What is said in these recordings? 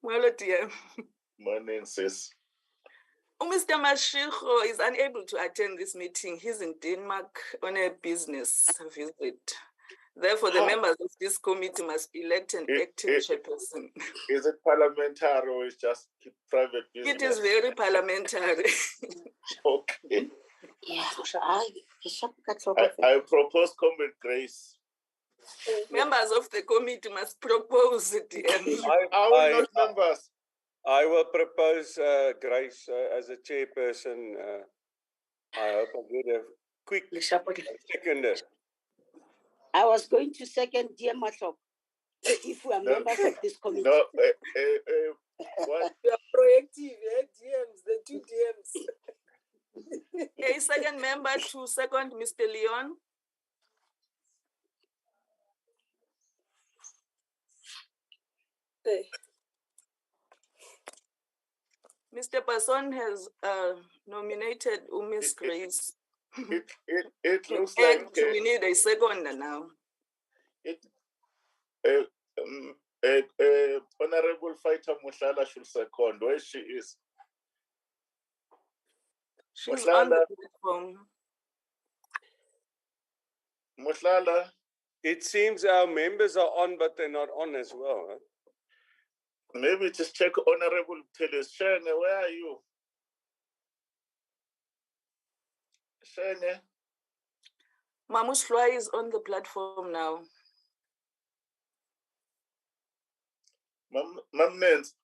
Well, dear. Morning, sis. Mr. Mashiko is unable to attend this meeting. He's in Denmark on a business visit. Therefore, the members of this committee must elect an acting chairperson. Is it parliamentary or is just private business? It is very parliamentary. Okay. Yeah, I propose common grace. Members of the committee must propose it. Our not members. I will propose Grace as a chairperson. I hope I get a quick seconder. I was going to second dear Matlop. If we are members of this committee. No, what? You are proactive, DMs, the two DMs. A second member to second Mr. Leon. Hey. Mr. Person has nominated Miss Grace. It looks like we need a second now. Honorable Fighter Mushala should second where she is. She's on the platform. Mushala. It seems our members are on, but they're not on as well. Huh? Maybe just check Honorable Teles. Shane, where are you? Shane? Mamushwa is on the platform now. Mam Nance.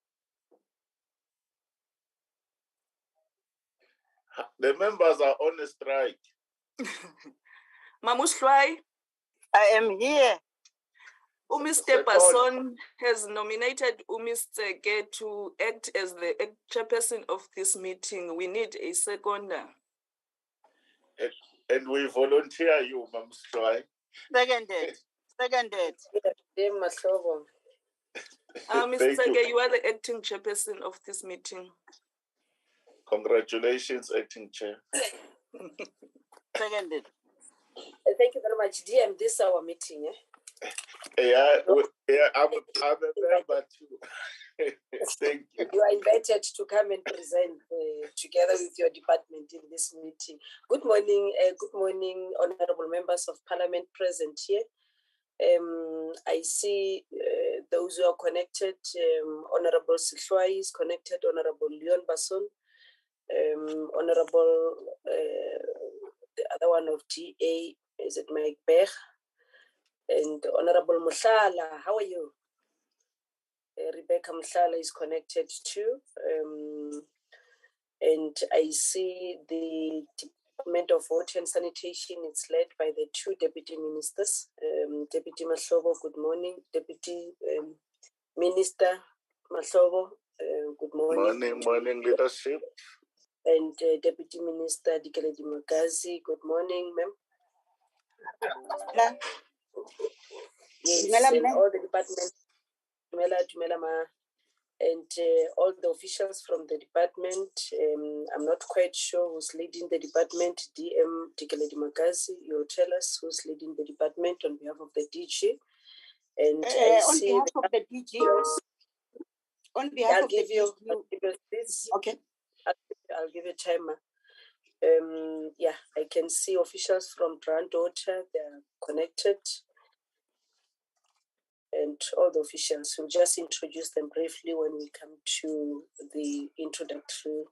The members are on a strike. Mamushwa, I am here. Mr. Person has nominated Mr. Ge to act as the chairperson of this meeting. We need a seconder. And we volunteer you, Mamushwa. Seconded. Mr. Ge, you are the acting chairperson of this meeting. Congratulations, acting chair. Seconded. Thank you very much, DM. This is our meeting. Yeah, I'm a member too. Thank you. You are invited to come and present together with your department in this meeting. Good morning, honorable members of parliament present here. I see those who are connected. Honorable Sihlwai is connected. Honorable Leon Basson. Honorable, the other one of TA, is it Mike Bech? And Honorable Mushala, how are you? Rebecca Mushala is connected too. And I see the Department of Water and Sanitation, it's led by the two deputy ministers. Deputy Mahlobo, good morning. Deputy Minister Mahlobo, good morning. Morning, leadership. And Deputy Minister Dikeledi Magazi, good morning, ma'am. Yes, and all the departments, and all the officials from the department. I'm not quite sure who's leading the department. DM Dikeledi Magazi, you'll tell us who's leading the department on behalf of the DG. And I on see behalf of the DG. On behalf of the DG. I'll give you this. Okay. I'll give you a timer. Yeah, I can see officials from Granddaughter, they're connected. And all the officials, we'll just introduce them briefly when we come to the introductory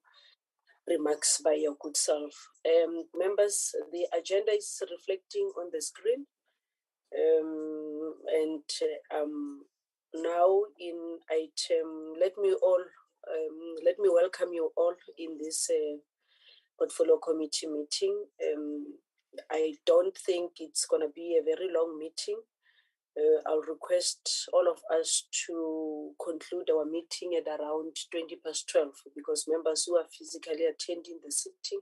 remarks by your good self. Members, the agenda is reflecting on the screen. Now in item, let me welcome you all in this portfolio committee meeting. I don't think it's going to be a very long meeting. I'll request all of us to conclude our meeting at around 12:20 because members who are physically attending the sitting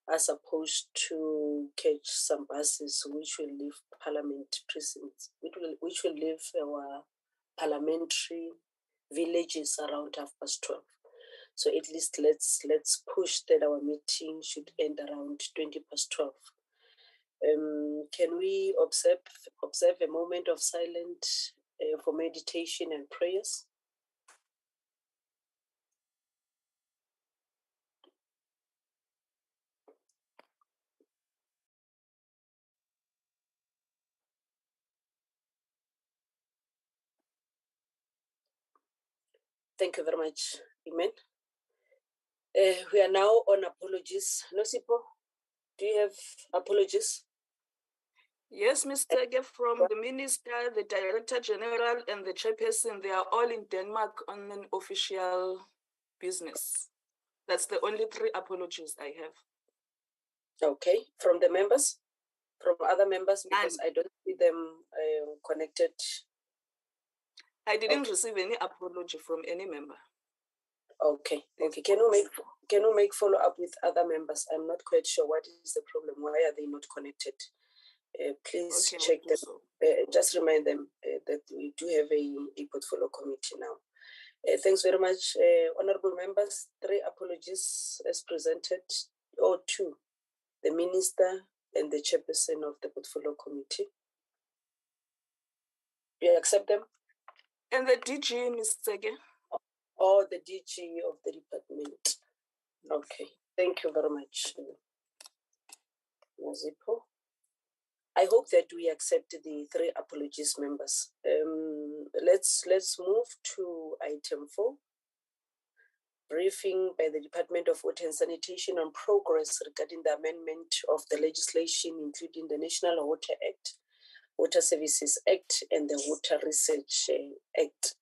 are supposed to catch some buses which will leave Parliament precincts, which will leave our parliamentary villages around 12:30. So at least let's push that our meeting should end around 12:20. Can we observe a moment of silence for meditation and prayers? Thank you very much, Imen. We are now on apologies. Nosipho, do you have apologies? Yes, Mr. Ge, from the Minister, the Director General, and the Chairperson, they are all in Denmark on an official business. That's the only 3 apologies I have. Okay, from the members? From other members, because None. I don't see them connected. I didn't receive any apology from any member. Okay, okay. Can you make follow up with other members? I'm not quite sure what is the problem. Why are they not connected? Please Okay, check them. so. Just remind them that we do have a portfolio committee now. Thanks very much, honorable members. 3 apologies as presented, or 2, the minister and the chairperson of the portfolio committee. You accept them? And the DG, Mr. Ge? Or the DG of the department. Okay, thank you very much, Nosipho. I hope that we accept the 3 apologies, members. Let's move to item 4. Briefing by the Department of Water and Sanitation on progress regarding the amendment of the legislation, including the National Water Act, Water Services Act, and the Water Research Act.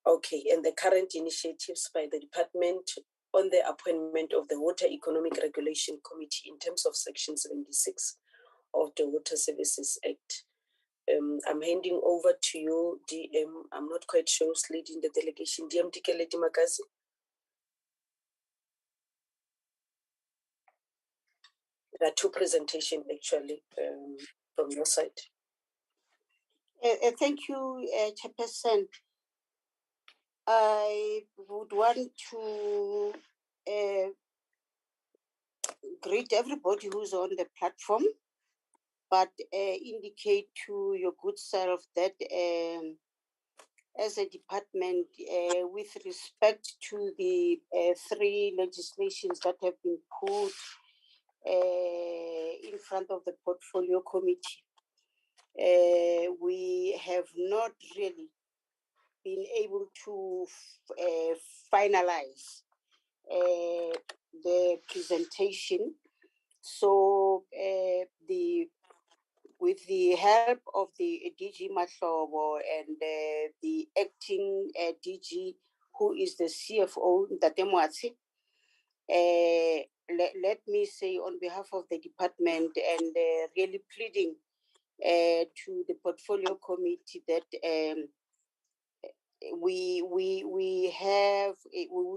Okay, and the current initiatives by the department on the appointment of the Water Economic Regulation Committee in terms of Section 76 of the Water Services Act. I'm handing over to you, DM. I'm not quite sure who's leading the delegation. DM Dikeledi Magazi. There are 2 presentations actually from your side. Thank you, Chairperson. I would want to greet everybody who's on the platform, but indicate to your good self that as a department, with respect to the 3 legislations that have been put in front of the portfolio committee, we have not really been able to finalize the presentation. So with the help of the DG Mahlobo and the acting DG, who is the CFO, Ntate Moatsi, let me say on behalf of the department and really pleading to the portfolio committee that we would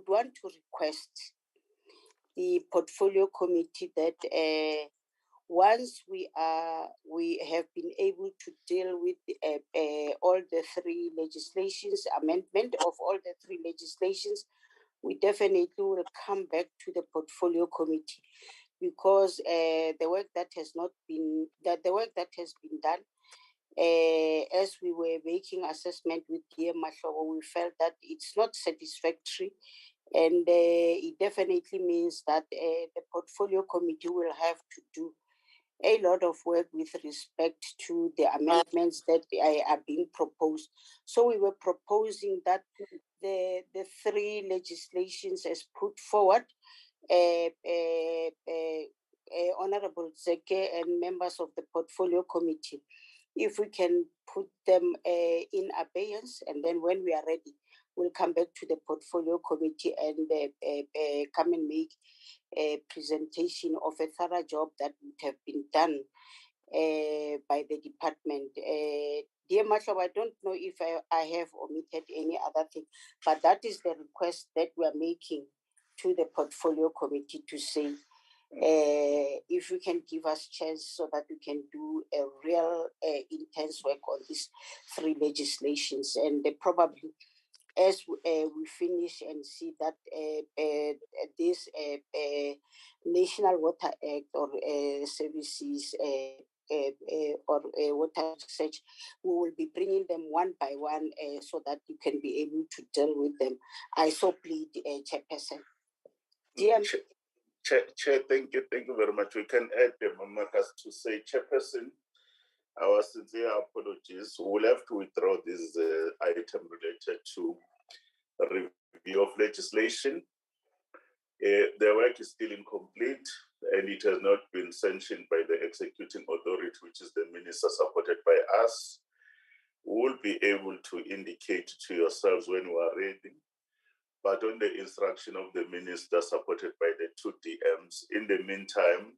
want to request the portfolio committee that once we have been able to deal with all the 3 legislations, amendment of all the 3 legislations, we definitely will come back to the portfolio committee, because the work that has been done, as we were making assessment with Dear Mahlobo, we felt that it's not satisfactory, and it definitely means that the portfolio committee will have to do a lot of work with respect to the amendments that are being proposed. So we were proposing that the 3 legislations as put forward, Honorable Zeke and members of the portfolio committee, if we can put them in abeyance, and then when we are ready, we'll come back to the portfolio committee and come and make a presentation of a thorough job that would have been done by the department. Dear Mahlobo, I don't know if I have omitted any other thing, but that is the request that we are making to the portfolio committee to say, if you can give us chance so that we can do a real intense work on these 3 legislations, and probably as we finish and see that this National Water Act or services or water research, we will be bringing them one by one so that you can be able to deal with them. I so plead, Chairperson. Chair, thank you very much. We can add the Mamas to say, Chairperson, Our sincere apologies. We'll have to withdraw this item related to review of legislation. The work is still incomplete and it has not been sanctioned by the executing authority, which is the minister supported by us. We'll be able to indicate to yourselves when we are ready, but on the instruction of the minister supported by the 2 DMs. In the meantime,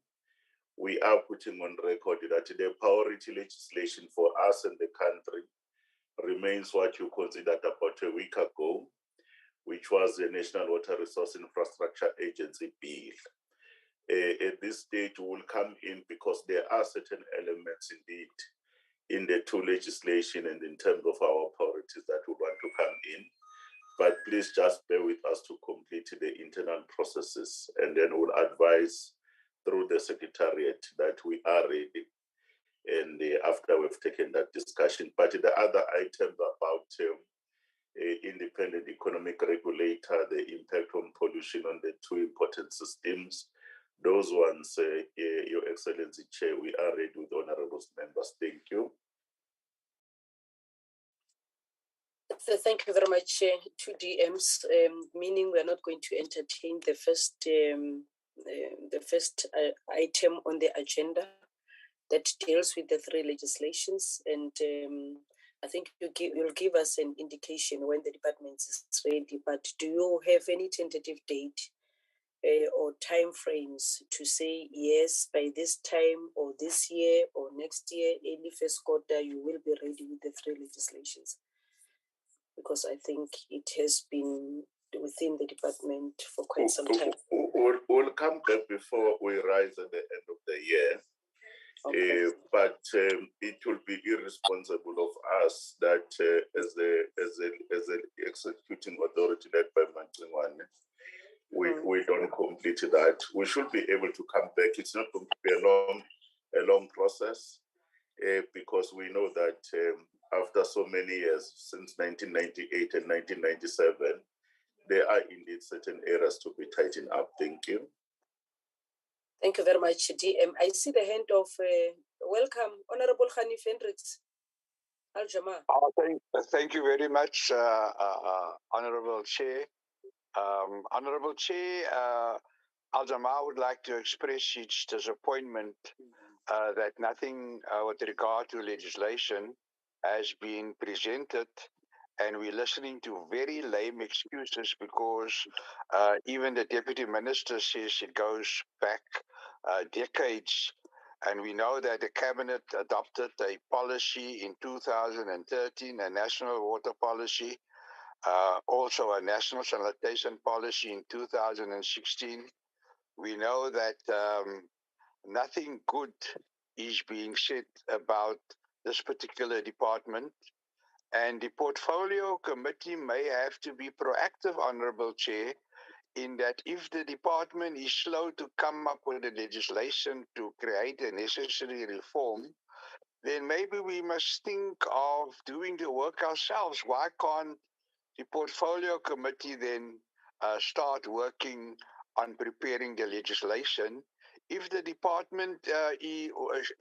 we are putting on record that the priority legislation for us and the country remains what you considered about a week ago, which was the National Water Resource Infrastructure Agency bill. At this stage, we will come in because there are certain elements indeed in the 2 legislation and in terms of our priorities that we want to come in. But please just bear with us to complete the internal processes, and then we'll advise through the Secretariat that we are ready. And after we've taken that discussion, but the other items about independent economic regulator, the impact on pollution on the 2 important systems, those ones, Your Excellency Chair, we are ready with honorable members. Thank you. So thank you very much, 2 DMs, meaning we're not going to entertain the first item on the agenda that deals with the 3 legislations. And I think you'll give us an indication when the department is ready, but do you have any tentative date or time frames to say, yes, by this time or this year or next year, early first quarter, you will be ready with the 3 legislations? Because I think it has been within the department for quite some time. We'll come back before we rise at the end of the year. Okay. But it will be irresponsible of us that as the executing authority led by Mantlingwane, we don't complete that. We should be able to come back. It's not going to be a long process because we know that after so many years, since 1998 and 1997, there are indeed certain areas to be tightened up. Thank you. Thank you very much, DM. I see the hand of welcome, Honorable Hanif Hendricks. Al-Jama. Thank you very much, Honorable Chair. Honorable Chair, Al-Jama would like to express its disappointment that nothing with regard to legislation has been presented, and we're listening to very lame excuses because even the Deputy Minister says it goes back decades, and we know that the Cabinet adopted a policy in 2013, a national water policy, also a national sanitation policy in 2016. We know that nothing good is being said about this particular department, and the Portfolio Committee may have to be proactive, Honourable Chair, in that if the department is slow to come up with the legislation to create a necessary reform, then maybe we must think of doing the work ourselves. Why can't the Portfolio Committee then start working on preparing the legislation? If the department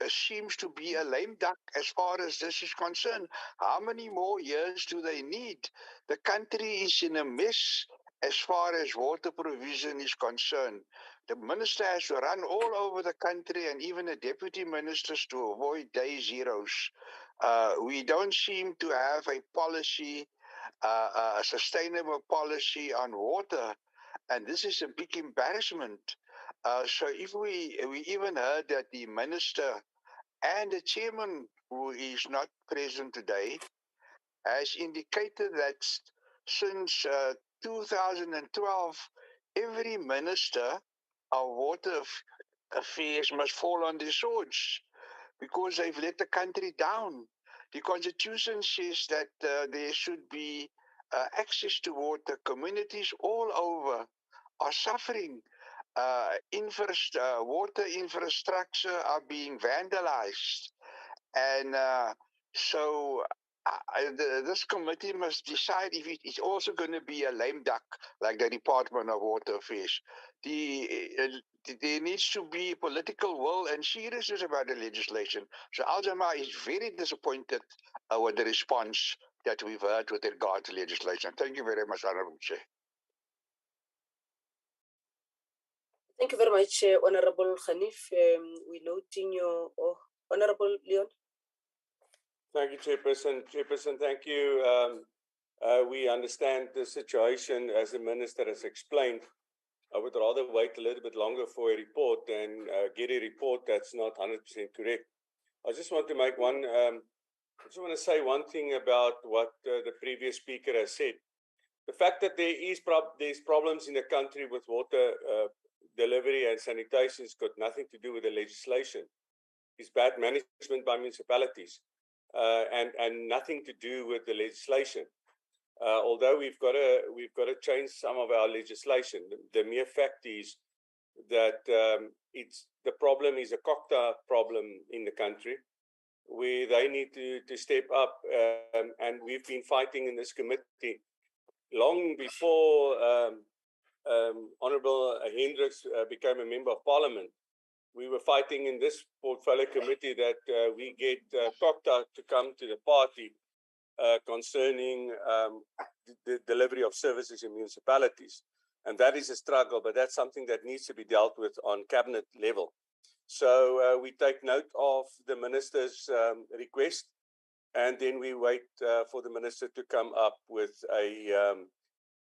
seems to be a lame duck as far as this is concerned, how many more years do they need? The country is in a mess as far as water provision is concerned. The minister has to run all over the country and even the deputy ministers to avoid day zeros. We don't seem to have a policy, a sustainable policy on water, and this is a big embarrassment. So if we even heard that the minister and the chairman, who is not present today, has indicated that since 2012, every minister of water affairs must fall on their swords because they've let the country down. The Constitution says that there should be access to water. Communities all over are suffering. Water infrastructure are being vandalized. And so this committee must decide if it is also going to be a lame duck like the Department of Water Affairs. The there needs to be political will and seriousness about the legislation. So Al-Jamaa is very disappointed with the response that we've heard with regard to legislation. Thank you very much, Honorable Chair. Thank you very much, Honorable Khanif. We're noting your Honorable Leon. Thank you, Chairperson. Chairperson, thank you. We understand the situation as the Minister has explained. I would rather wait a little bit longer for a report than get a report that's not 100% correct. I just want to make I just want to say one thing about what the previous speaker has said. The fact that there's problems in the country with water delivery and sanitation has got nothing to do with the legislation. It's bad management by municipalities and nothing to do with the legislation. Although we've got to change some of our legislation, the mere fact is that the problem is a COCTA problem in the country, where they need to step up, and we've been fighting in this committee long before Honourable Hendricks became a member of Parliament. We were fighting in this portfolio committee that we get COCTA to come to the party concerning the delivery of services in municipalities. And that is a struggle, but that's something that needs to be dealt with on cabinet level. So we take note of the minister's request, and then we wait for the minister to come up with a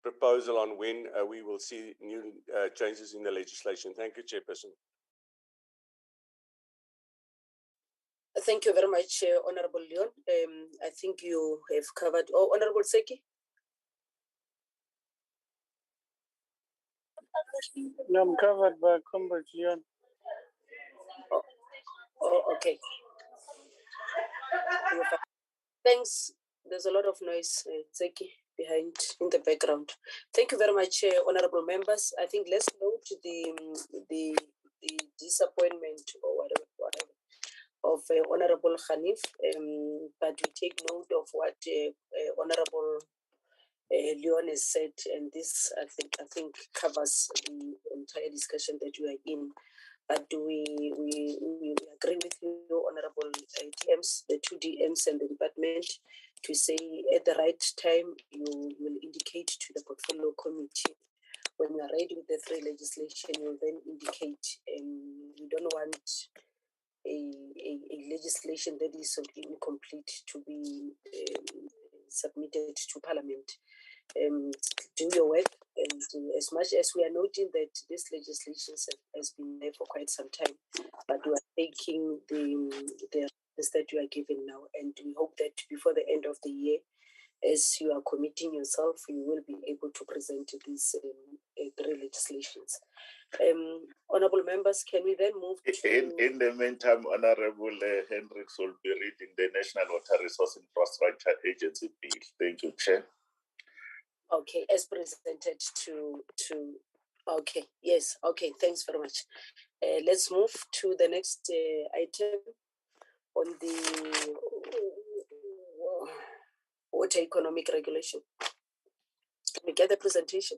proposal on when we will see new changes in the legislation. Thank you, Chairperson. Thank you very much, Honorable Leon. I think you have covered. Oh, Honorable Seki. No, I'm covered by Comrade Leon. Oh, okay. Thanks. There's a lot of noise, Seki, behind in the background. Thank you very much, honorable members. I think let's note the disappointment or whatever of Honorable Khanif, but we take note of what Honorable Leon has said, and this I think covers the entire discussion that we are in. But we agree with you, Honorable DMs, the two DMs and the department, to say at the right time you will indicate to the portfolio committee when you are ready with the three legislation. You will then indicate. We don't want a legislation that is so incomplete to be submitted to Parliament. Do your work, and as much as we are noting that this legislation has been there for quite some time, but we are taking the that you are given now, and we hope that before the end of the year, as you are committing yourself, you will be able to present these three legislations. Honourable members, can we then move to... In the meantime, Honourable Hendricks will be reading the National Water Resource Infrastructure Agency bill. Thank you, Chair. Okay, as presented to okay, yes, okay, thanks very much. Let's move to the next item on the water economic regulation. Can we get the presentation?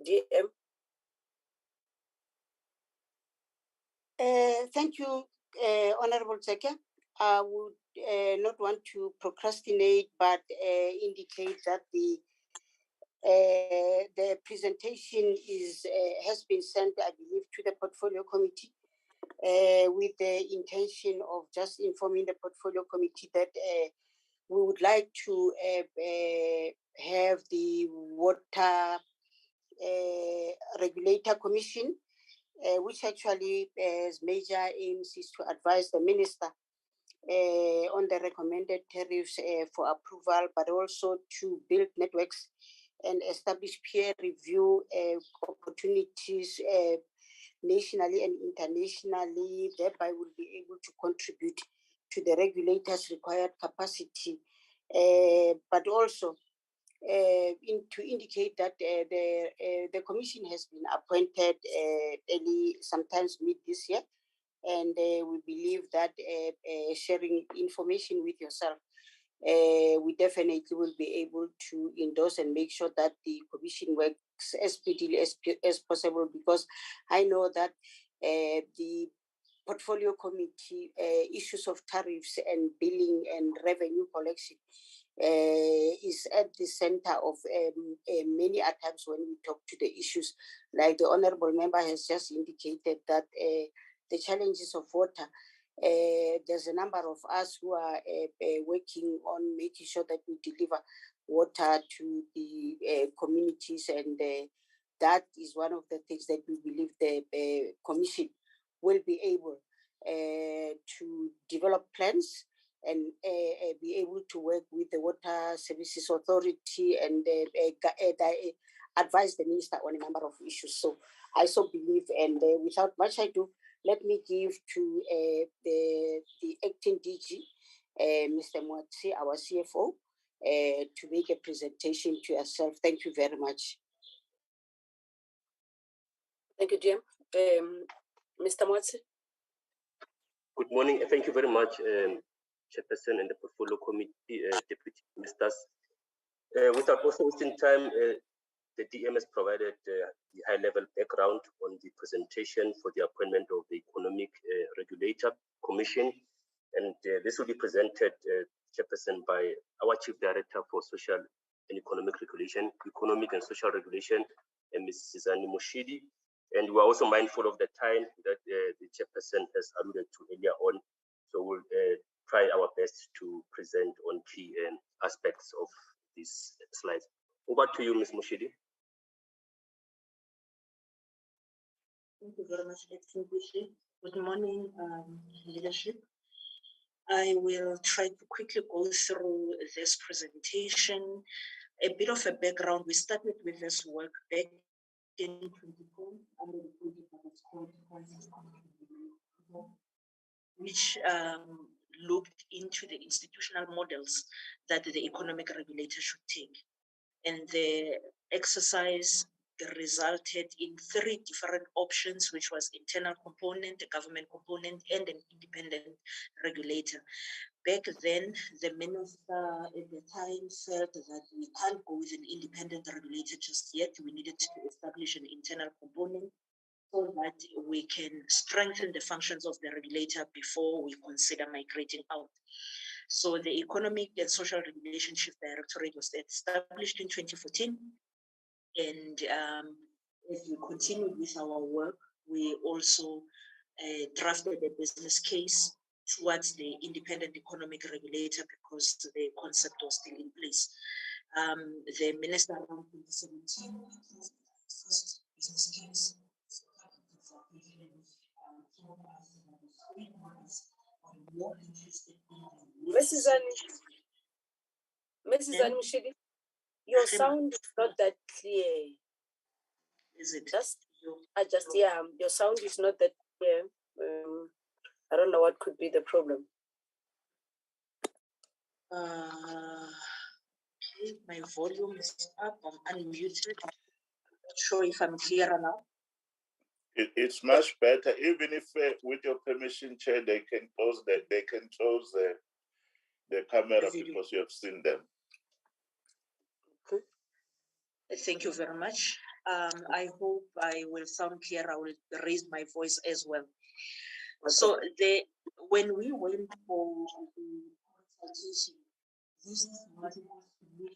DM. Thank you, Honorable Zeke. I would not want to procrastinate, but indicate that the presentation has been sent, I believe, to the portfolio committee with the intention of just informing the portfolio committee that we would like to have the Water Regulator Commission, which actually has major aims is to advise the minister on the recommended tariffs for approval, but also to build networks and establish peer review opportunities nationally and internationally, thereby will be able to contribute to the regulators' required capacity, but also to indicate that the commission has been appointed early, sometimes mid this year, and we believe that sharing information with yourself we definitely will be able to endorse and make sure that the Commission works as speedily as possible, because I know that the Portfolio Committee issues of tariffs and billing and revenue collection is at the center of many times when we talk to the issues. Like the Honorable Member has just indicated that the challenges of water, there's a number of us who are working on making sure that we deliver water to the communities, and that is one of the things that we believe the Commission will be able to develop plans and be able to work with the Water Services Authority and advise the Minister on a number of issues. So I so believe, and without much ado, let me give to the acting DG, Mr. Mwatsi, our CFO, to make a presentation to yourself. Thank you very much. Thank you, Jim. Mr. Mwatsi. Good morning. Thank you very much, Chairperson and the Portfolio Committee, Deputy Ministers. Without also wasting time, the DM has provided the high-level background on the presentation for the appointment of the Economic Regulator Commission, and this will be presented, Chairperson, by our Chief Director for Social and Economic and Social Regulation, Ms. Sizani Moshidi. And we're also mindful of the time that the Chairperson has alluded to earlier on, so we'll try our best to present on key aspects of these slides. Over to you, Ms. Moshidi. Thank you very much, Acting DG. Good morning, leadership. I will try to quickly go through this presentation. A bit of a background. We started with this work back in 2024 under the project that was called which looked into the institutional models that the economic regulator should take. And the exercise resulted in 3 different options, which was internal component, a government component, and an independent regulator. Back then, the minister at the time felt that we can't go with an independent regulator just yet. We needed to establish an internal component so that we can strengthen the functions of the regulator before we consider migrating out. So the Economic and Social Relationship Directorate was established in 2014. And as we continued with our work, we also drafted a business case towards the independent economic regulator because the concept was still in place. The minister around 2017 first business case. Mrs. Anushidi, your sound is not that clear. Is it? Your sound is not that clear. I don't know what could be the problem. Okay, my volume is up. I'm unmuted. I'm not sure if I'm clearer now. It's much better, even if, with your permission, Chair, they can close the camera because you have seen them. Okay. Thank you very much. I hope I will sound clear. I will raise my voice as well. Okay. So when we went for the consultation, this was the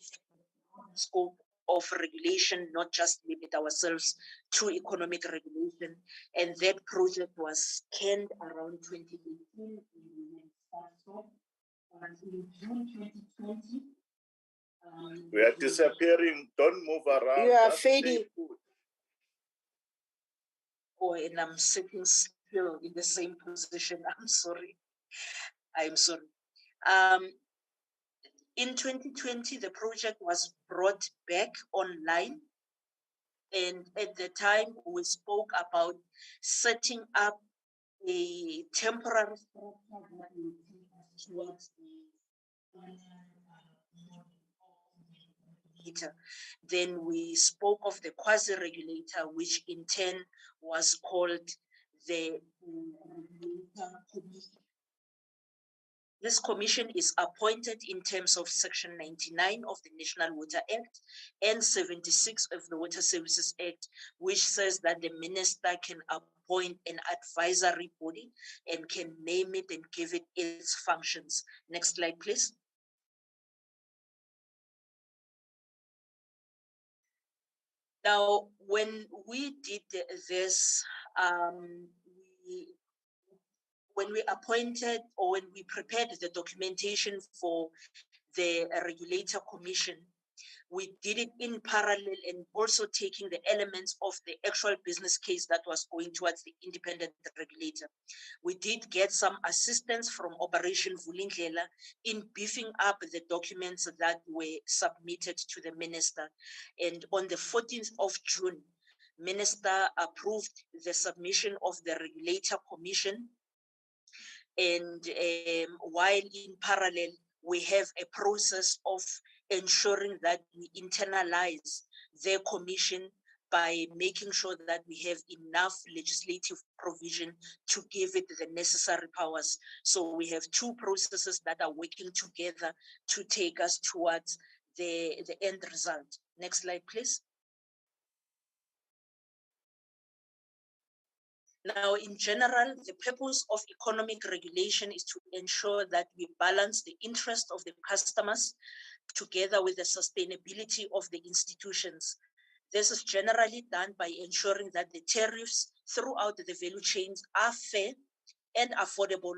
scope of regulation, not just limit ourselves to economic regulation. And that project was canned around 2018. And in June 2020, we are disappearing. Don't move around. You are fading. Oh, and I'm sitting still in the same position. I'm sorry. In 2020, the project was brought back online. And at the time, we spoke about setting up a temporary structure towards the regulator. Then we spoke of the quasi-regulator, which in turn was called the Regulator Commission. This commission is appointed in terms of Section 99 of the National Water Act and 76 of the Water Services Act, which says that the minister can appoint an advisory body and can name it and give it its functions. Next slide, please. Now, when we did this, when we appointed or when we prepared the documentation for the Regulator Commission, we did it in parallel and also taking the elements of the actual business case that was going towards the independent regulator. We did get some assistance from Operation Vulindlela in beefing up the documents that were submitted to the minister. And on the 14th of June, Minister approved the submission of the Regulator Commission. And while in parallel, we have a process of ensuring that we internalize their commission by making sure that we have enough legislative provision to give it the necessary powers. So we have two processes that are working together to take us towards the end result. Next slide, please. Now, in general, the purpose of economic regulation is to ensure that we balance the interest of the customers together with the sustainability of the institutions. This is generally done by ensuring that the tariffs throughout the value chains are fair and affordable,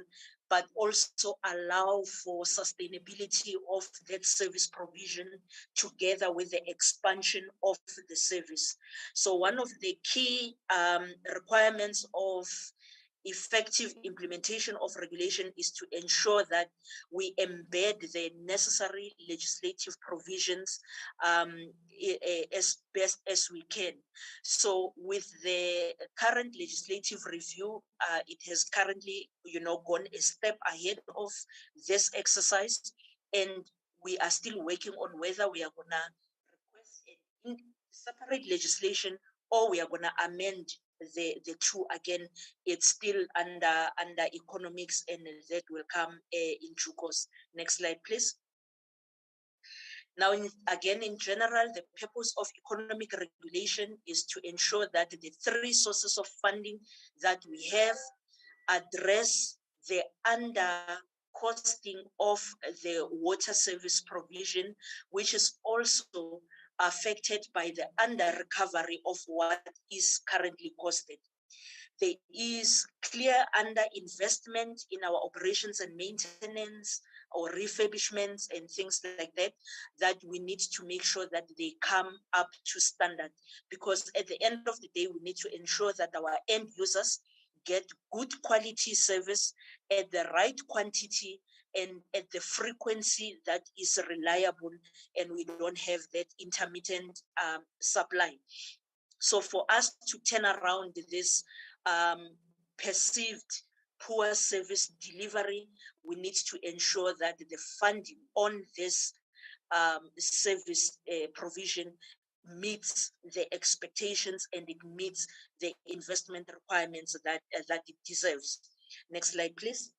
but also allow for sustainability of that service provision together with the expansion of the service. So one of the key requirements of effective implementation of regulation is to ensure that we embed the necessary legislative provisions as best as we can. So with the current legislative review, it has currently, gone a step ahead of this exercise, and we are still working on whether we are gonna request a separate legislation or we are gonna amend the two. Again, it's still under economics, and that will come in due course. Next slide, please. Now, again, in general, the purpose of economic regulation is to ensure that the three sources of funding that we have address the under-costing of the water service provision, which is also affected by the under-recovery of what is currently costed. There is clear under-investment in our operations and maintenance or refurbishments and things like that, that we need to make sure that they come up to standard. Because at the end of the day, we need to ensure that our end users get good quality service at the right quantity and at the frequency that is reliable, and we don't have that intermittent supply. So for us to turn around this perceived poor service delivery, we need to ensure that the funding on this service provision meets the expectations and it meets the investment requirements that it deserves. Next slide, please.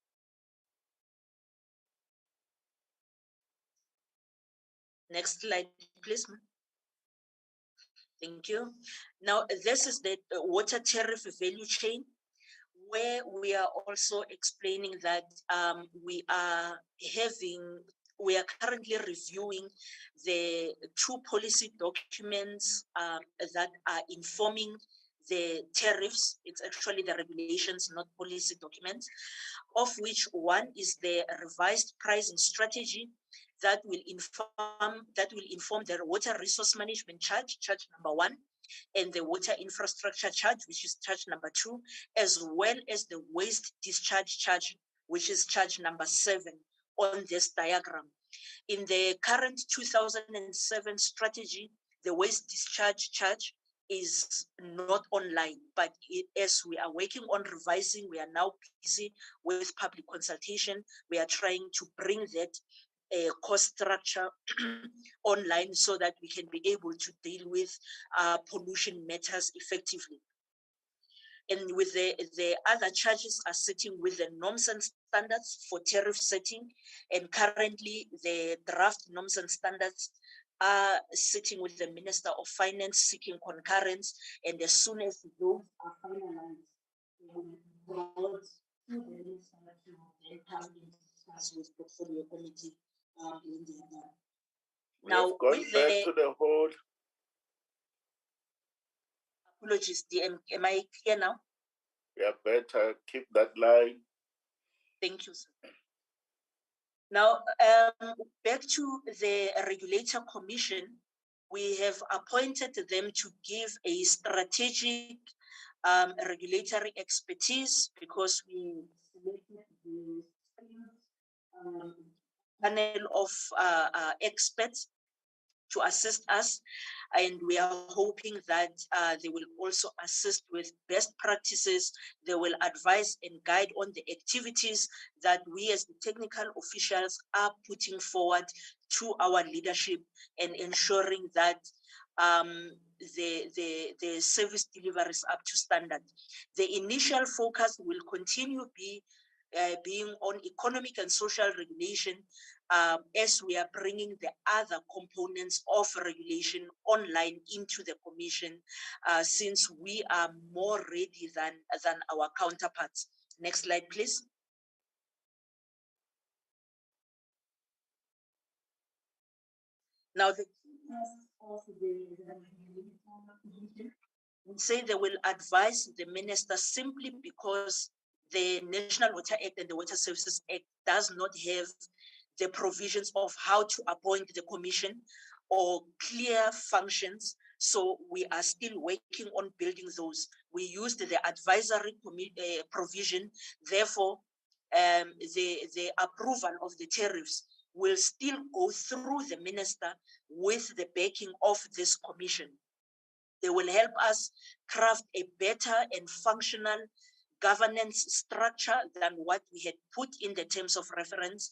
Next slide, please. Thank you. Now, this is the water tariff value chain, where we are also explaining that we are currently reviewing the two policy documents that are informing the tariffs. It's actually the regulations, not policy documents, of which one is the revised pricing strategy that will inform the water resource management charge number 1, and the water infrastructure charge, which is charge number 2, as well as the waste discharge charge, which is charge number 7 on this diagram. In the current 2007 strategy, the waste discharge charge is not online, but as we are working on revising, we are now busy with public consultation. We are trying to bring that cost structure online so that we can be able to deal with pollution matters effectively. And with the other charges are sitting with the norms and standards for tariff setting. And currently the draft norms and standards are sitting with the Minister of Finance seeking concurrence. And as soon as those are finalized, they will be brought to the Minister to then come and discuss with the portfolio committee in the other. Now, with back to the whole. Apologies, DM, am I clear now? Yeah, better keep that line. Thank you, sir. Now, back to the Regulator Commission, we have appointed them to give a strategic regulatory expertise because we selected the panel of experts to assist us, and we are hoping that they will also assist with best practices. They will advise and guide on the activities that we as the technical officials are putting forward to our leadership and ensuring that the service delivery is up to standard. The initial focus will continue being on economic and social regulation as we are bringing the other components of regulation online into the commission since we are more ready than our counterparts. Next slide, please. Now, the of the commission will say they will advise the minister simply because the National Water Act and the Water Services Act does not have the provisions of how to appoint the commission or clear functions. So we are still working on building those. We used the advisory provision. Therefore, the approval of the tariffs will still go through the minister with the backing of this commission. They will help us craft a better and functional governance structure than what we had put in the terms of reference.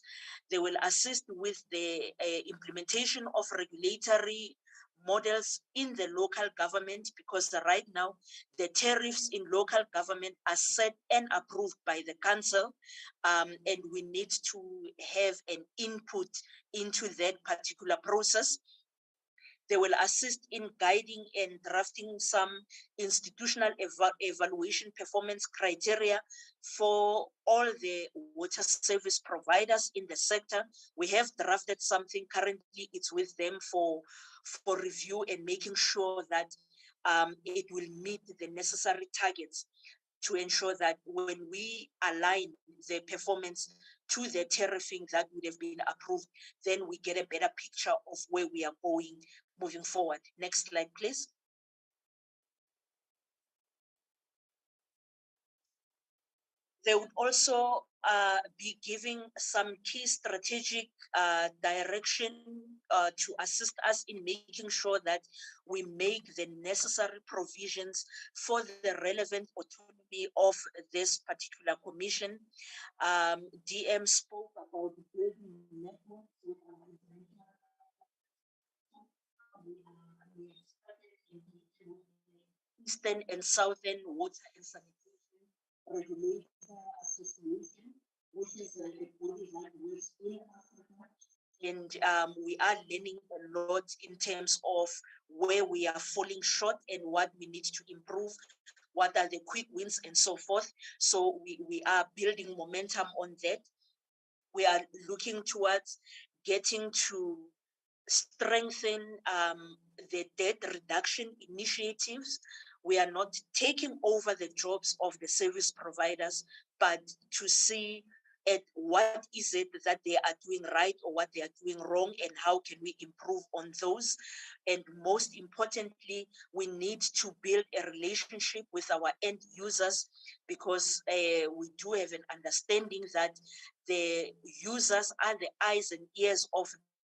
They will assist with the implementation of regulatory models in the local government, because right now the tariffs in local government are set and approved by the council, and we need to have an input into that particular process. They will assist in guiding and drafting some institutional evaluation performance criteria for all the water service providers in the sector. We have drafted something. Currently, it's with them for review and making sure that it will meet the necessary targets to ensure that when we align the performance to the tariffing that would have been approved, then we get a better picture of where we are going moving forward. Next slide, please. They would also be giving some key strategic direction to assist us in making sure that we make the necessary provisions for the relevant autonomy of this particular commission. DM spoke about building networks with our Eastern and Southern Water and Sanitation Regulator Association, which is a body that works in Africa. And we are learning a lot in terms of where we are falling short and what we need to improve, what are the quick wins and so forth. So we are building momentum on that. We are looking towards getting to strengthen the debt reduction initiatives. We are not taking over the jobs of the service providers, but to see at what is it that they are doing right or what they are doing wrong, and how can we improve on those. And most importantly, we need to build a relationship with our end users, because we do have an understanding that the users are the eyes and ears of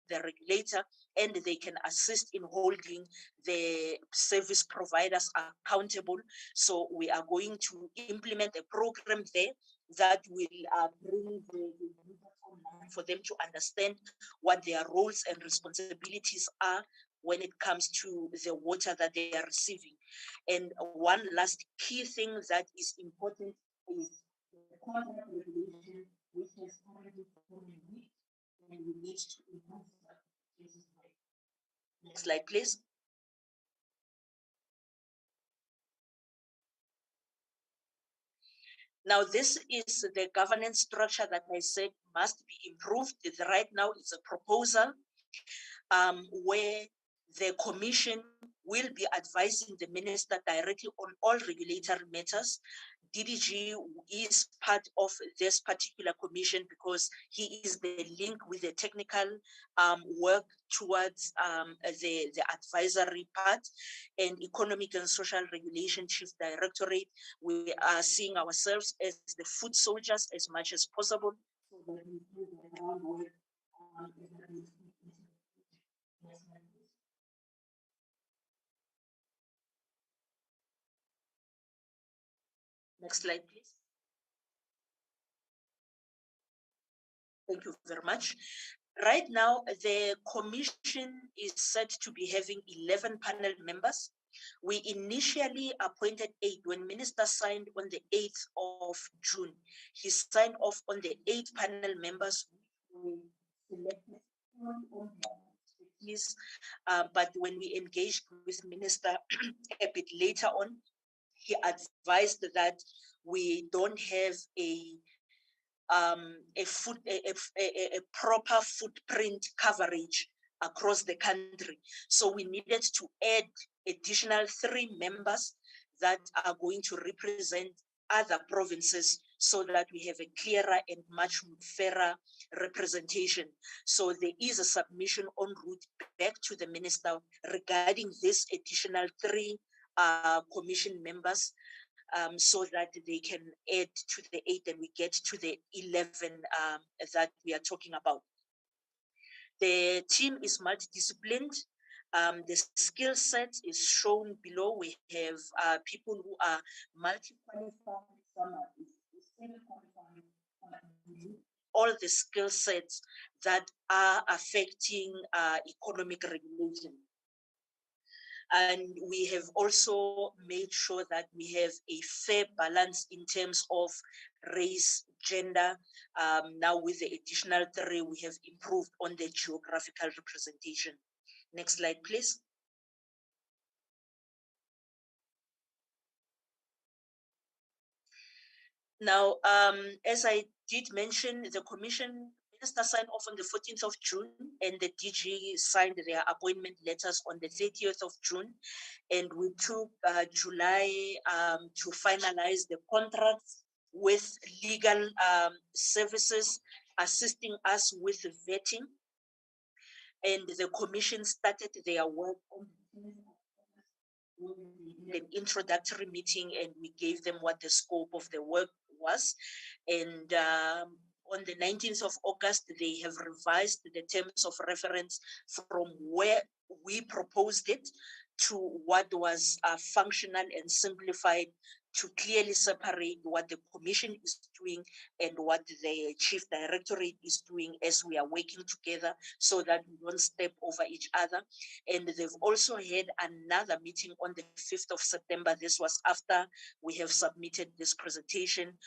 the regulator, and they can assist in holding the service providers accountable. So we are going to implement a program there that will bring the users online for them to understand what their roles and responsibilities are when it comes to the water that they are receiving. And one last key thing that is important is the contract regulation, which has already fallen weak, and we need to improve that. Next slide, please. Now, this is the governance structure that I said must be improved. Right now, it's a proposal where the commission will be advising the minister directly on all regulatory matters. DDG is part of this particular commission because he is the link with the technical work towards the advisory part, and Economic and Social Regulation Chief Directorate. We are seeing ourselves as the foot soldiers as much as possible. So that we do the groundwork. Next slide, please. Thank you very much. Right now, the commission is said to be having 11 panel members. We initially appointed 8 when Minister signed on the 8th of June. He signed off on the 8 panel members we selected on expertise, but when we engaged with Minister a bit later on, he advised that we don't have a proper footprint coverage across the country. So we needed to add additional 3 members that are going to represent other provinces so that we have a clearer and much fairer representation. So there is a submission en route back to the minister regarding this additional 3 commission members, so that they can add to the 8 and we get to the 11 that we are talking about. The team is multidisciplined. The skill set is shown below. We have people who are multi-qualified, some are semi-qualified, all the skill sets that are affecting economic regulation. And we have also made sure that we have a fair balance in terms of race, gender. Now with the additional 3, we have improved on the geographical representation. Next slide, please. Now, as I did mention, the commission minister signed off on the 14th of June, and the DG signed their appointment letters on the 30th of June. And we took July to finalize the contracts with legal services assisting us with vetting. And the commission started their work on an introductory meeting, and we gave them what the scope of the work was. And on the 19th of August, they have revised the terms of reference from where we proposed it to what was functional and simplified to clearly separate what the commission is doing and what the chief directorate is doing as we are working together so that we don't step over each other. And they've also had another meeting on the 5th of September. This was after we have submitted this presentation,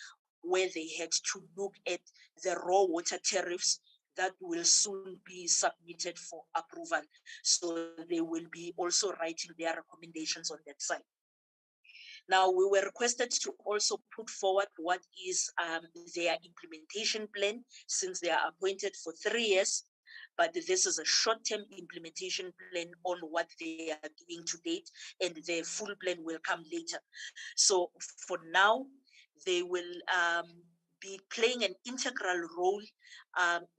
where they had to look at the raw water tariffs that will soon be submitted for approval. So they will be also writing their recommendations on that side. Now, we were requested to also put forward what is their implementation plan, since they are appointed for 3 years, but this is a short-term implementation plan on what they are doing to date, and the full plan will come later. So for now, they will be playing an integral role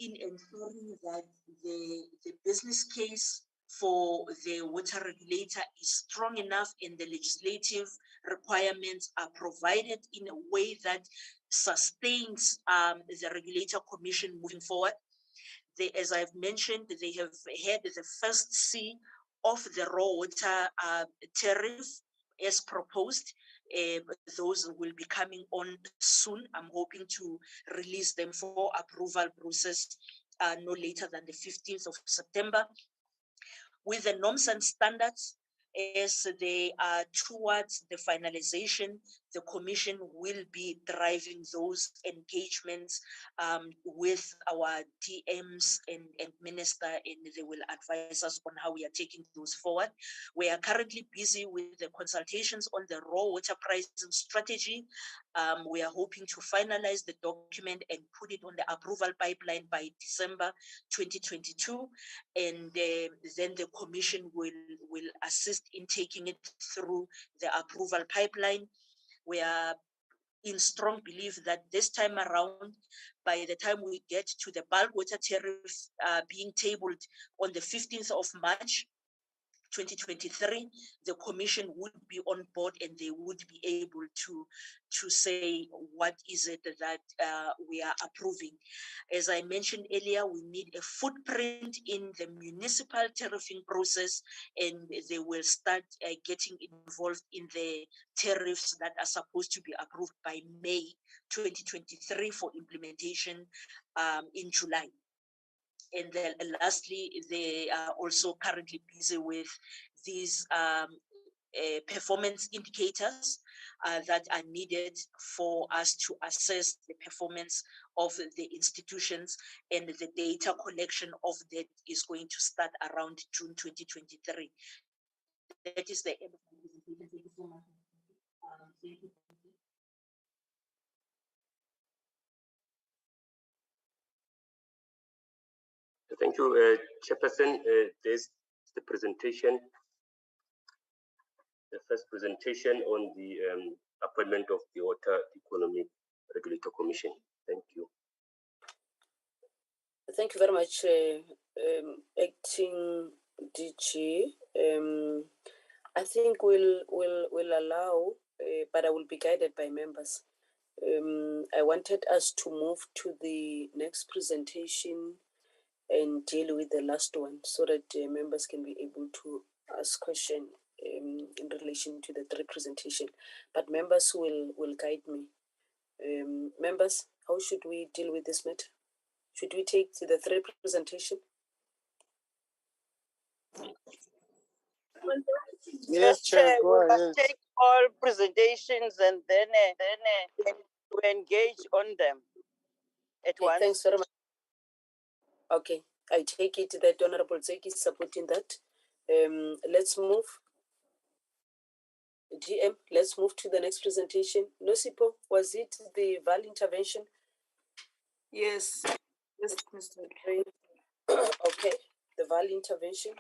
in ensuring that the business case for the water regulator is strong enough and the legislative requirements are provided in a way that sustains the Regulator Commission moving forward. As I've mentioned, they have had the first C of the raw water tariff as proposed. Those will be coming on soon. I'm hoping to release them for approval process no later than the 15th of September. with the norms and standards. As they are towards the finalization, the Commission will be driving those engagements with our DMs and Minister, and they will advise us on how we are taking those forward. We are currently busy with the consultations on the raw water pricing strategy. We are hoping to finalize the document and put it on the approval pipeline by December 2022. And then the Commission will assist in taking it through the approval pipeline. We are in strong belief that this time around, by the time we get to the bulk water tariff being tabled on the 15th of March, 2023, the Commission would be on board and they would be able to say what is it that we are approving. As I mentioned earlier, we need a footprint in the municipal tariffing process, and they will start getting involved in the tariffs that are supposed to be approved by May 2023 for implementation in July. And then lastly, they are also currently busy with these performance indicators that are needed for us to assess the performance of the institutions, and the data collection of that is going to start around June 2023. That is the end of the presentation. Thank you so much. Thank you. Thank you, Chairperson. There's the presentation, the first presentation on the appointment of the Water Economic Regulator Commission. Thank you. Thank you very much, Acting DG. I think we'll allow, but I will be guided by members. I wanted us to move to the next presentation and deal with the last one, so that members can be able to ask questions in relation to the three presentation. But members will guide me. Members, how should we deal with this matter? Should we take the three presentation? Yes, Chair, go we ahead. must take all presentations and then we engage on them at once. Thanks very much. Okay, I take it that Honorable Zeki is supporting that. Let's move. GM, let's move to the next presentation. Nosipo, was it the Vaal intervention? Yes, yes, Mr. Okay, the Vaal intervention.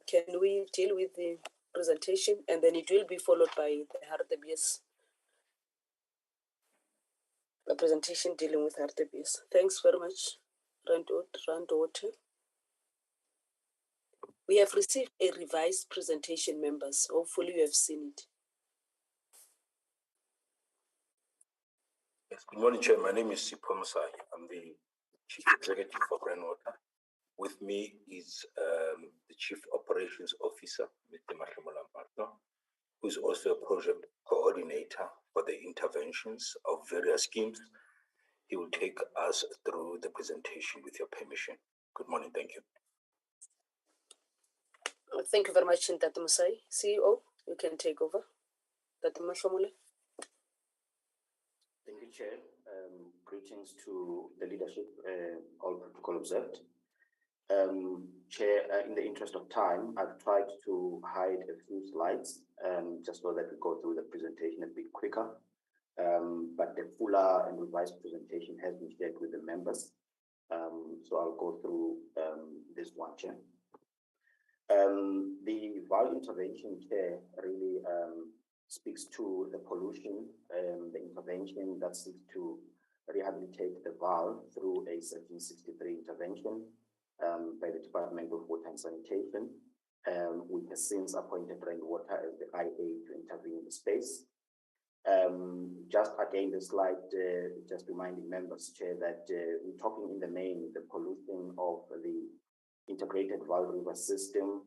Can we deal with the presentation, and then it will be followed by the Hartebeespoort. A presentation dealing with Hartebeespoort. Thanks very much, Randwater. We have received a revised presentation, members. Hopefully you have seen it. Yes, good morning, Chair. My name is Sipho Musai. I'm the Chief Executive for Groundwater. With me is the Chief Operations Officer, Mr. Mahlomola, who is also a project coordinator for the interventions of various schemes. He will take us through the presentation with your permission. Good morning, thank you. Thank you very much, Dr. Musai. CEO, you can take over. Dr. Mahlomola. Thank you, Chair. Greetings to the leadership, all protocol observed. Chair, in the interest of time, I've tried to hide a few slides just so that we go through the presentation a bit quicker. But the fuller and revised presentation has been shared with the members. So I'll go through this one, Chair. The Vaal intervention, Chair, really speaks to the pollution, the intervention that seeks to rehabilitate the Vaal through a Section 63 intervention by the Department of Water and Sanitation, which has since appointed Rainwater as the IA to intervene in the space. Just again, the slide, just reminding members, Chair, that we're talking in the main, the pollution of the integrated Vaal River system,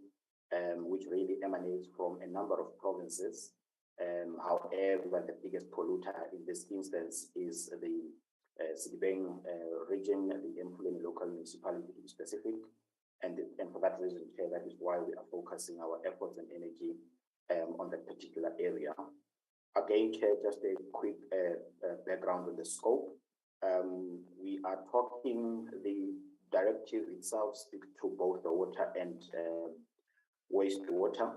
which really emanates from a number of provinces. However, the biggest polluter in this instance is the Sidibeng region, the Empoleni local municipality to be specific, And for that reason, Chair, that is why we are focusing our efforts and energy on that particular area. Again, Chair, just a quick background on the scope. We are talking, the directive itself speaks to both the water and wastewater,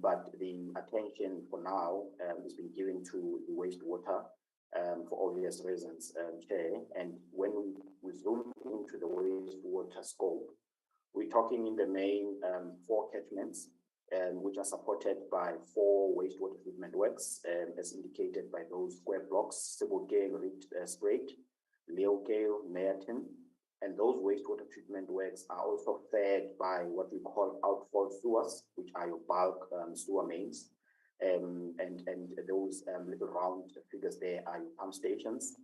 but the attention for now has been given to the wastewater for obvious reasons, Chair. And when we zoom into the wastewater scope, we're talking in the main 4 catchments, which are supported by 4 wastewater treatment works, as indicated by those square blocks: Sebokeng, Reed-Spruit, Leeuwkeel, Meerton. And those wastewater treatment works are also fed by what we call outfall sewers, which are your bulk sewer mains. And those little round figures there are your pump stations.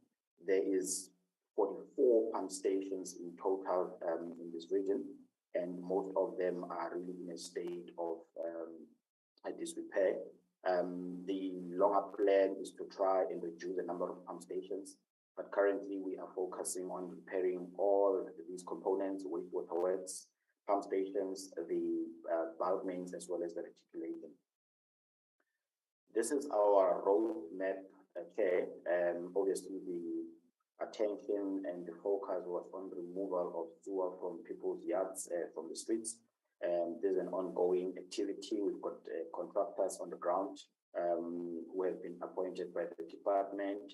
There is 44 pump stations in total in this region, and most of them are really in a state of disrepair. The longer plan is to try and reduce the number of pump stations, but currently we are focusing on repairing all these components: wastewater works, pump stations, the bulk mains, as well as the reticulation. This is our roadmap, Chair. Obviously, the attention and the focus was on removal of sewer from people's yards, from the streets. There's an ongoing activity. We've got contractors on the ground who have been appointed by the department.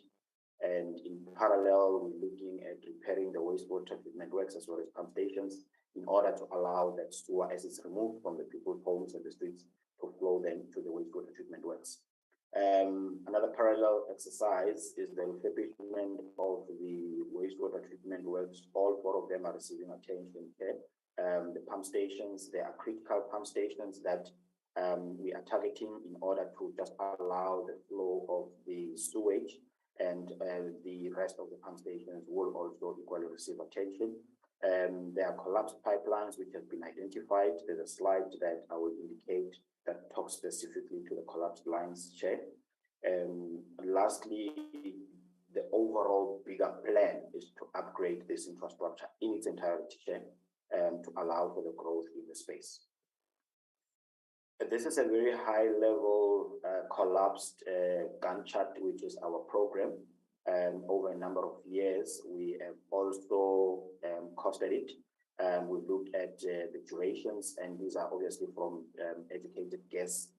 And in parallel, we're looking at repairing the wastewater treatment works as well as pump stations in order to allow that sewer, as it's removed from the people's homes and the streets, to flow then to the wastewater treatment works. Another parallel exercise is the refurbishment of the wastewater treatment works. All 4 of them are receiving attention here. The pump stations, they are critical pump stations that we are targeting in order to just allow the flow of the sewage, and the rest of the pump stations will also equally receive attention. There are collapsed pipelines which have been identified. There's a slide that I will indicate that talks specifically to the collapsed lines, Chair. Lastly, the overall bigger plan is to upgrade this infrastructure in its entirety, Chair, to allow for the growth in the space. This is a very high level collapsed Gantt chart, which is our program. Over a number of years, we have also costed it. We've looked at the durations, and these are obviously from educated guess,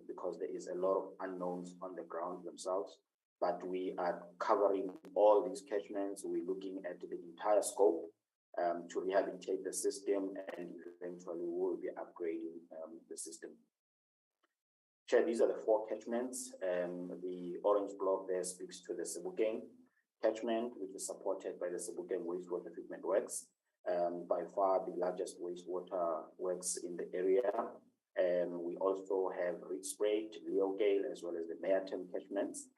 because there is a lot of unknowns on the ground themselves. But we are covering all these catchments. We're looking at the entire scope to rehabilitate the system, and eventually we'll be upgrading the system. Chair, these are the 4 catchments. The orange block there speaks to the Sebokeng catchment, which is supported by the Sebokeng wastewater treatment works. By far the largest wastewater works in the area. We also have Reed-Spruit, Leeuwkeel, as well as the Meerton catchments.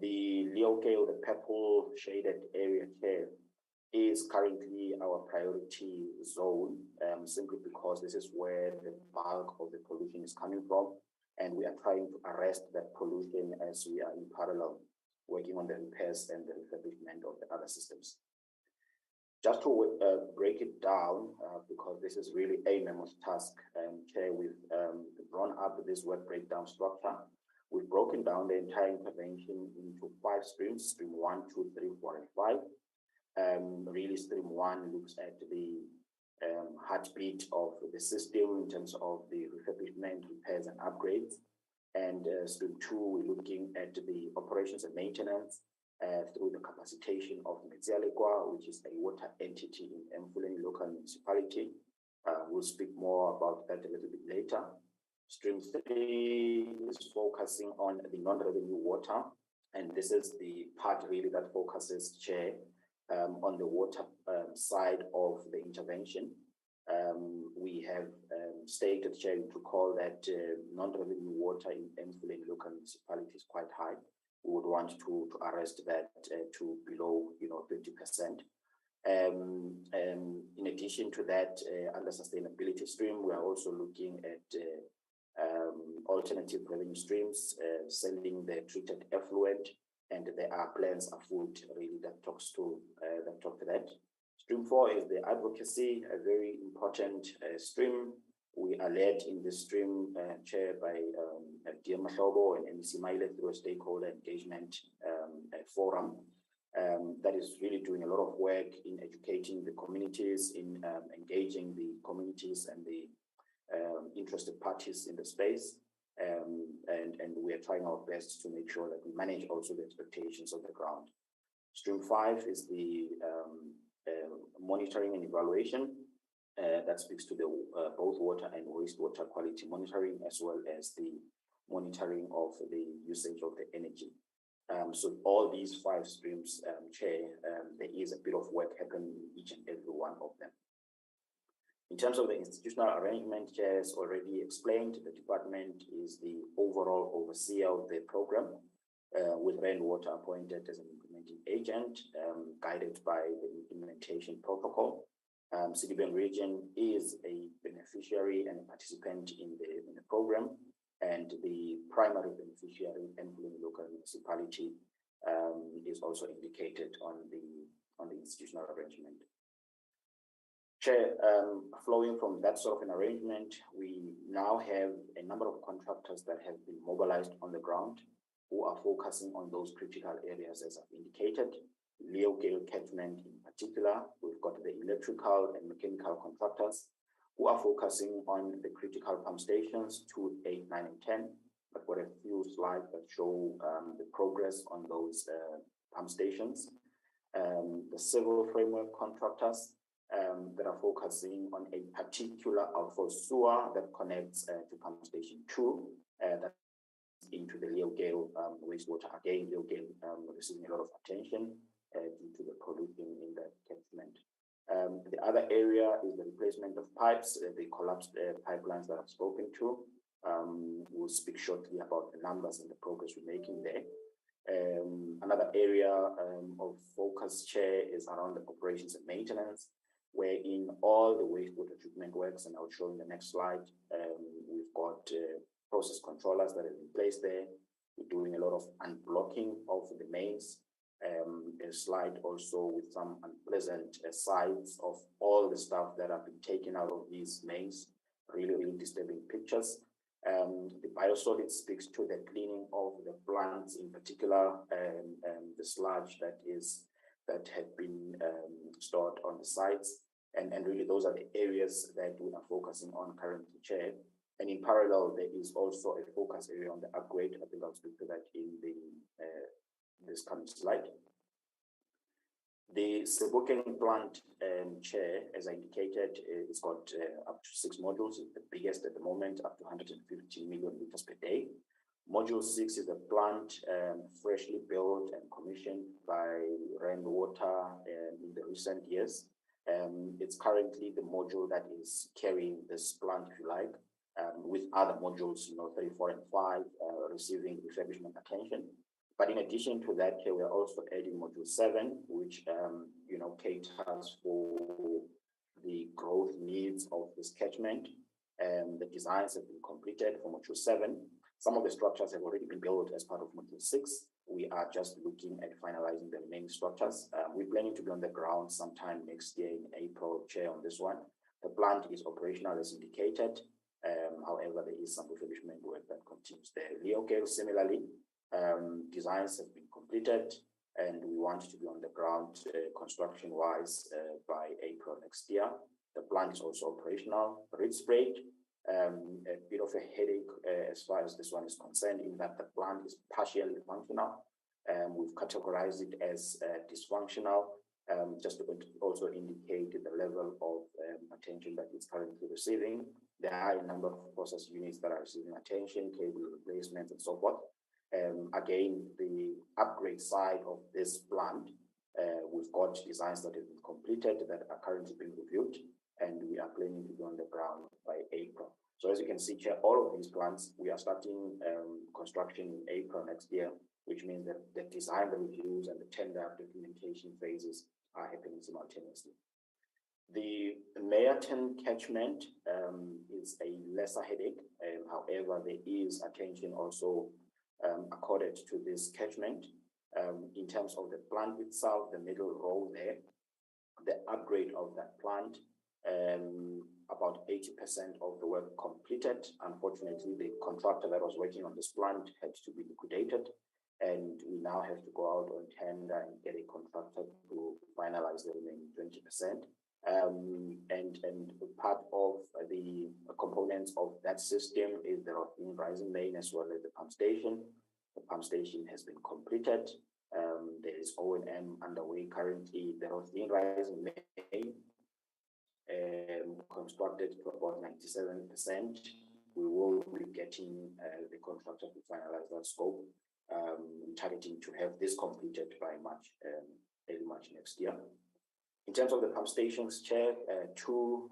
The Leeuwkeel, the purple shaded area here, is currently our priority zone, simply because this is where the bulk of the pollution is coming from. And we are trying to arrest that pollution as we are in parallel working on the repairs and the refurbishment of the other systems. Just to break it down, because this is really a mammoth task, Chair, we've drawn up this work breakdown structure. We've broken down the entire intervention into 5 streams: stream 1, 2, 3, 4, and 5. Really, stream 1 looks at the heartbeat of the system in terms of the refurbishment, repairs, and upgrades. And stream 2, we're looking at the operations and maintenance through the capacitation of Metsialekwa, which is a water entity in Emfuleni local municipality. We'll speak more about that a little bit later. Stream 3 is focusing on the non-revenue water, and this is the part really that focuses, Chair, on the water side of the intervention. We have stated, Chair, to call that non-revenue water in Emfuleni local municipality is quite high. We would want to arrest that to below 50%. In addition to that, under sustainability stream, we are also looking at alternative revenue streams, selling the treated effluent, and there are plans afoot really that talk to that. Stream 4 is the advocacy, a very important stream. We are led in this stream, Chair, by Dear Mahlobo and MEC Maile through a stakeholder engagement forum that is really doing a lot of work in educating the communities, in engaging the communities and the interested parties in the space. And we are trying our best to make sure that we manage also the expectations of the ground. Stream 5 is the monitoring and evaluation that speaks to the both water and wastewater quality monitoring, as well as the monitoring of the usage of the energy. So all these 5 streams, Chair, there is a bit of work happening in each and every one of them. In terms of the institutional arrangement, Chair has already explained, the department is the overall overseer of the program, with Rainwater appointed as an implementing agent, guided by the implementation protocol. Citizen Region is a beneficiary and a participant in the program, and the primary beneficiary, Employing Local Municipality, is also indicated on the institutional arrangement. Chair, flowing from that sort of an arrangement, we now have a number of contractors that have been mobilized on the ground who are focusing on those critical areas as I've indicated. Leo Gale catchment in particular, we've got the electrical and mechanical contractors who are focusing on the critical pump stations 2, 8, 9, and 10. I've got a few slides that show the progress on those pump stations. The civil framework contractors that are focusing on a particular outfall sewer that connects to pump station 2, that's into the Leo Gale wastewater. Again, Leo Gale receiving a lot of attention due to the pollution in the catchment. The other area is the replacement of pipes, the collapsed pipelines that I've spoken to. We'll speak shortly about the numbers and the progress we're making there. Another area of focus, Chair, is around the operations and maintenance, wherein all the wastewater treatment works, and I'll show in the next slide, we've got process controllers that are in place there. We're doing a lot of unblocking of the mains. A slide also with some unpleasant sides of all the stuff that have been taken out of these mains, really disturbing pictures. The biosolids speaks to the cleaning of the plants, in particular, the sludge that had been stored on the sites. And really those are the areas that we are focusing on currently, Chair. And in parallel, there is also a focus area on the upgrade. I think I'll speak to that in this coming slide. The Sebokeng plant, Chair, as I indicated, it's got up to 6 modules. It's the biggest at the moment, up to 150 million liters per day. Module 6 is a plant freshly built and commissioned by Rainwater in the recent years. It's currently the module that is carrying this plant, if you like, with other modules, 3, 4, and 5 receiving refurbishment attention. But in addition to that, here we're also adding module 7, which caters for the growth needs of this catchment. The designs have been completed for module 7. Some of the structures have already been built as part of module 6. We are just looking at finalizing the remaining structures. We're planning to be on the ground sometime next year in April, Chair, on this one. The plant is operational as indicated. However, there is some refurbishment work that continues there. Leo Gale, similarly, designs have been completed, and we want to be on the ground construction-wise by April next year. The plant is also operational. Reed sprayed, a bit of a headache as far as this one is concerned, in that the plant is partially functional. We've categorized it as dysfunctional, just to also indicate the level of attention that it's currently receiving. There are a number of process units that are receiving attention, cable replacements, and so forth. Again, the upgrade side of this plant, we've got designs that have been completed that are currently being reviewed, and we are planning to be on the ground by April. So as you can see, Chair, all of these plants, we are starting construction in April next year, which means that the design reviews and the tender documentation phases are happening simultaneously. The Meyerton catchment is a lesser headache. However, there is attention also accorded to this catchment. In terms of the plant itself, the middle row there, the upgrade of that plant. About 80% of the work completed. Unfortunately, the contractor that was working on this plant had to be liquidated, and we now have to go out on tender and get a contractor to finalize the remaining 20%. And part of the components of that system is the Rothin rising main as well as the pump station. The pump station has been completed. There is O&M underway currently. The Rothin rising main constructed to about 97%. We will be getting the contractor to finalize that scope, targeting to have this completed by March, early March next year. In terms of the pump stations, Chair, 2,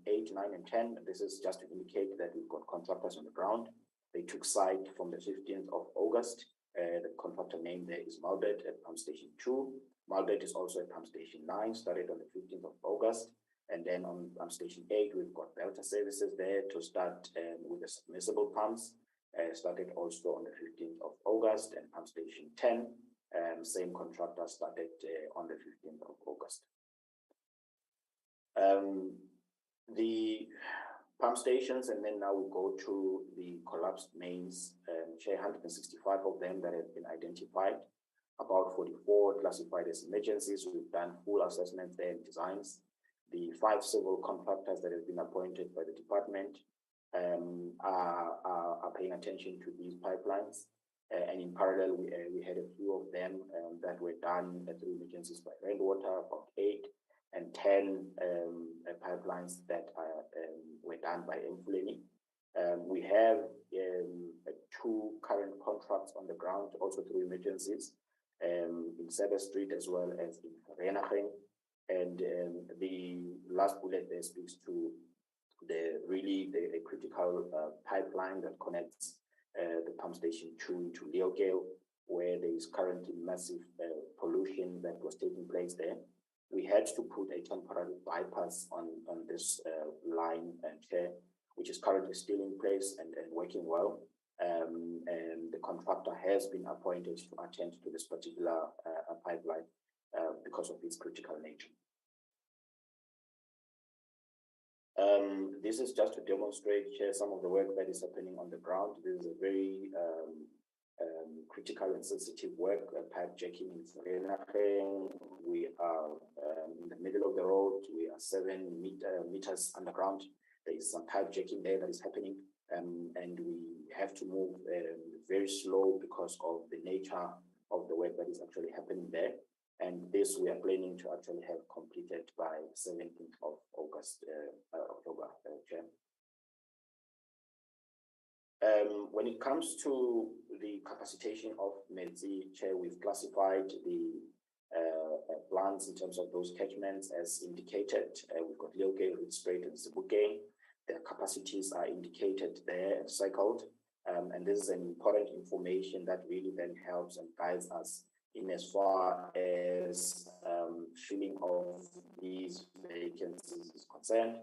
8, 9, and 10, this is just to indicate that we've got contractors on the ground. They took site from the 15th of August. The contractor name there is Malbet at pump station 2. Malbet is also at pump station 9, started on the 15th of August. And then on pump station 8, we've got Delta services there to start with the submersible pumps. Started also on the 15th of August, and pump station 10, same contractor started on the 15th of August. The pump stations, and then now we go to the collapsed mains, 165 of them that have been identified, about 44 classified as emergencies. We've done full assessments there and designs. The 5 civil contractors that have been appointed by the department are paying attention to these pipelines. And in parallel, we had a few of them that were done through emergencies by rainwater, about 8, and 10 pipelines that were done by Mfuleni. We have 2 current contracts on the ground, also through emergencies, in Cedar Street as well as in Renacheng. And the last bullet there speaks to the critical pipeline that connects the pump station 2 to Leogale, where there is currently massive pollution that was taking place there. We had to put a temporary bypass on this line and chair, which is currently still in place and working well. And the contractor has been appointed to attend to this particular pipeline because of its critical nature. This is just to demonstrate here some of the work that is happening on the ground. This is a very critical and sensitive work, pipe jacking in Renacheng. We are in the middle of the road. We are 7 meters underground. There is some pipe jacking there that is happening, and we have to move very slow because of the nature of the work that is actually happening there. And this we are planning to actually have completed by 17th of August, October, Chair. When it comes to the capacitation of Medzi, Chair, we've classified the plants in terms of those catchments as indicated. We've got Leogale, Rietspruit, and Sebokeng. Their capacities are indicated there and cycled. And this is an important information that really then helps and guides us in as far as filling of these vacancies is concerned.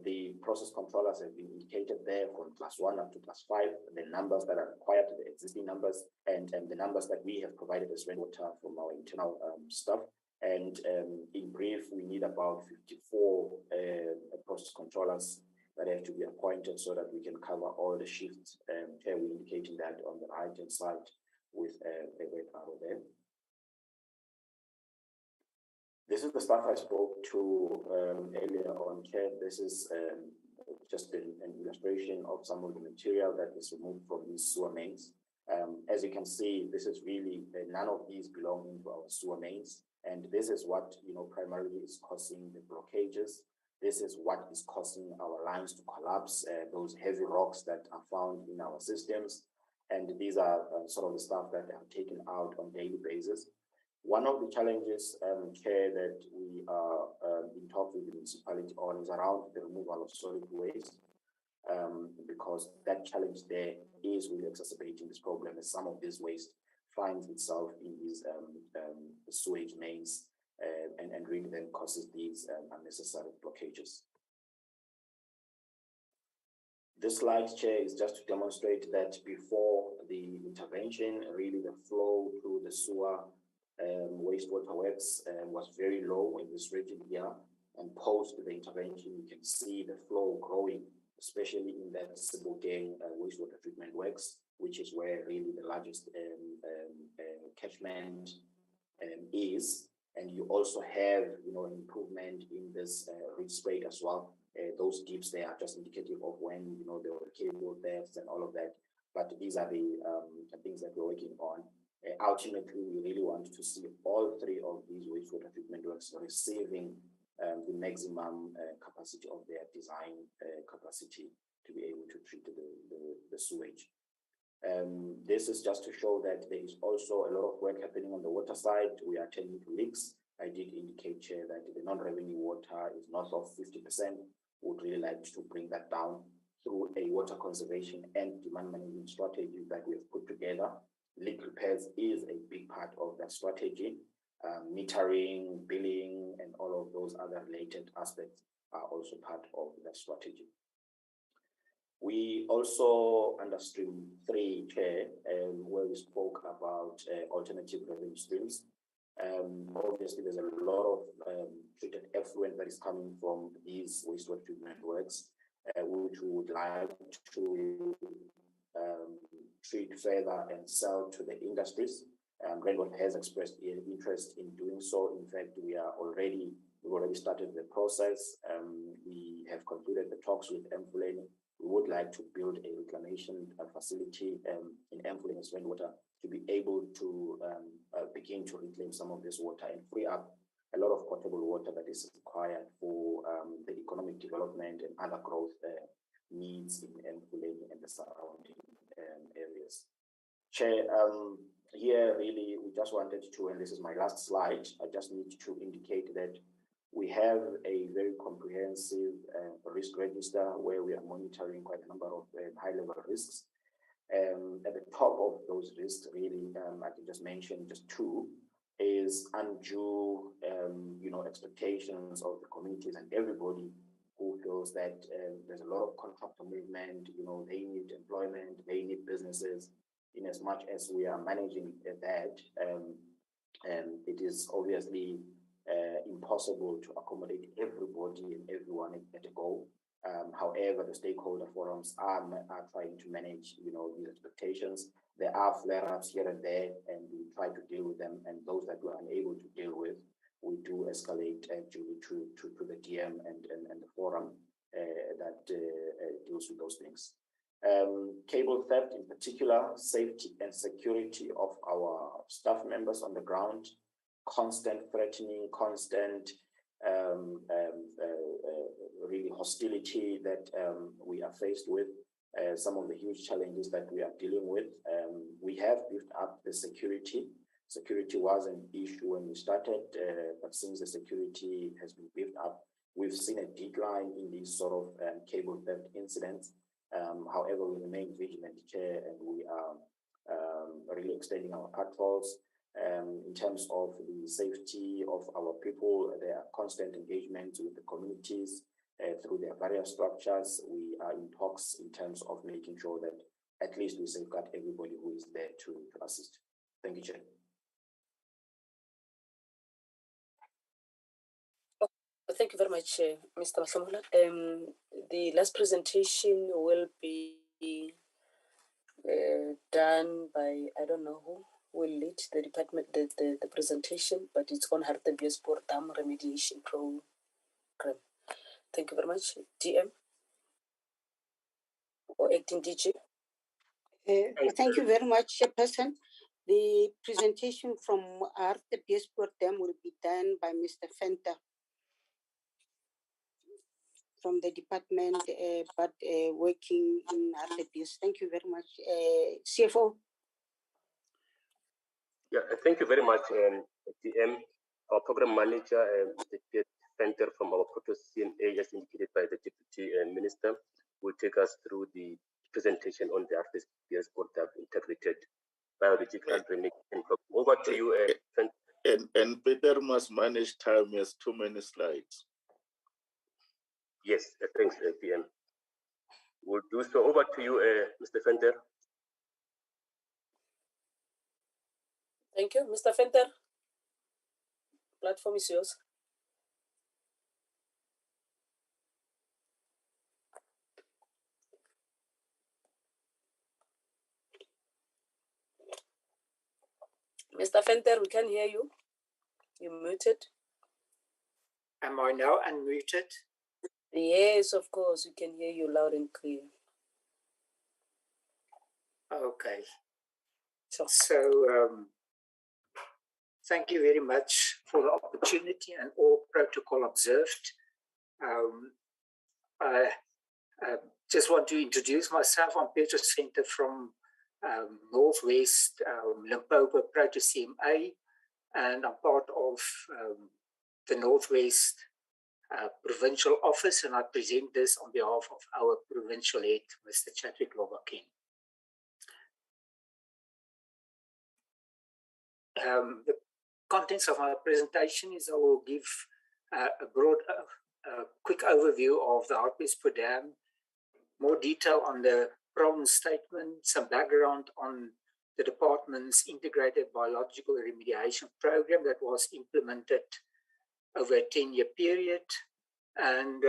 The process controllers have been indicated there from class 1 up to class 5, the numbers that are required, the existing numbers, and the numbers that we have provided as rainwater from our internal staff. And in brief, we need about 54 process controllers that have to be appointed so that we can cover all the shifts. Here we're indicating that on the right-hand side with a red arrow there. This is the stuff I spoke to earlier on, Chair. This is just an illustration of some of the material that is removed from these sewer mains. As you can see, this is really, none of these belong into our sewer mains. And this is what, primarily is causing the blockages. This is what is causing our lines to collapse, those heavy rocks that are found in our systems. And these are sort of the stuff that are taken out on a daily basis. One of the challenges, Chair, that we are in talks with the municipality on is around the removal of solid waste, because that challenge there is really exacerbating this problem as some of this waste finds itself in these sewage mains and really then causes these unnecessary blockages. This slide, Chair, is just to demonstrate that before the intervention, really the flow through the sewer wastewater works was very low in this region here, and post the intervention, you can see the flow growing, especially in that Sebokeng wastewater treatment works, which is where really the largest catchment is. And you also have, an improvement in this reach rate as well. Those dips, they are just indicative of when, there were cable thefts and all of that. But these are the things that we're working on. Ultimately, we really want to see all three of these wastewater treatment works receiving the maximum capacity of their design capacity to be able to treat the sewage. This is just to show that there is also a lot of work happening on the water side. We are tending to leaks. I did indicate, Chair, that the non-revenue water is north of 50%. Would really like to bring that down through a water conservation and demand management strategy that we have put together. Leak repairs is a big part of that strategy. Metering, billing, and all of those other related aspects are also part of that strategy. We also, under stream 3, Chair, where we spoke about alternative revenue streams. Obviously, there's a lot of treated effluent that is coming from these wastewater treatment works, which we would like to treat further and sell to the industries. Rainwater has expressed interest in doing so. In fact, we've already started the process. We have concluded the talks with Emfuleni. We would like to build a reclamation facility in Emfuleni as rainwater to be able to begin to reclaim some of this water and free up a lot of potable water that is required for the economic development and other growth needs in Emfuleni and the surrounding areas. Chair, here really we just wanted to, and this is my last slide, I just need to indicate that we have a very comprehensive risk register where we are monitoring quite a number of high-level risks. At the top of those risks, really, I can just mention just two, is undue, expectations of the communities and everybody who feels that there's a lot of contractor movement, they need employment, they need businesses. In as much as we are managing that, it is obviously impossible to accommodate everybody and everyone at a go. However, the stakeholder forums are trying to manage, these expectations. There are flare-ups here and there, and we try to deal with them. And those that we're unable to deal with, we do escalate actually to the DM and the forum that deals with those things. Cable theft in particular, safety and security of our staff members on the ground, constant threatening, constant really hostility that we are faced with, some of the huge challenges that we are dealing with. We have built up the security. Security was an issue when we started, but since the security has been built up, we've seen a decline in these sort of cable theft incidents. However, we remain vigilant, Chair, and we are really extending our patrols. In terms of the safety of our people, there are constant engagements with the communities through their various structures. We are in talks in terms of making sure that at least we safeguard everybody who is there to assist. Thank you, Chair. Thank you very much, Mr. Mahlomola. The last presentation will be done by, I don't know who will lead the department, the presentation, but it's on Hartebeespoort Dam remediation program. Thank you very much. DM or acting DG. Thank you very much, Chairperson. The presentation from Hartebeespoort Dam will be done by Mr. Fenter from the department, but working in Hartebees. Thank you very much. CFO. Yeah, thank you very much, DM. Our program manager, Mr. Fenter from our Proto CNA, as indicated by the Deputy Minister, will take us through the presentation on the Hartebeespoort Dam integrated biological remediation program. Over to you, Fenter. And Peter must manage time, he has too many slides. Yes, thanks, PM. We'll do so. Over to you, Mr. Fenter. Thank you, Mr. Fenter. platform is yours. Mr. Venter, we can hear you. You're muted. Am I now unmuted? Yes, of course. We can hear you loud and clear. Okay. So thank you very much for the opportunity and all protocol observed. I just want to introduce myself. I'm Peter Venter from Northwest Limpopo Proto-CMA, and I'm part of the Northwest Provincial Office, and I present this on behalf of our provincial head, Mr. Chadwick Lobakeng. The contents of my presentation is I will give a broad, quick overview of the Hartebeespoort Dam, more detail on the problem statement, some background on the department's integrated biological remediation program that was implemented over a 10-year period, and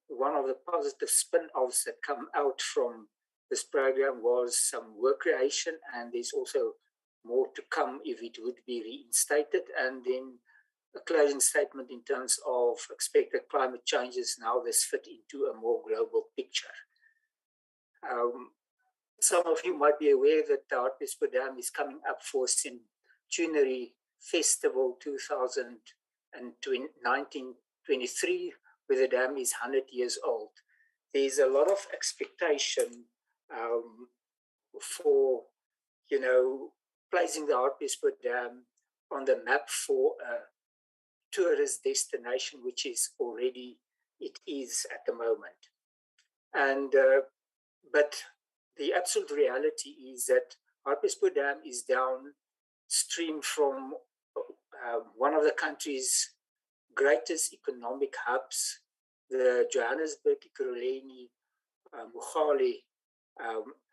one of the positive spin-offs that come out from this program was some work creation, and there's also more to come if it would be reinstated, and then a closing statement in terms of expected climate changes and how this fit into a more global picture. Some of you might be aware that the Hartebeespoort Dam is coming up for Centenary Festival 1923, where the dam is 100 years old. There's a lot of expectation for, placing the Hartebeespoort Dam on the map for a tourist destination, which it is at the moment. And but the absolute reality is that Hartebeespoort Dam is downstream from one of the country's greatest economic hubs, the Johannesburg, Ekurhuleni, Mogale,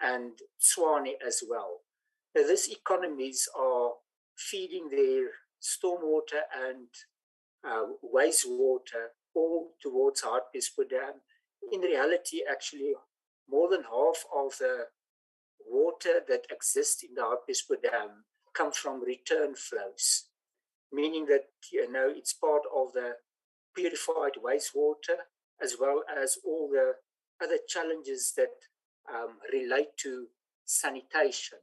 and Tshwane as well. Now, these economies are feeding their stormwater and wastewater all towards Hartebeespoort Dam. In reality, actually, more than half of the water that exists in the Hartebeespoort Dam come from return flows, meaning that it's part of the purified wastewater, as well as all the other challenges that relate to sanitation.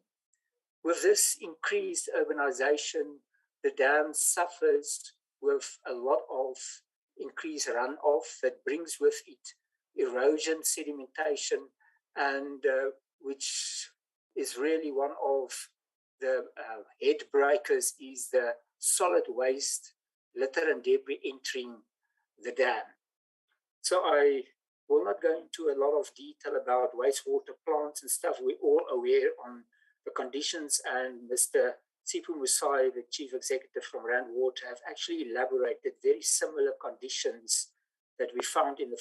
With this increased urbanization, the dam suffers with a lot of increased runoff that brings with it erosion, sedimentation, and which is really one of the head breakers is the solid waste, litter and debris entering the dam. So I will not go into a lot of detail about wastewater plants and stuff. We're all aware on the conditions, and Mr. Sipho Musai, the Chief Executive from Rand Water, have actually elaborated very similar conditions that we found in the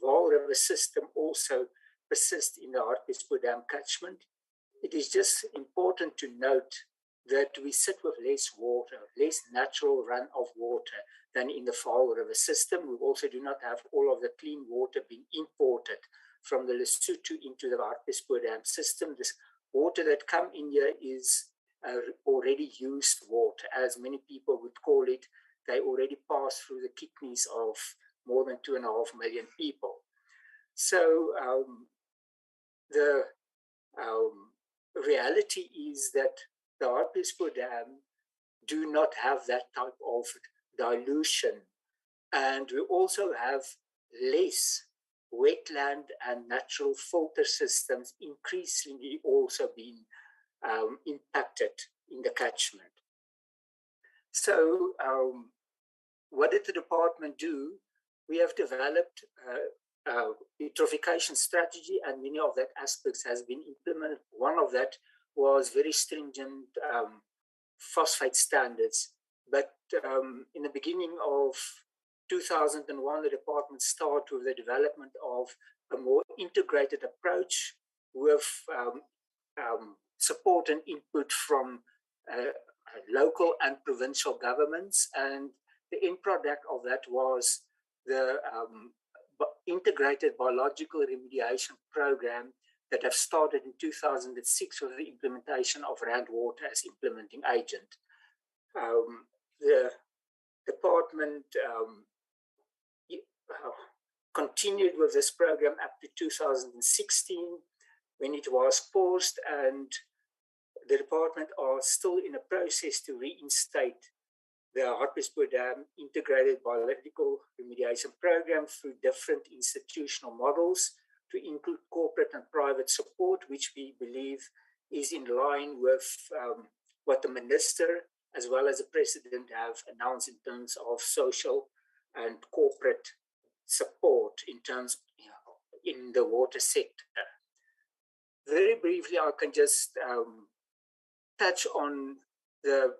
Vaal River system also persist in the Hartebeespoort Dam catchment. It is just important to note that we sit with less water, less natural run of water than in the Vaal River system. We also do not have all of the clean water being imported from the Lesotho into the Hartebeespoort Dam system. This water that come in here is already used water, as many people would call it. They already pass through the kidneys of more than 2.5 million people. So the reality is that the Hartebeespoort Dam do not have that type of dilution. And we also have less wetland and natural filter systems increasingly also being impacted in the catchment. So what did the department do? We have developed a eutrophication strategy, and many of that aspects has been implemented. One of that was very stringent phosphate standards. But in the beginning of 2001, the department started with the development of a more integrated approach with support and input from local and provincial governments, and the end product of that was the integrated biological remediation program that have started in 2006 with the implementation of Rand Water as implementing agent. The department continued with this program up to 2016 when it was paused, and the department are still in a process to reinstate the Hartebeespoort Dam integrated biological remediation program through different institutional models to include corporate and private support, which we believe is in line with what the minister as well as the president have announced in terms of social and corporate support in terms in the water sector. Very briefly, I can just touch on the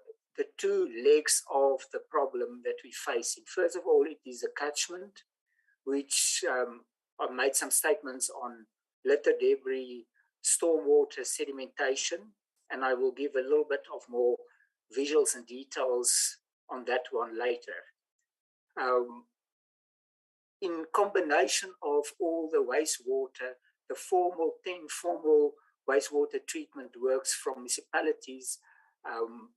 two legs of the problem that we're facing. First of all, it is a catchment, which I made some statements on litter debris, stormwater sedimentation, and I will give a little bit of more visuals and details on that one later. In combination of all the wastewater, the 10 formal wastewater treatment works from municipalities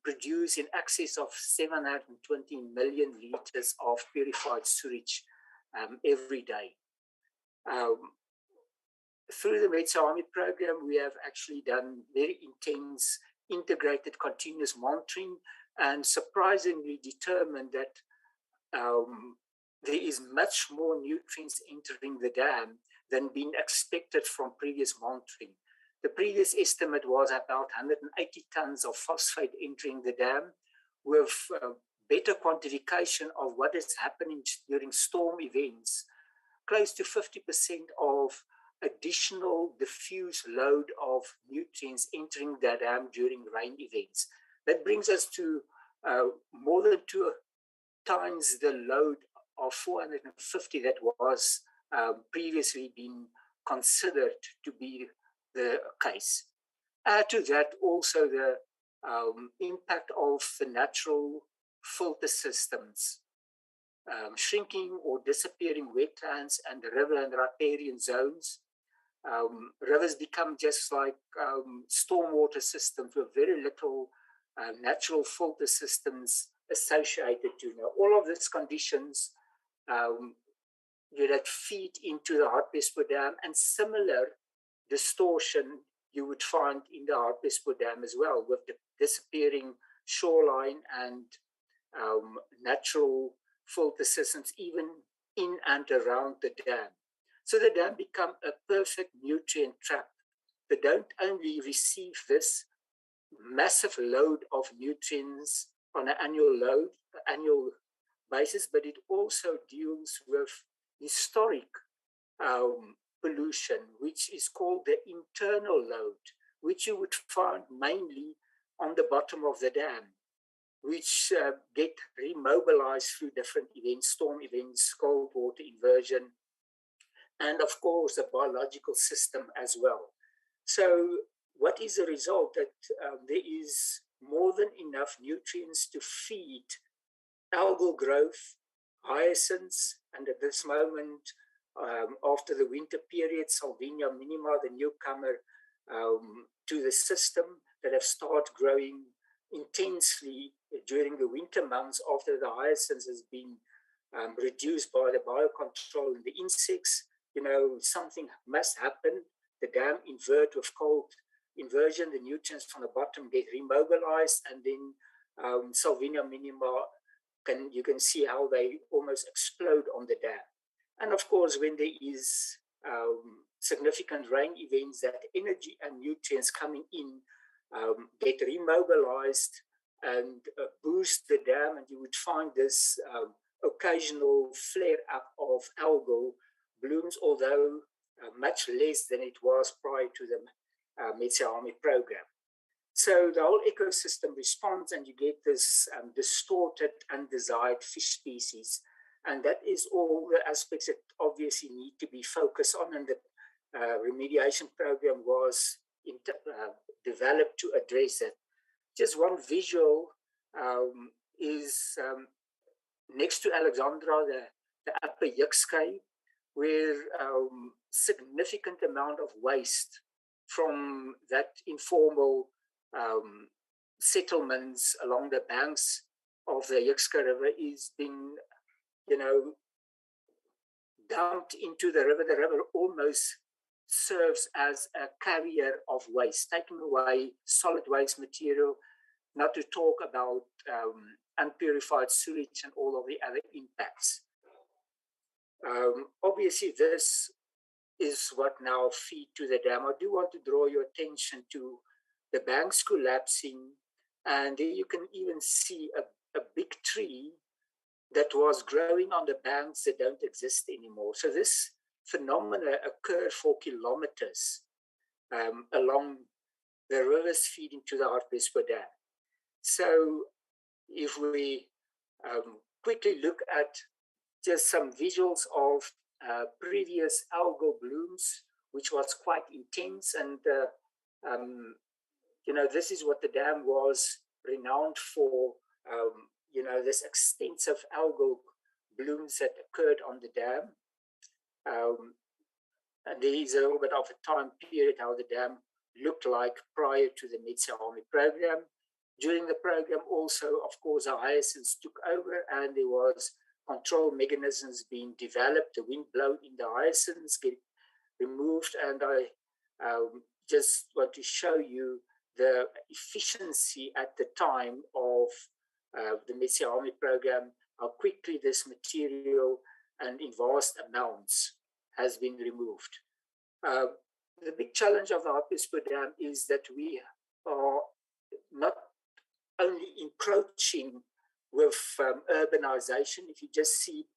produce in excess of 720 million litres of purified sewage every day. Through the Metsami program, we have actually done very intense integrated continuous monitoring and surprisingly determined that there is much more nutrients entering the dam than been expected from previous monitoring. The previous estimate was about 180 tons of phosphate entering the dam, with better quantification of what is happening during storm events. Close to 50% of additional diffuse load of nutrients entering the dam during rain events. That brings us to more than 2 times the load of 450 that was previously been considered to be the case. Add to that also the impact of the natural filter systems, shrinking or disappearing wetlands and river and riparian zones. Rivers become just like stormwater systems with very little natural filter systems associated to. Now, all of these conditions that feed into the Hartebeespoort Dam, and similar distortion you would find in the Hartebeespoort Dam as well, with the disappearing shoreline and natural filter systems even in and around the dam. So the dam become a perfect nutrient trap. They don't only receive this massive load of nutrients on an annual basis, but it also deals with historic pollution, which is called the internal load, which you would find mainly on the bottom of the dam, which get remobilized through different events, storm events, cold water inversion, and of course the biological system as well. So what is the result? That there is more than enough nutrients to feed algal growth, hyacinths, and at this moment, after the winter period, Salvinia minima, the newcomer to the system, that have started growing intensely during the winter months after the hyacinths has been reduced by the biocontrol and the insects. You know, something must happen. The dam invert with cold inversion, the nutrients from the bottom get remobilized, and then Salvinia minima, you can see how they almost explode on the dam. And of course, when there is significant rain events, that energy and nutrients coming in get remobilized and boost the dam, and you would find this occasional flare up of algal blooms, although much less than it was prior to the Metsami program. So the whole ecosystem responds, and you get this distorted, undesired fish species. And that is all the aspects that obviously need to be focused on, and the remediation program was developed to address it. just one visual is next to Alexandra, the upper Yukskei, where significant amount of waste from that informal settlements along the banks of the Yukskei River is being, dumped into the river. The river almost serves as a carrier of waste, taking away solid waste material, not to talk about unpurified sewage and all of the other impacts. Obviously, this is what now feed to the dam. I do want to draw your attention to the banks collapsing, and there you can even see a big tree that was growing on the banks that don't exist anymore. So this phenomena occurred for kilometers along the rivers feeding to the Hartebeespoort Dam. So if we quickly look at just some visuals of previous algal blooms, which was quite intense, and this is what the dam was renowned for. This extensive algal blooms that occurred on the dam. And there is a little bit of a time period how the dam looked like prior to the Metsi program. During the program also, of course, the hyacinths took over and there was control mechanisms being developed. The wind blowing in the hyacinths get removed, and I just want to show you the efficiency at the time of the Metsi program, how quickly this material and in vast amounts has been removed. The big challenge of the Hartebeespoort Dam is that we are not only encroaching with urbanization. If you just see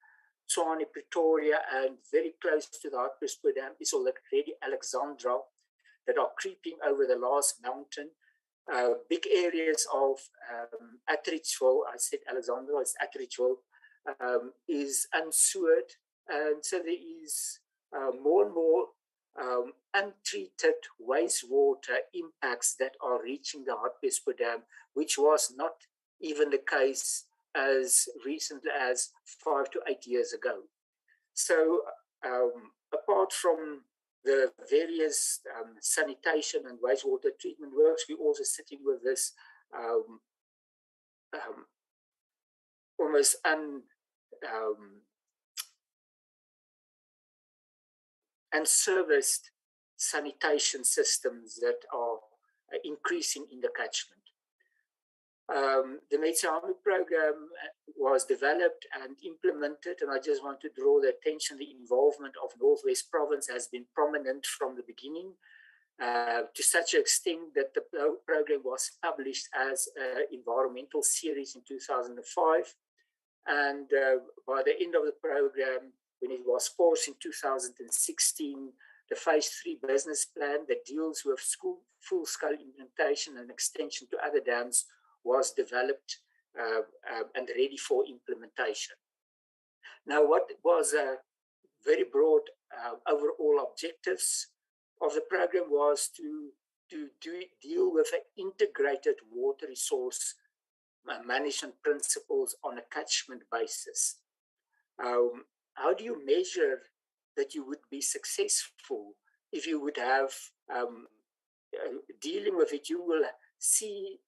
Tshwane, Pretoria, and very close to the Hartebeespoort Dam is already Alexandra that are creeping over the last mountain. Big areas of Atteridgeville, I said Alexandra, it's Atteridgeville, is unsewered. And so there is more and more untreated wastewater impacts that are reaching the Hartebeespoort Dam, which was not even the case as recently as 5 to 8 years ago. So apart from the various sanitation and wastewater treatment works, we're also sitting with this almost unserviced sanitation systems that are increasing in the catchment. The Metsi program was developed and implemented, and I just want to draw the attention, the involvement of Northwest Province has been prominent from the beginning, to such an extent that the program was published as an environmental series in 2005. And by the end of the program, when it was paused in 2016, the Phase 3 business plan that deals with full-scale implementation and extension to other dams was developed and ready for implementation. Now, what was a very broad overall objectives of the program was to deal with an integrated water resource management principles on a catchment basis. How do you measure that you would be successful if you would have dealing with it? You will see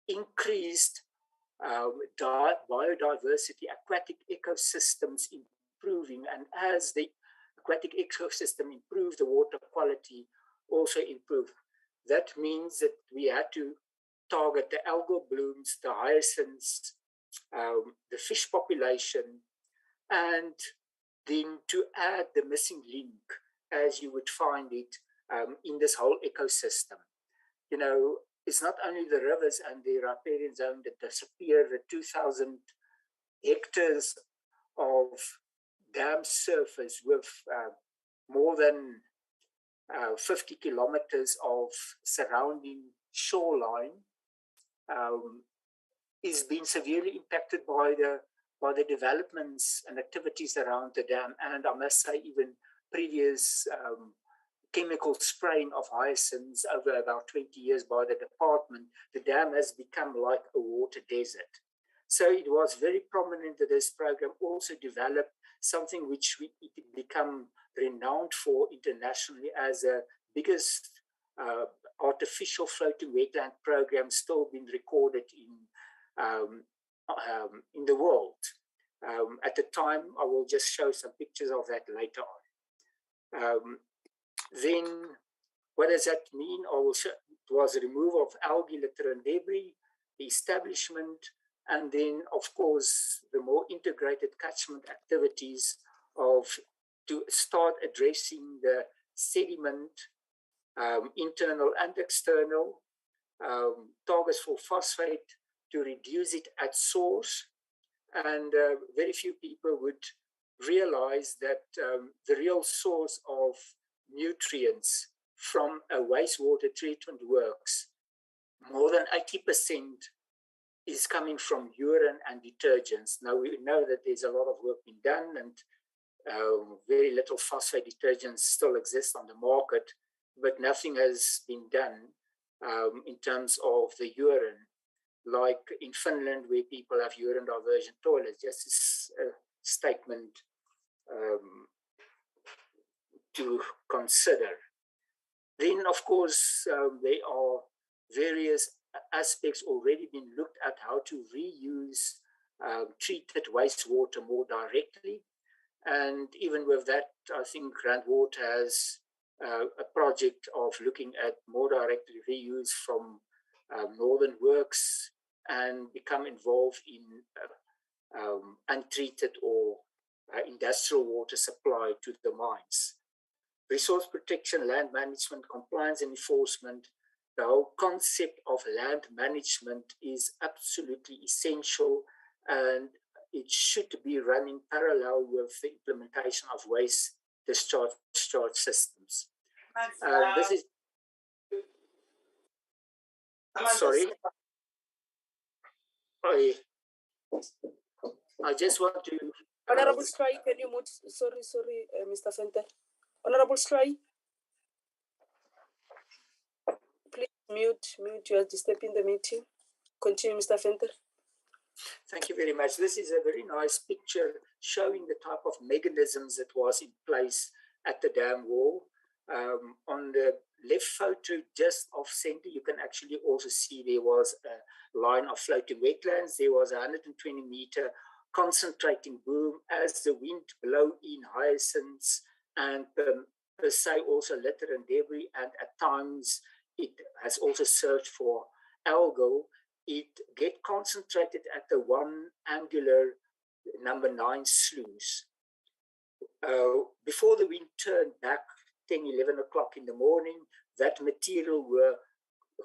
increased biodiversity, aquatic ecosystems improving, and as the aquatic ecosystem improves, the water quality also improves. That means that we had to target the algal blooms, the hyacinths, the fish population, and then to add the missing link as you would find it in this whole ecosystem. It's not only the rivers and the riparian zone that disappear, the 2,000 hectares of dam surface with more than 50 kilometers of surrounding shoreline is being severely impacted by the developments and activities around the dam. And I must say, even previous chemical spraying of hyacinths over about 20 years by the department, the dam has become like a water desert. So it was very prominent that this program also developed something which it become renowned for internationally as the biggest artificial floating wetland program still been recorded in the world. At the time, I will just show some pictures of that later on. Then, what does that mean? I will show, it was removal of algae, litter and debris, the establishment, and then, of course, the more integrated catchment activities to start addressing the sediment, internal and external, targets for phosphate to reduce it at source. And very few people would realize that the real source of nutrients from a wastewater treatment works, more than 80% is coming from urine and detergents. Now we know that there's a lot of work being done, and very little phosphate detergents still exist on the market, but nothing has been done in terms of the urine, like in Finland, where people have urine diversion toilets. Just a statement to consider. Then, of course, there are various aspects already been looked at how to reuse treated wastewater more directly. And even with that, I think Randwater has a project of looking at more direct reuse from Northern Works and become involved in untreated or industrial water supply to the mines. Resource protection, land management, compliance and enforcement, the whole concept of land management is absolutely essential, and it should be running parallel with the implementation of waste discharge systems. This is, sorry, I just want to... Honorable Stray, can you mute? Sorry, Mr. Fenter. Honorable Stray, please mute. You are disturbing the meeting. Continue, Mr. Fenter. Thank you very much. This is a very nice picture showing the type of mechanisms that was in place at the dam wall. On the left photo, just off center, you can actually also see there was a line of floating wetlands. There was a 120-meter concentrating boom as the wind blow in hyacinths and per se also litter and debris, and at times it has also searched for algal. It get concentrated at the one angular number 9 sluice. Before the wind turned back 10, 11 o'clock in the morning, that material were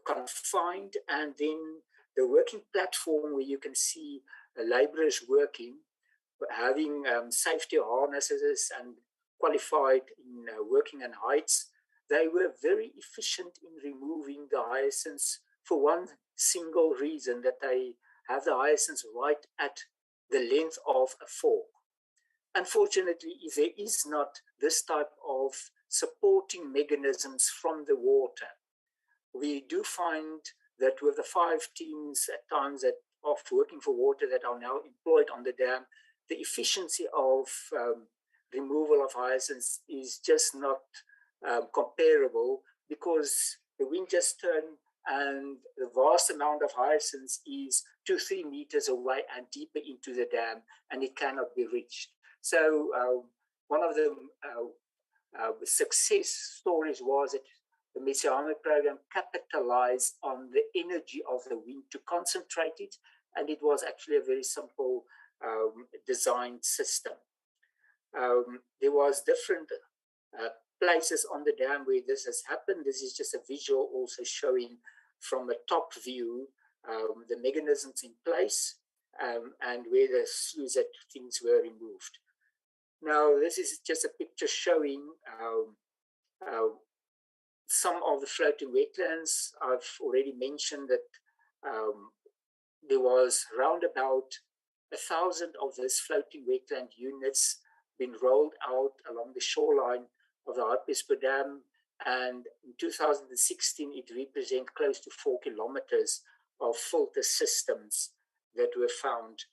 confined, and then the working platform where you can see laborers working, having safety harnesses and qualified in working in heights, they were very efficient in removing the hyacinths for one single reason, that they have the hyacinths right at the length of a fork. Unfortunately, if there is not this type of supporting mechanisms from the water, we do find that with the 5 teams at times that of working for water that are now employed on the dam, the efficiency of removal of hyacinths is just not comparable, because the wind just turned and the vast amount of hyacinths is 2-3 meters away and deeper into the dam, and it cannot be reached. So one of the success stories was that the Messiahme program capitalized on the energy of the wind to concentrate it, and it was actually a very simple designed system. There was different places on the dam where this has happened. This is just a visual also showing from a top view the mechanisms in place and where the sluice that things were removed. Now, this is just a picture showing some of the floating wetlands. I've already mentioned that there was round about 1,000 of these floating wetland units been rolled out along the shoreline of the Hartebeespoort Dam, And in 2016, it represents close to 4 kilometers of filter systems that were found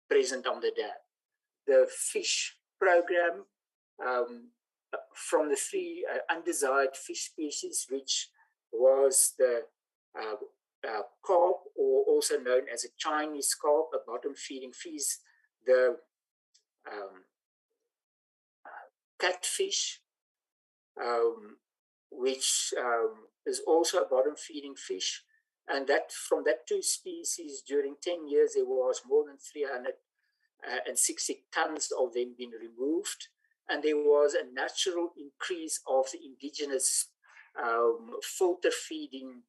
present on the dam. The fish program, from the 3 undesired fish species, which was the carp, or also known as a Chinese carp, a bottom-feeding fish, the catfish, which is also a bottom-feeding fish, and that from that 2 species during 10 years there was more than 360 tons of them being removed, and there was a natural increase of the indigenous filter-feeding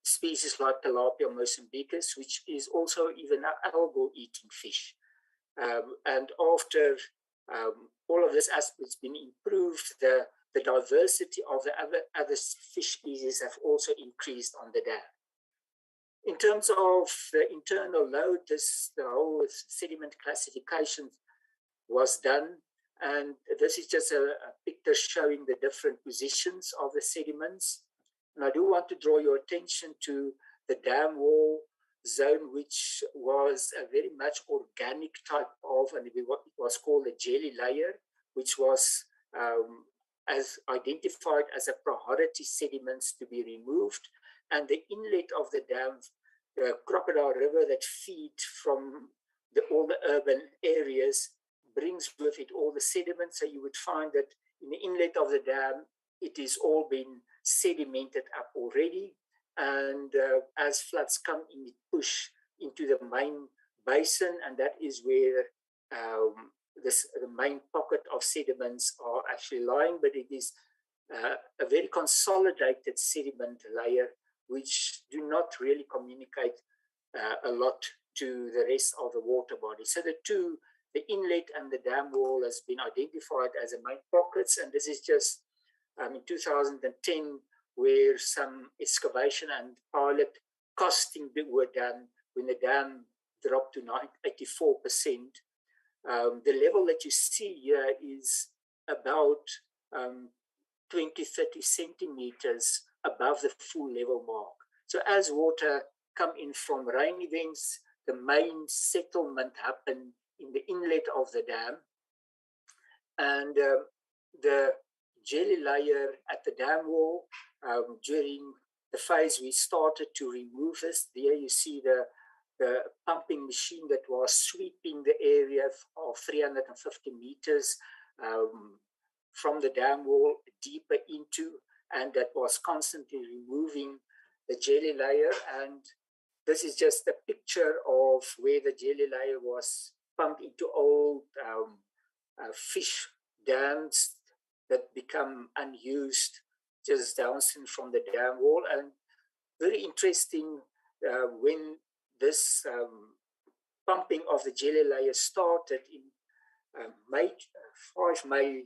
species like Tilapia mozambicus, which is also even an algal-eating fish. And after all of this aspects been improved, the diversity of the other fish species have also increased on the dam. In terms of the internal load, the whole sediment classification was done, and this is just a picture showing the different positions of the sediments. And I do want to draw your attention to the dam wall zone, which was a very much organic type of, and what it was called a jelly layer, which was as identified as a priority sediments to be removed. And the inlet of the dam, the Crocodile River that feed from all the urban areas, brings with it all the sediments. So you would find that in the inlet of the dam, it is all been sedimented up already. And as floods come in, it push into the main basin, and that is where the main pocket of sediments are actually lying. But it is a very consolidated sediment layer, which do not really communicate a lot to the rest of the water body. So the inlet and the dam wall has been identified as the main pockets, and this is just in 2010, where some excavation and pilot costing were done when the dam dropped to 84%. The level that you see here is about 20, 30 centimeters above the full level mark. So as water come in from rain events, the main settlement happen in the inlet of the dam, and the jelly layer at the dam wall, during the phase we started to remove this. There you see the pumping machine that was sweeping the area of 350 meters from the dam wall deeper into, and that was constantly removing the jelly layer. And this is just a picture of where the jelly layer was pumped into old fish dams that become unused just downstream from the dam wall. And very interesting, when this pumping of the jelly layer started in 5 May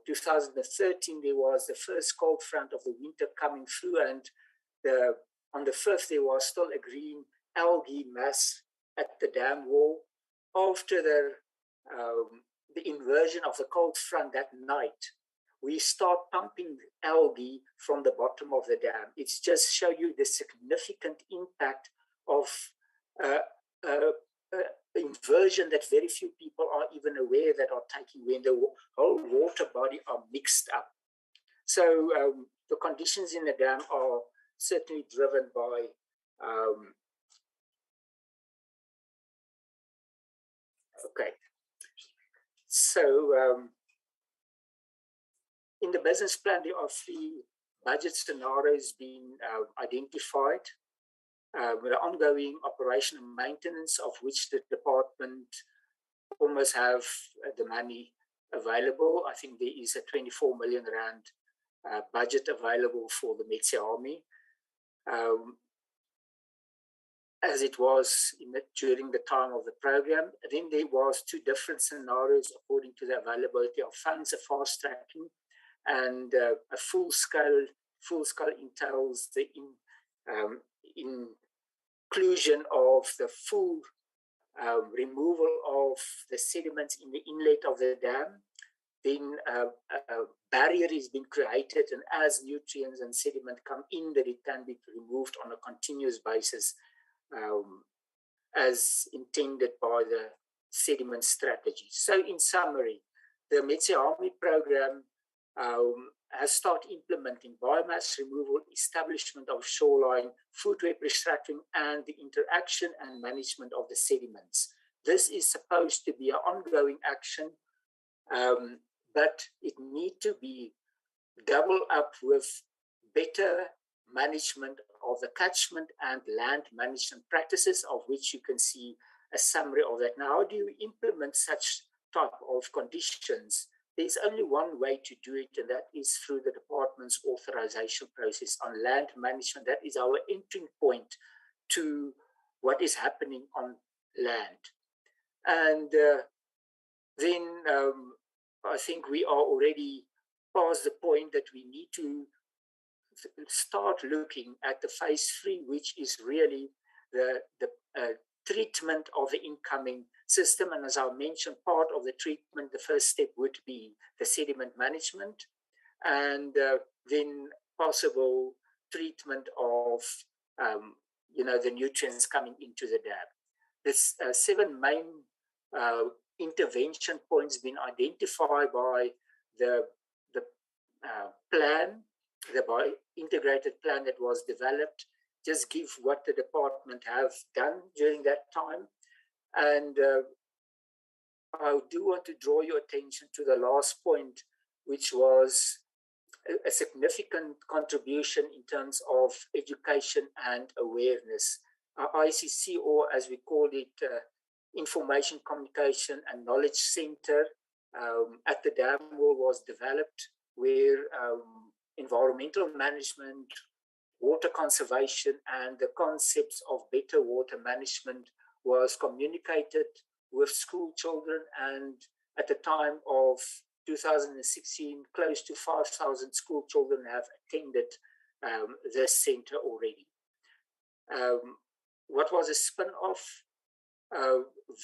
2013, there was the first cold front of the winter coming through, and on the 5th there was still a green algae mass at the dam wall. After the inversion of the cold front that night, we start pumping algae from the bottom of the dam. It's just show you the significant impact of inversion that very few people are even aware that are taking when the whole water body are mixed up. So the conditions in the dam are certainly driven by So in the business plan, there are 3 budget scenarios being identified. With the ongoing operation and maintenance, of which the department almost have the money available. I think there is a 24 million rand budget available for the Met Army, as it was during the time of the program. Then there was 2 different scenarios according to the availability of funds: a fast tracking and a full scale. Full scale entails the inclusion of the full removal of the sediments in the inlet of the dam, then a barrier is being created, and as nutrients and sediment come in, that it can be removed on a continuous basis as intended by the sediment strategy. So in summary, the Metsi program has started implementing biomass removal, establishment of shoreline, food web restructuring, and the interaction and management of the sediments. This is supposed to be an ongoing action, but it needs to be doubled up with better management of the catchment and land management practices, of which you can see a summary of that. Now, how do you implement such type of conditions? There's only one way to do it, and that is through the department's authorization process on land management. That is our entry point to what is happening on land. And then I think we are already past the point that we need to start looking at the phase 3, which is really the treatment of the incoming system. And as I mentioned, part of the treatment, the first step would be the sediment management, and then possible treatment of the nutrients coming into the dam. There's 7 main intervention points been identified by the plan, the integrated plan that was developed. Just give what the department have done during that time. And I do want to draw your attention to the last point, which was a significant contribution in terms of education and awareness. Our ICC, or as we call it, Information, Communication and Knowledge Center at the dam wall was developed, where environmental management, water conservation, and the concepts of better water management was communicated with school children. And at the time of 2016, close to 5,000 school children have attended this center already. What was a spin-off?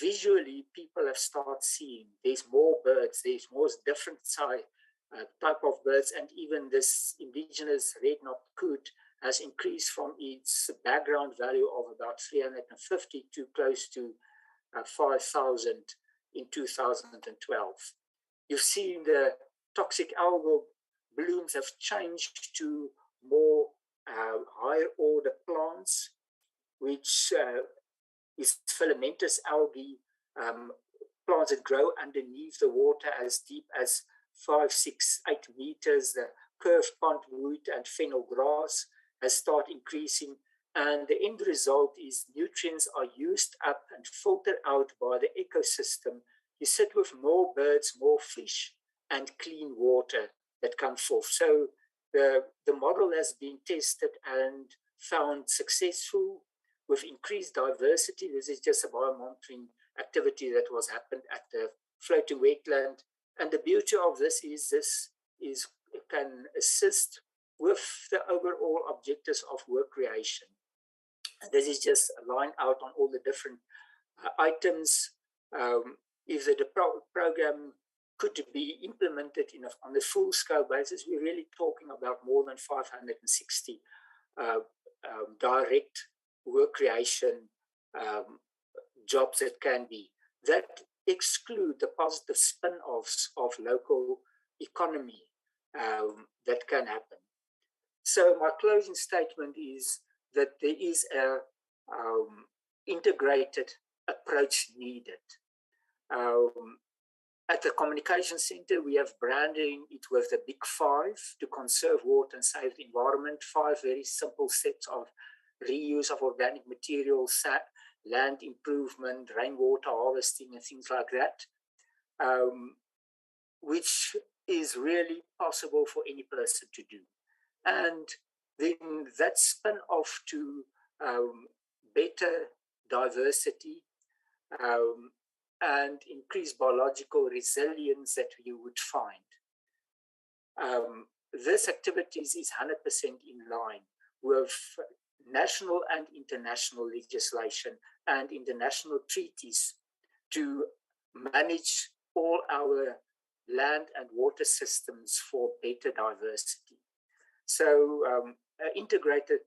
Visually, people have started seeing there's more birds, there's more different type of birds, and even this indigenous red-knobbed coot has increased from its background value of about 350 to close to 5,000 in 2012. You've seen the toxic algal blooms have changed to more higher order plants, which is filamentous algae, plants that grow underneath the water as deep as 5, 6, 8 meters. The curved pondweed and fennel grass has started increasing, and the end result is nutrients are used up and filtered out by the ecosystem. You sit with more birds, more fish, and clean water that come forth. So the model has been tested and found successful with increased diversity. This is just a biomonitoring activity that was happened at the floating wetland. And the beauty of this is it can assist with the overall objectives of work creation. And this is just a line out on all the different items. If the program could be implemented on a full-scale basis, we're really talking about more than 560 direct work creation jobs that can be. That exclude the positive spin-offs of local economy that can happen. So my closing statement is that there is a integrated approach needed. At the Communication Center, we have branding it with the big 5 to conserve water and save the environment. 5 very simple steps of reuse of organic materials, land improvement, rainwater harvesting, and things like that, which is really possible for any person to do. And then that spin off to better diversity and increased biological resilience that you would find. This activities is 100% in line with national and international legislation and international treaties to manage all our land and water systems for better diversity. So an integrated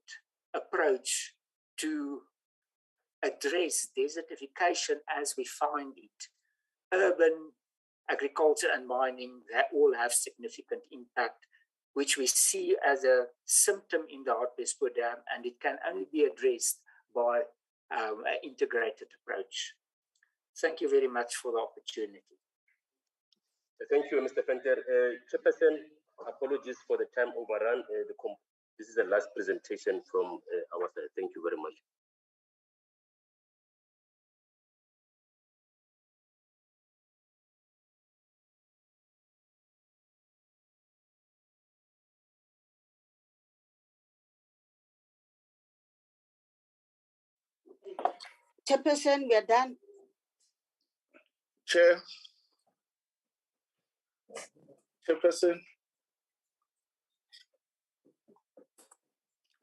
approach to address desertification as we find it, urban agriculture and mining, that all have significant impact, which we see as a symptom in the Hartebeespoort Dam, and it can only be addressed by an integrated approach. Thank you very much for the opportunity. Thank you, Mr. Venter. Chairperson, apologies for the time overrun. This is the last presentation from our side. Thank you very much. Chairperson, we are done. Chairperson.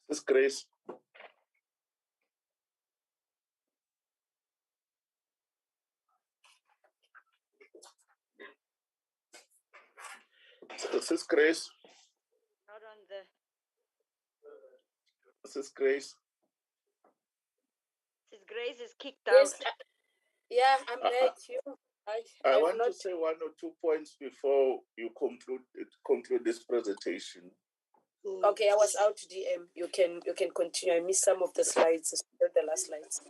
This Grace. This is Grace. Not on the. This is Grace. Sis Grace is kicked out. Yes, yeah, I'm there too. I want to say one or 2 points before you conclude this presentation. Okay, I was out to DM. You can continue. I missed some of the slides, the last slides.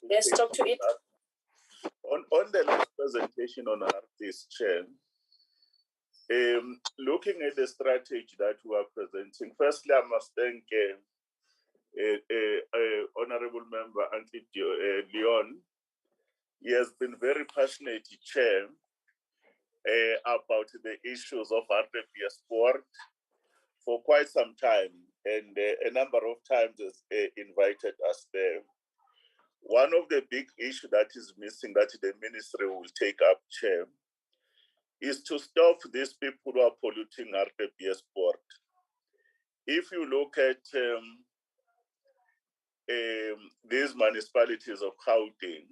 Let's talk to it. On the last presentation on Hartebees, Chair, looking at the strategy that we are presenting, firstly, I must thank Honorable Member Leon. He has been very passionate, Chair, about the issues of Hartebeespoort for quite some time, and a number of times has invited us there. One of the big issues that is missing that the ministry will take up, Chair, is to stop these people who are polluting Hartebeespoort. If you look at these municipalities of Gauteng,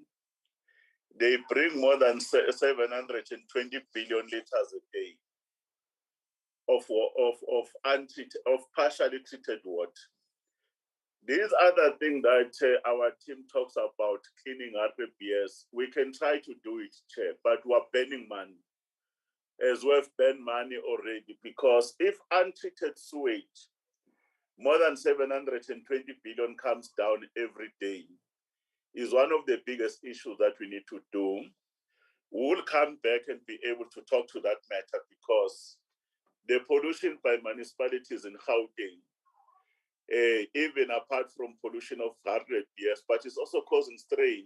they bring more than 720 billion liters a day of partially treated water. These other things that our team talks about, cleaning Hartebees, we can try to do it, Chair, but we're burning money. As we've burned money already, because if untreated sewage, more than 720 billion comes down every day, is one of the biggest issues that we need to do. We will come back and be able to talk to that matter, because the pollution by municipalities in Gauteng, even apart from pollution of Hartebees, but it's also causing strain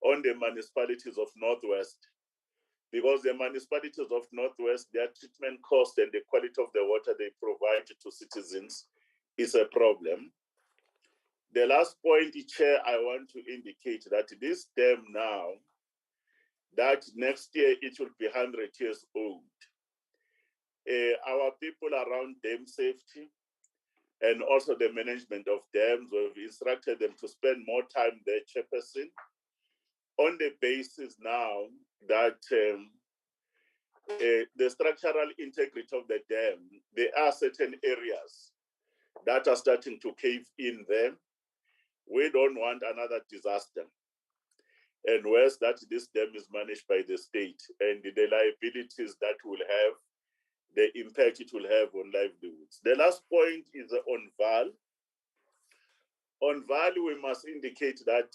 on the municipalities of Northwest, because the municipalities of Northwest, their treatment cost and the quality of the water they provide to citizens is a problem. The last point, Chair, I want to indicate that this dam now, that next year it will be 100 years old. Our people around dam safety and also the management of dams, we've instructed them to spend more time there, Chairperson, on the basis now that the structural integrity of the dam, there are certain areas that are starting to cave in there. We don't want another disaster. And worse, that this dam is managed by the state, and the liabilities that will have, the impact it will have on livelihoods. The last point is on Vaal. On Vaal, we must indicate that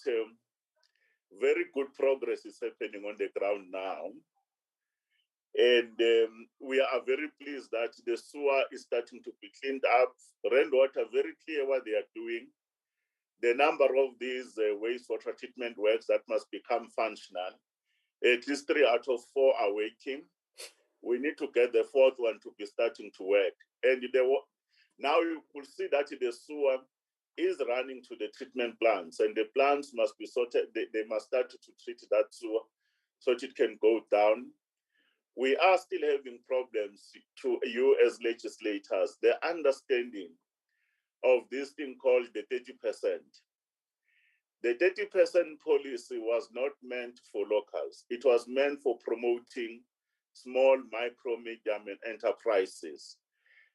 very good progress is happening on the ground now. And we are very pleased that the sewer is starting to be cleaned up. Rainwater, very clear what they are doing. The number of these wastewater treatment works that must become functional, at least 3 out of 4 are working. We need to get the 4th one to be starting to work. And now you will see that the sewer is running to the treatment plants, and the plants must be sorted. They must start to treat that sewer so that it can go down. We are still having problems to you as legislators, the understanding of this thing called the 30%. The 30% policy was not meant for locals. It was meant for promoting small, micro, medium, and enterprises.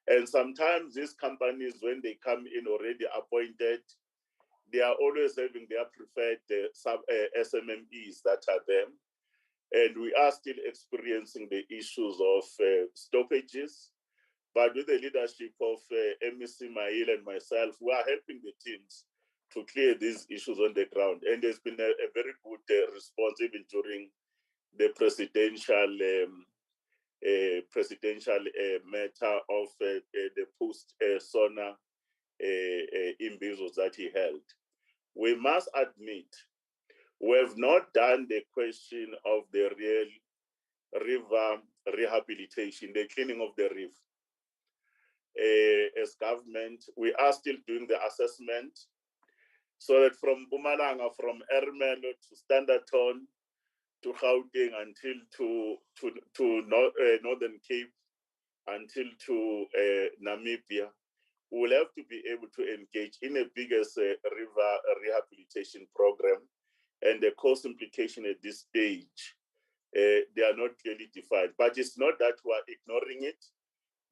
And sometimes these companies, when they come in already appointed, they are always having their preferred SMMEs that are them. And we are still experiencing the issues of stoppages. But with the leadership of MEC Mail and myself, we are helping the teams to clear these issues on the ground. And there's been a very good response even during the presidential matter of the post-SONA imbizos that he held. We must admit, we have not done the question of the real river rehabilitation, the cleaning of the reef. As government, we are still doing the assessment so that from Mpumalanga, from Ermelo to Standerton to Gauteng until to Northern Cape, until to Namibia, we will have to be able to engage in a biggest river rehabilitation program. And the cost implication at this stage, they are not clearly defined. But it's not that we are ignoring it.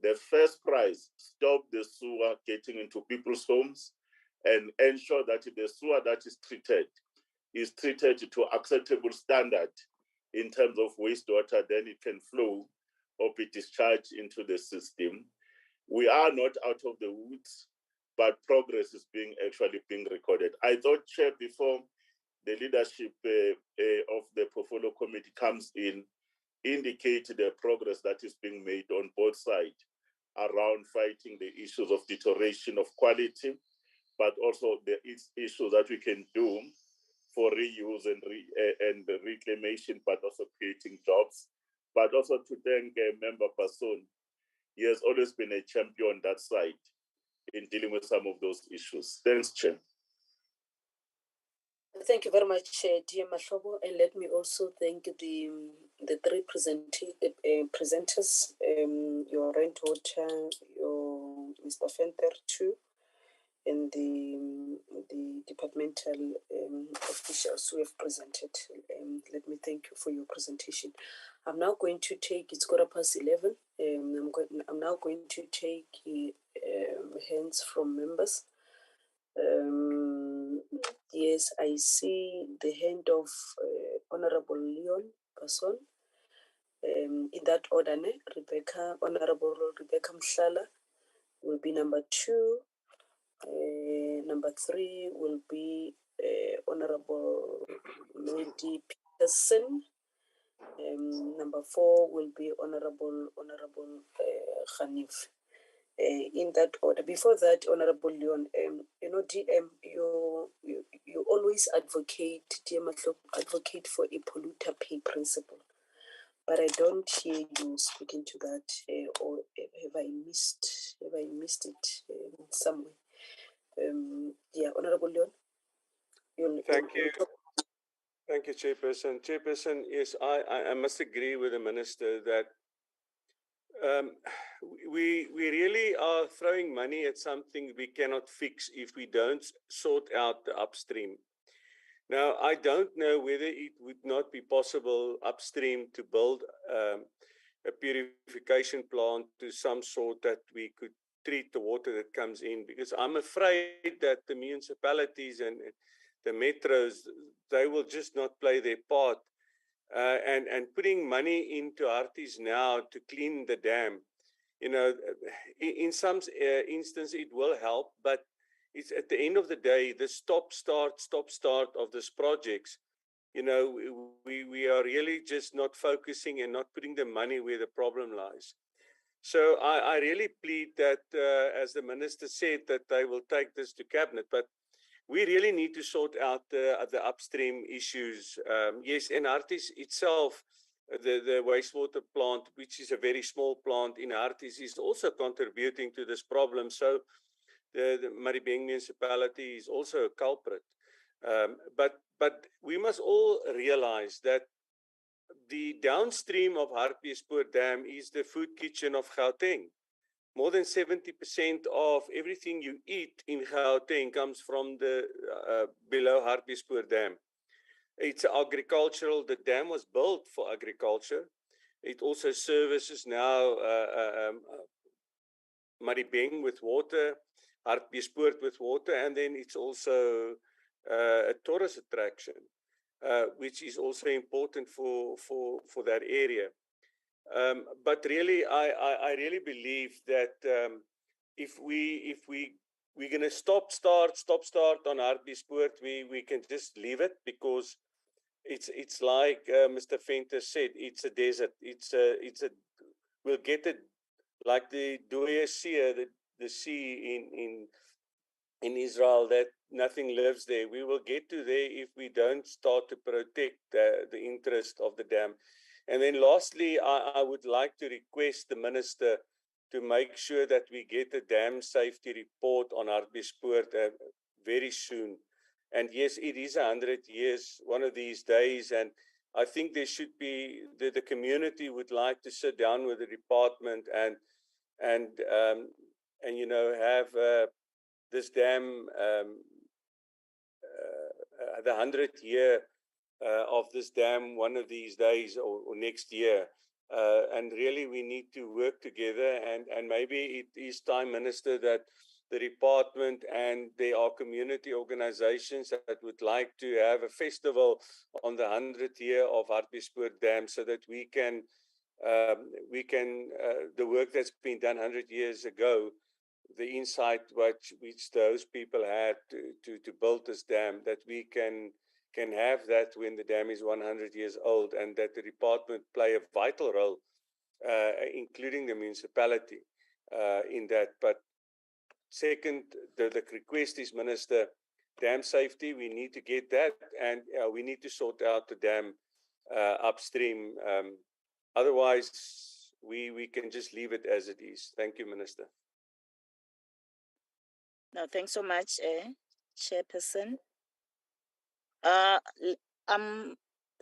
The first prize, stop the sewer getting into people's homes and ensure that the sewer that is treated to acceptable standard in terms of wastewater, then it can flow or be discharged into the system. We are not out of the woods, but progress is actually being recorded. I thought, Chair, before the leadership of the portfolio committee comes in, indicate the progress that is being made on both sides around fighting the issues of deterioration of quality, but also the issues that we can do for reuse and reclamation, but also creating jobs. But also to thank Member Person. He has always been a champion on that side in dealing with some of those issues. Thanks, Chair. Thank you very much, dear Mahlobo, and let me also thank the three presenters, your rent water, your Mr. Fenter too, and the departmental officials who have presented. Let me thank you for your presentation. I'm now going to take, it's 11:15. I'm now going to take hands from members. Yes, I see the hand of Honorable Leon Person. In that order, Honorable Rebecca Mhlala will be number 2. Number 3 will be Honorable Lady Peterson. Number 4 will be Honorable Khanif. In that order. Before that, Honorable Leon, DM, you always advocate, dear Mahlobo, advocate for a polluter pay principle. But I don't hear you speaking to that, or have I missed it somewhere? Yeah, Honorable Leon. Thank you. Thank you, Chairperson. Chairperson, yes, I must agree with the Minister that we really are throwing money at something we cannot fix if we don't sort out the upstream. Now, I don't know whether it would not be possible upstream to build a purification plant to some sort that we could treat the water that comes in, because I'm afraid that the municipalities and the metros, they will just not play their part. And putting money into Harties now to clean the dam, in some instance it will help, but it's at the end of the day, the stop-start of these projects, we are really just not focusing and not putting the money where the problem lies. So I really plead that, as the Minister said, that they will take this to Cabinet, but we really need to sort out the upstream issues. Yes, and Harties itself, the wastewater plant, which is a very small plant in Harties, is also contributing to this problem. So the Maribeng municipality is also a culprit. But we must all realize that the downstream of Hartebeespoort Dam is the food kitchen of Gauteng. more than 70% of everything you eat in Gauteng comes from the below Hartebeespoort Dam. It's agricultural. The dam was built for agriculture. It also services now Maribeng with water, Hartebeespoort with water, and then it's also a tourist attraction, which is also important for that area. But really, I really believe that if we're going to stop start on Hartebeespoort, we can just leave it, because it's like Mr. Venter said, it's a desert. We'll get it like the Dooie Sea, the sea in Israel, that nothing lives there. We will get to there if we don't start to protect the interest of the dam. And then lastly, I would like to request the Minister to make sure that we get a dam safety report on Hartebeespoort very soon. And yes, it is 100 years one of these days, and I think there should be, the community would like to sit down with the department and you know, have this dam, the 100th year of this dam one of these days or next year. And really we need to work together, and maybe it is time, Minister, that the department and there are community organizations that would like to have a festival on the 100th year of Hartebeespoort Dam, so that we can the work that's been done 100 years ago, the insight which those people had to build this dam, that we can have that when the dam is 100 years old, and that the department play a vital role, including the municipality in that. But second, the request is, Minister, dam safety, we need to get that, and we need to sort out the dam upstream. Otherwise, we can just leave it as it is. Thank you, Minister. No, thanks so much, Chairperson.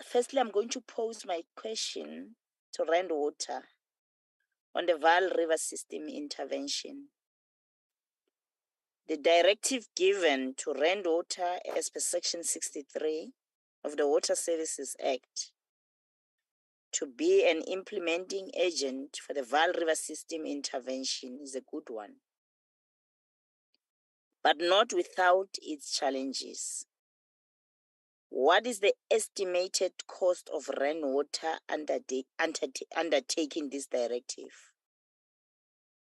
Firstly, I'm going to pose my question to Rand Water on the Vaal River System intervention. The directive given to Rand Water as per Section 63 of the Water Services Act to be an implementing agent for the Vaal River System intervention is a good one, but not without its challenges. What is the estimated cost of rainwater undertaking this directive?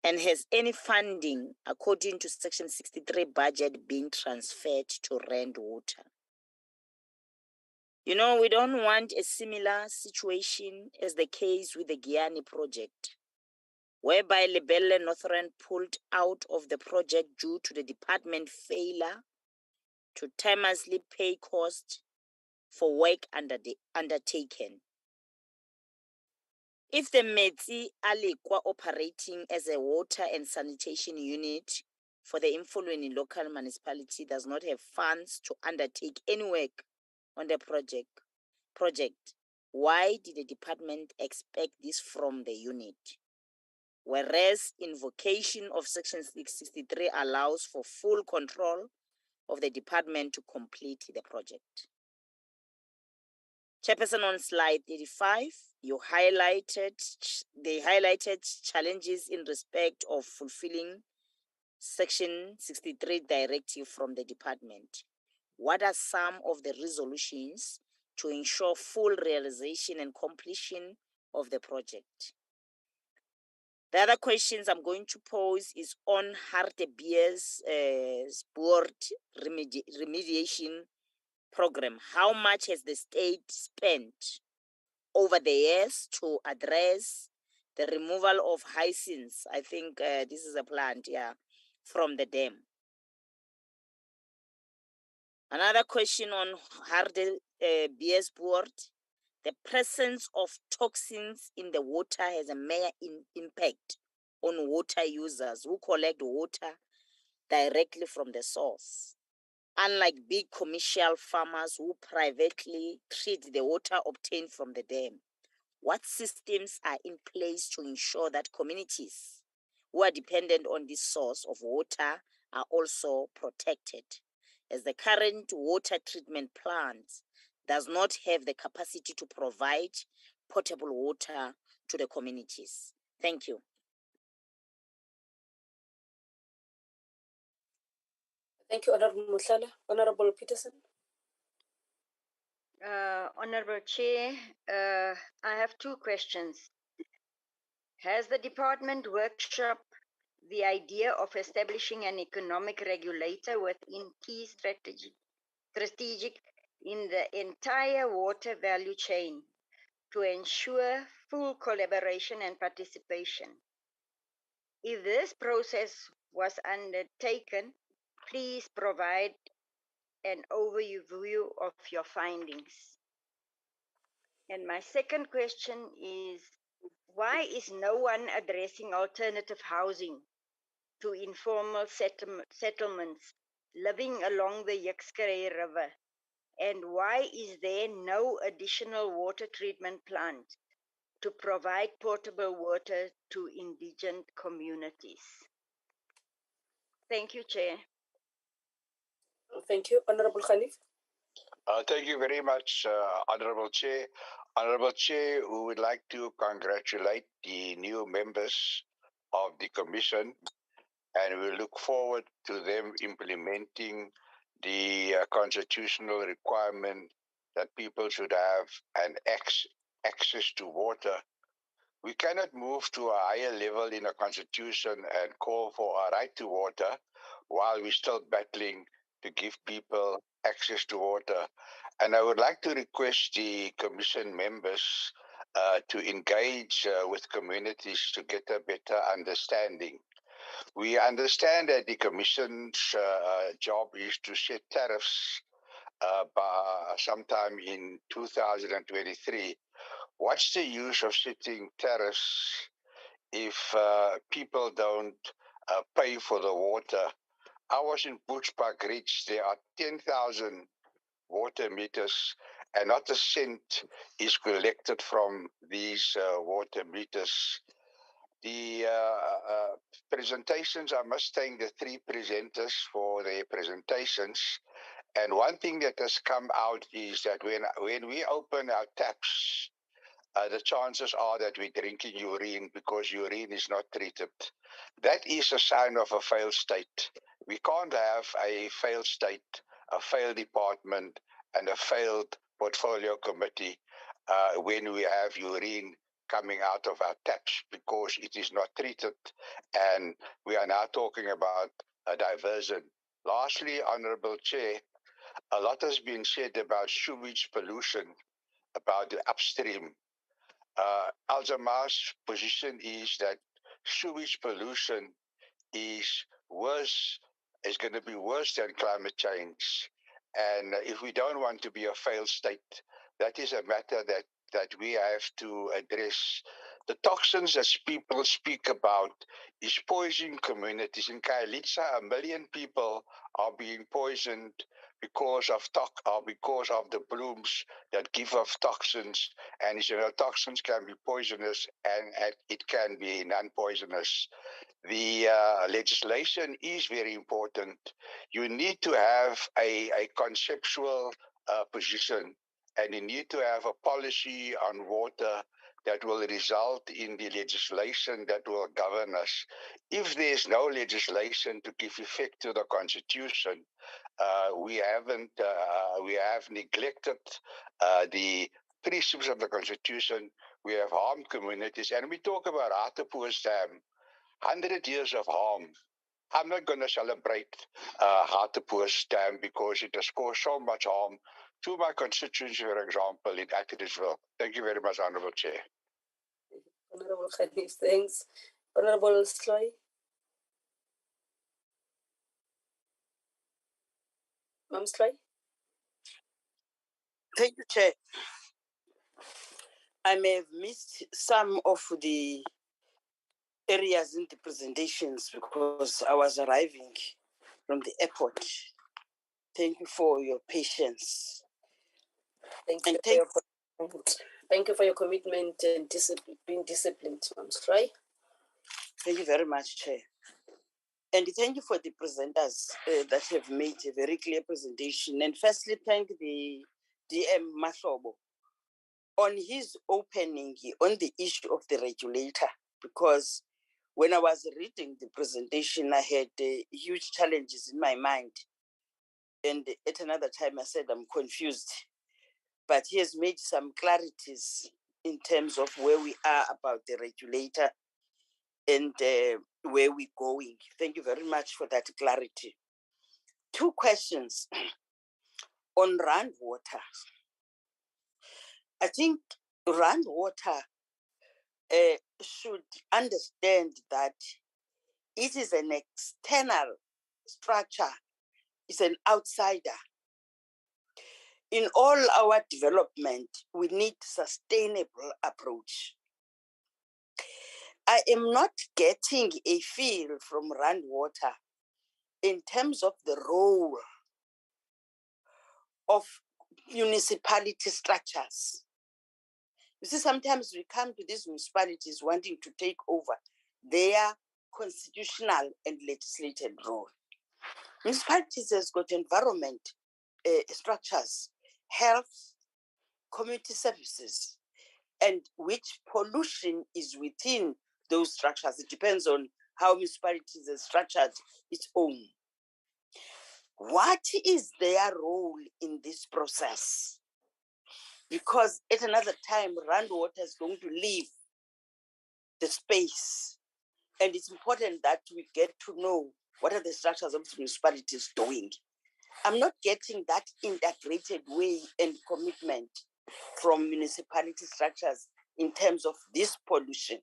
And has any funding according to Section 63 budget been transferred to rainwater? You know, we don't want a similar situation as the case with the Guyane project, whereby Lebelle Northern pulled out of the project due to the department failure to timely pay costs for work undertaken. If the Metsi Alikwa operating as a water and sanitation unit for the Imfolweni local municipality does not have funds to undertake any work on the project, why did the department expect this from the unit? Whereas invocation of Section 663 allows for full control of the department to complete the project. Chairperson, on slide 35, they highlighted challenges in respect of fulfilling Section 63 directive from the department. What are some of the resolutions to ensure full realization and completion of the project? The other questions I'm going to pose is on Hartebeespoort remediation program. How much has the state spent over the years to address the removal of hyacinths? I think this is a plant, from the dam. Another question on Hartebeespoort. The presence of toxins in the water has a major impact on water users who collect water directly from the source. Unlike big commercial farmers who privately treat the water obtained from the dam, what systems are in place to ensure that communities who are dependent on this source of water are also protected, as the current water treatment plant does not have the capacity to provide potable water to the communities. Thank you. Thank you, Honorable Muhlala. Honorable Peterson. Honorable Chair, I have two questions. Has the department workshop the idea of establishing an economic regulator within key strategic in the entire water value chain to ensure full collaboration and participation? If this process was undertaken, please provide an overview of your findings. And my second question is, why is no one addressing alternative housing to informal settlements living along the Yexkere River? And why is there no additional water treatment plant to provide potable water to indigent communities? Thank you, Chair. Thank you, Honorable Khalif. Thank you very much, Honorable Chair. Honorable Chair, we would like to congratulate the new members of the Commission, and we look forward to them implementing the constitutional requirement that people should have an access to water. We cannot move to a higher level in a constitution and call for a right to water while we're still battling to give people access to water. And I would like to request the Commission members to engage with communities to get a better understanding. We understand that the Commission's job is to set tariffs by sometime in 2023. What's the use of setting tariffs if people don't pay for the water? I was in Bushbuck Ridge. There are 10,000 water meters, and not a cent is collected from these water meters. The presentations, I must thank the three presenters for their presentations. And one thing that has come out is that when we open our taps, the chances are that we're drinking urine because urine is not treated. That is a sign of a failed state. We can't have a failed state, a failed department, and a failed portfolio committee when we have urine coming out of our taps because it is not treated. And we are now talking about a diversion. Lastly, Honorable Chair, a lot has been said about sewage pollution, about the upstream. Alzama's position is that sewage pollution is going to be worse than climate change. And if we don't want to be a failed state, that is a matter that we have to address. The toxins that people speak about is poisoning communities. In Kailitsa, 1 million people are being poisoned because of the blooms that give off toxins. And toxins can be poisonous and it can be non-poisonous. The legislation is very important. You need to have a conceptual position, and you need to have a policy on water that will result in the legislation that will govern us. If there's no legislation to give effect to the Constitution, we have neglected the precepts of the Constitution. We have harmed communities, and we talk about Hartebeespoort Dam, 100 years of harm. I'm not going to celebrate Hartebeespoort Dam because it has caused so much harm to my constituency, for example, in Advocacy. Thank you very much, Honorable Chair. Honorable Khalif, thanks. Honorable Sloy. Ma'am Sloy. Thank you, Chair. I may have missed some of the areas in the presentations because I was arriving from the airport. Thank you for your patience. Thank you for your commitment and being disciplined, Ma'am Sloy. Thank you very much, Chair. And thank you for the presenters that have made a very clear presentation. And firstly, thank the DM Mahlobo on his opening on the issue of the regulator, because when I was reading the presentation, I had huge challenges in my mind. And at another time, I said, I'm confused. But he has made some clarities in terms of where we are about the regulator and where we're going. Thank you very much for that clarity. Two questions on Rand Water. I think Rand Water should understand that it is an external structure, it's an outsider. In all our development, we need sustainable approach. I am not getting a feel from Rand Water in terms of the role of municipality structures. You see, sometimes we come to these municipalities wanting to take over their constitutional and legislative role. Municipalities has got environment structures, health, community services, and which pollution is within those structures. It depends on how municipalities are structured its own. What is their role in this process? Because at another time, Rand Water is going to leave the space. And it's important that we get to know what are the structures of the municipalities doing. I'm not getting that integrated way and commitment from municipality structures in terms of this pollution.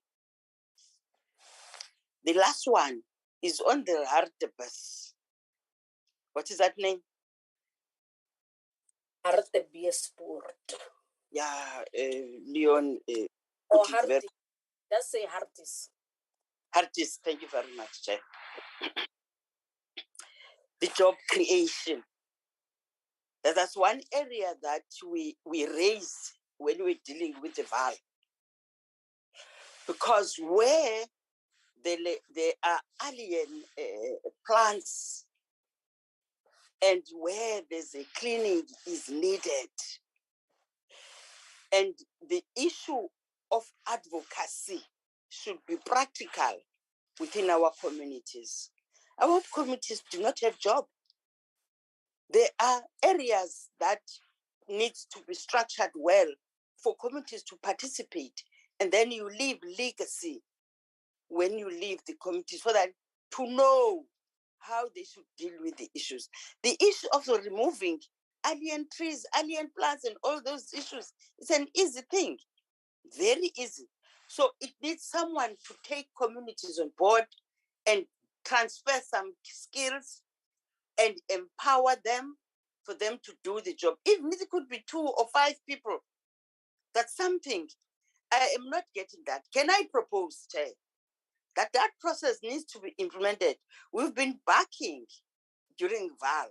The last one is on the Hartebeespoort. What is that name? Hartebeespoort. Yeah, Leon. Oh, Hartis. Just say Hartis. Hartis, thank you very much, Chair. The job creation. That's one area that we raise when we're dealing with the Vaal. Because where there are alien plants and where there's a cleaning is needed, and the issue of advocacy should be practical within our communities. Our communities do not have jobs. There are areas that need to be structured well for communities to participate, and then you leave legacy when you leave the community so that to know how they should deal with the issues. The issue of removing alien trees, alien plants, and all those issues is an easy thing, very easy. So it needs someone to take communities on board and transfer some skills and empower them for them to do the job. Even if it could be 2 or 5 people, that's something. I am not getting that. Can I propose, Chair, that process needs to be implemented? We've been backing during Vaal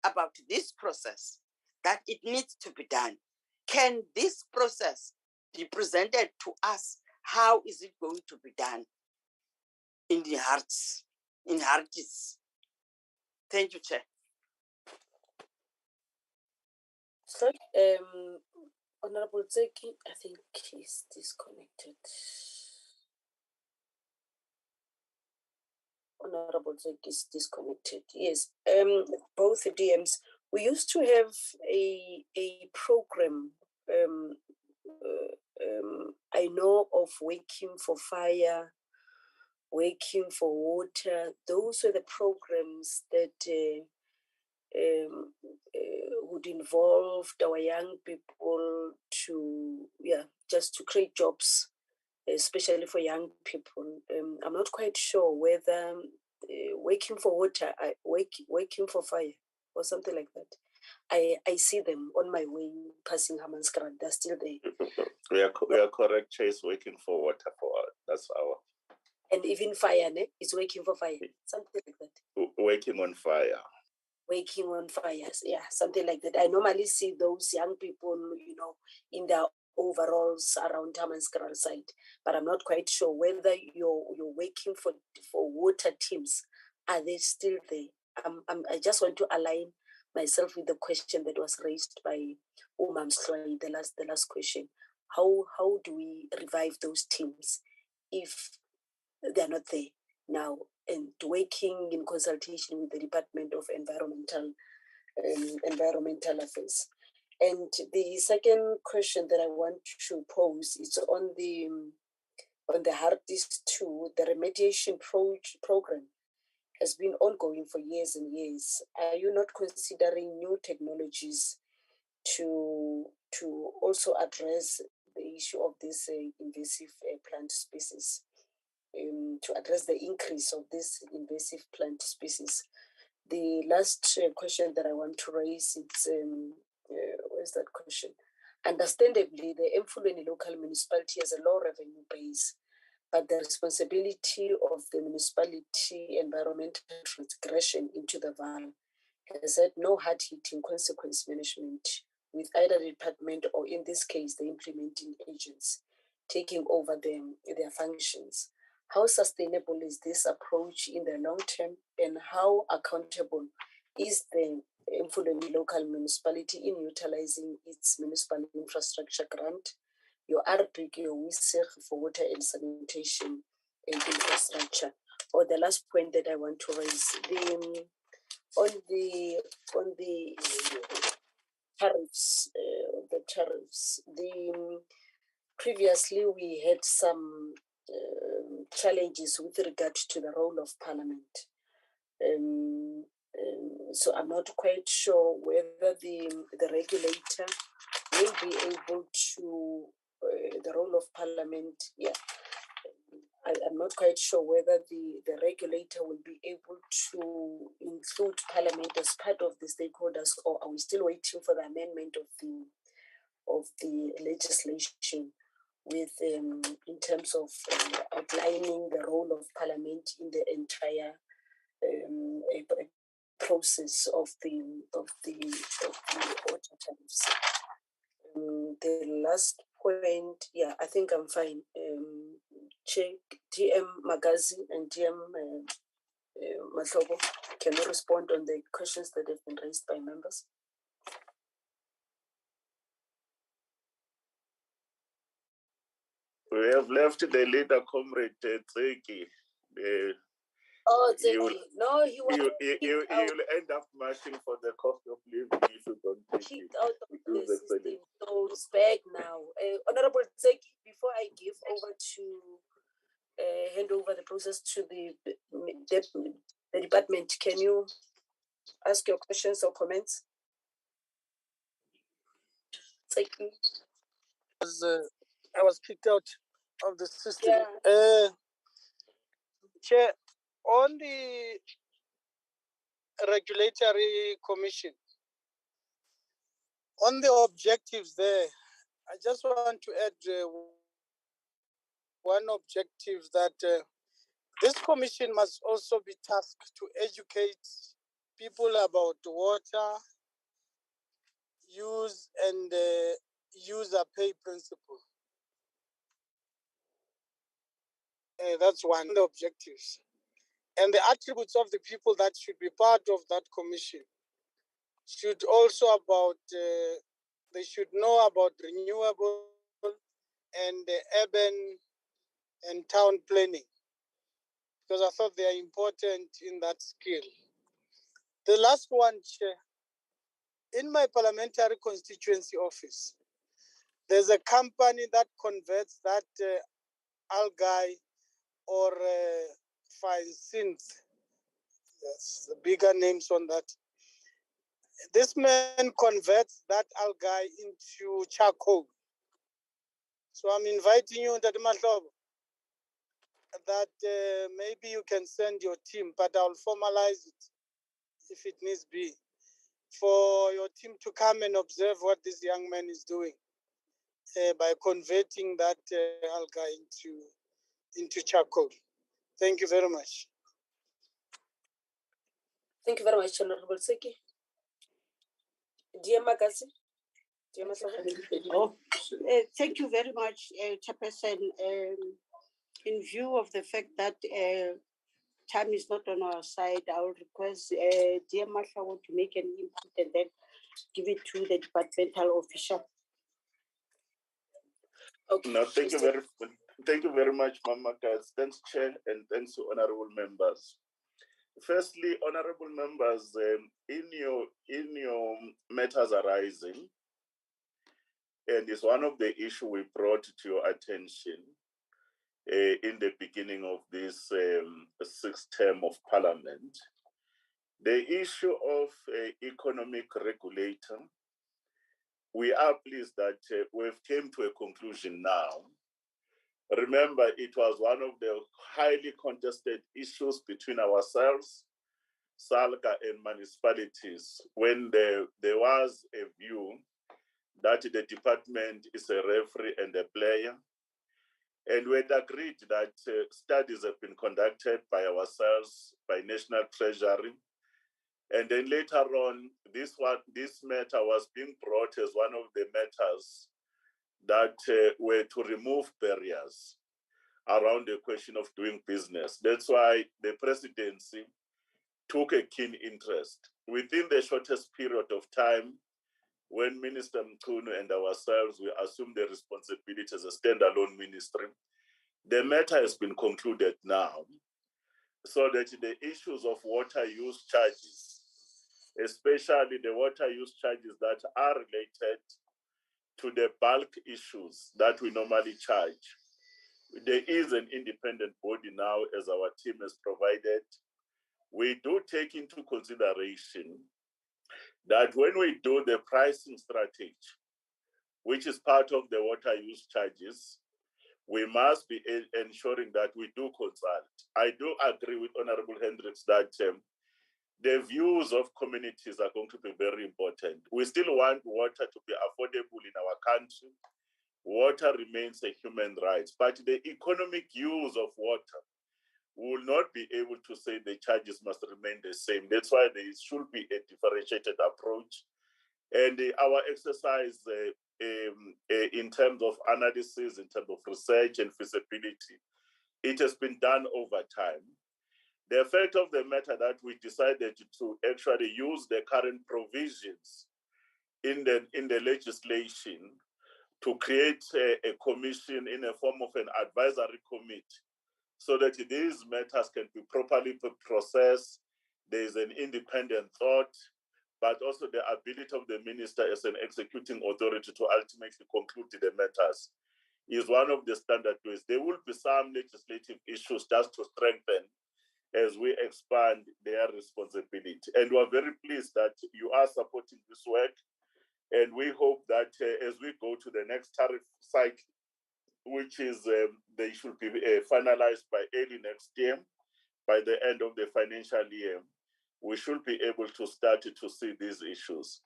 about this process, that it needs to be done. Can this process be presented to us? How is it going to be done in the hearts, in Hartis? Thank you, Chair. So, Honorable Zeki, I think he's disconnected. Honorable Zeki is disconnected. Yes, both the DMs. We used to have a program. I know of Waking for Fire, Waking for Water. Those were the programs that would involve our young people to, just to create jobs, especially for young people. I'm not quite sure whether Waking for Water, Waking for Fire, or something like that. I see them on my way passing Hammanskraal. They're still there. We are correct, Chase. Waking for Water that's our. And even Fire, ne? It's Waking for Fire, something like that. Waking on Fire. Waking on Fire, yeah, something like that. I normally see those young people, in their overalls around Hammanskraal side, but I'm not quite sure whether you're working for water teams. Are they still there? I just want to align myself with the question that was raised by Umam Sloy, the last question. How do we revive those teams if they're not there now, and working in consultation with the Department of Environmental Affairs? And the second question that I want to pose is on the Hartebeespoort 2, the remediation program has been ongoing for years and years. Are you not considering new technologies to also address the issue of this invasive plant species, to address the increase of this invasive plant species? The last question that I want to raise is, where's that question? Understandably, the Emfuleni local municipality has a low revenue base, but the responsibility of the municipality environmental transgression into the Vaal has had no hard-hitting consequence management with either department or, in this case, the implementing agents taking over their functions. How sustainable is this approach in the long term, and how accountable is the Emfuleni local municipality in utilizing its municipal infrastructure grant, your RPG, your WISEG for water and sanitation and infrastructure? Or the last point that I want to raise, on the tariffs, previously we had some challenges with regard to the role of Parliament. So I'm not quite sure whether the regulator will be able to, the role of Parliament, I'm not quite sure whether the regulator will be able to include Parliament as part of the stakeholders, or are we still waiting for the amendment of the legislation with in terms of outlining the role of Parliament in the entire process of the water tariffs? The last point, I think I'm fine. DM Magazi and DM Mahlobo, can you respond on the questions that have been raised by members? We have left the leader, Comrade Tseki. He will end up marching for the cost of living if you don't take it. Out of the system, so it's back now. Honorable Tseki, before I give over to hand over the process to the department, can you ask your questions or comments? Tseki. I was kicked out of the system. Chair, on the Regulatory Commission, on the objectives there, I just want to add one objective, that this commission must also be tasked to educate people about water use and user pay principle. That's one of the objectives. And the attributes of the people that should be part of that commission should also they should know about renewable and urban and town planning, because I thought they are important in that skill. The last one, Chair, in my parliamentary constituency office, there's a company that converts that algae or fine synth. That's the bigger names on that. This man converts that algae into charcoal. So I'm inviting you, Ndati Mahlobo, that maybe you can send your team, but I'll formalize it if it needs be, for your team to come and observe what this young man is doing by converting that algae into charcoal. Thank you very much. Thank you very much, Honorable Tseki. Dear Magazi, Thank you very much, Chairperson. In view of the fact that time is not on our side, I will request dear Mashawo to make an input and then give it to the departmental official. Okay. No, thank you very much, Mama Katz. Thanks, Chair, and thanks to honorable members. Firstly, honorable members, in your matters arising, and it's one of the issues we brought to your attention in the beginning of this sixth term of Parliament, the issue of economic regulator. We are pleased that we've came to a conclusion now. Remember, it was one of the highly contested issues between ourselves, SALGA, and municipalities when there was a view that the department is a referee and a player. And we had agreed that studies have been conducted by ourselves, by National Treasury. And then later on, this matter was being brought as one of the matters that were to remove barriers around the question of doing business. That's why the presidency took a keen interest. Within the shortest period of time, when Minister Mkhunu and ourselves, we assumed the responsibility as a standalone ministry, the matter has been concluded now, so that the issues of water use charges, especially the water use charges that are related to the bulk issues that we normally charge. There is an independent body now, as our team has provided. We do take into consideration that when we do the pricing strategy, which is part of the water use charges, we must be ensuring that we do consult. I do agree with Honorable Hendricks that the views of communities are going to be very important. We still want water to be affordable in our country. Water remains a human right, but the economic use of water will not be able to say the charges must remain the same. That's why there should be a differentiated approach. And our exercise in terms of analysis, in terms of research and feasibility, it has been done over time. The effect of the matter that we decided to actually use the current provisions in the legislation to create a commission in a form of an advisory committee, so that these matters can be properly processed. There is an independent thought, but also the ability of the minister as an executing authority to ultimately conclude the matters is one of the standard ways. There will be some legislative issues just to strengthen as we expand their responsibility. And we are very pleased that you are supporting this work. And we hope that as we go to the next tariff cycle, which is they should be finalized by early next year, by the end of the financial year, we should be able to start to see these issues.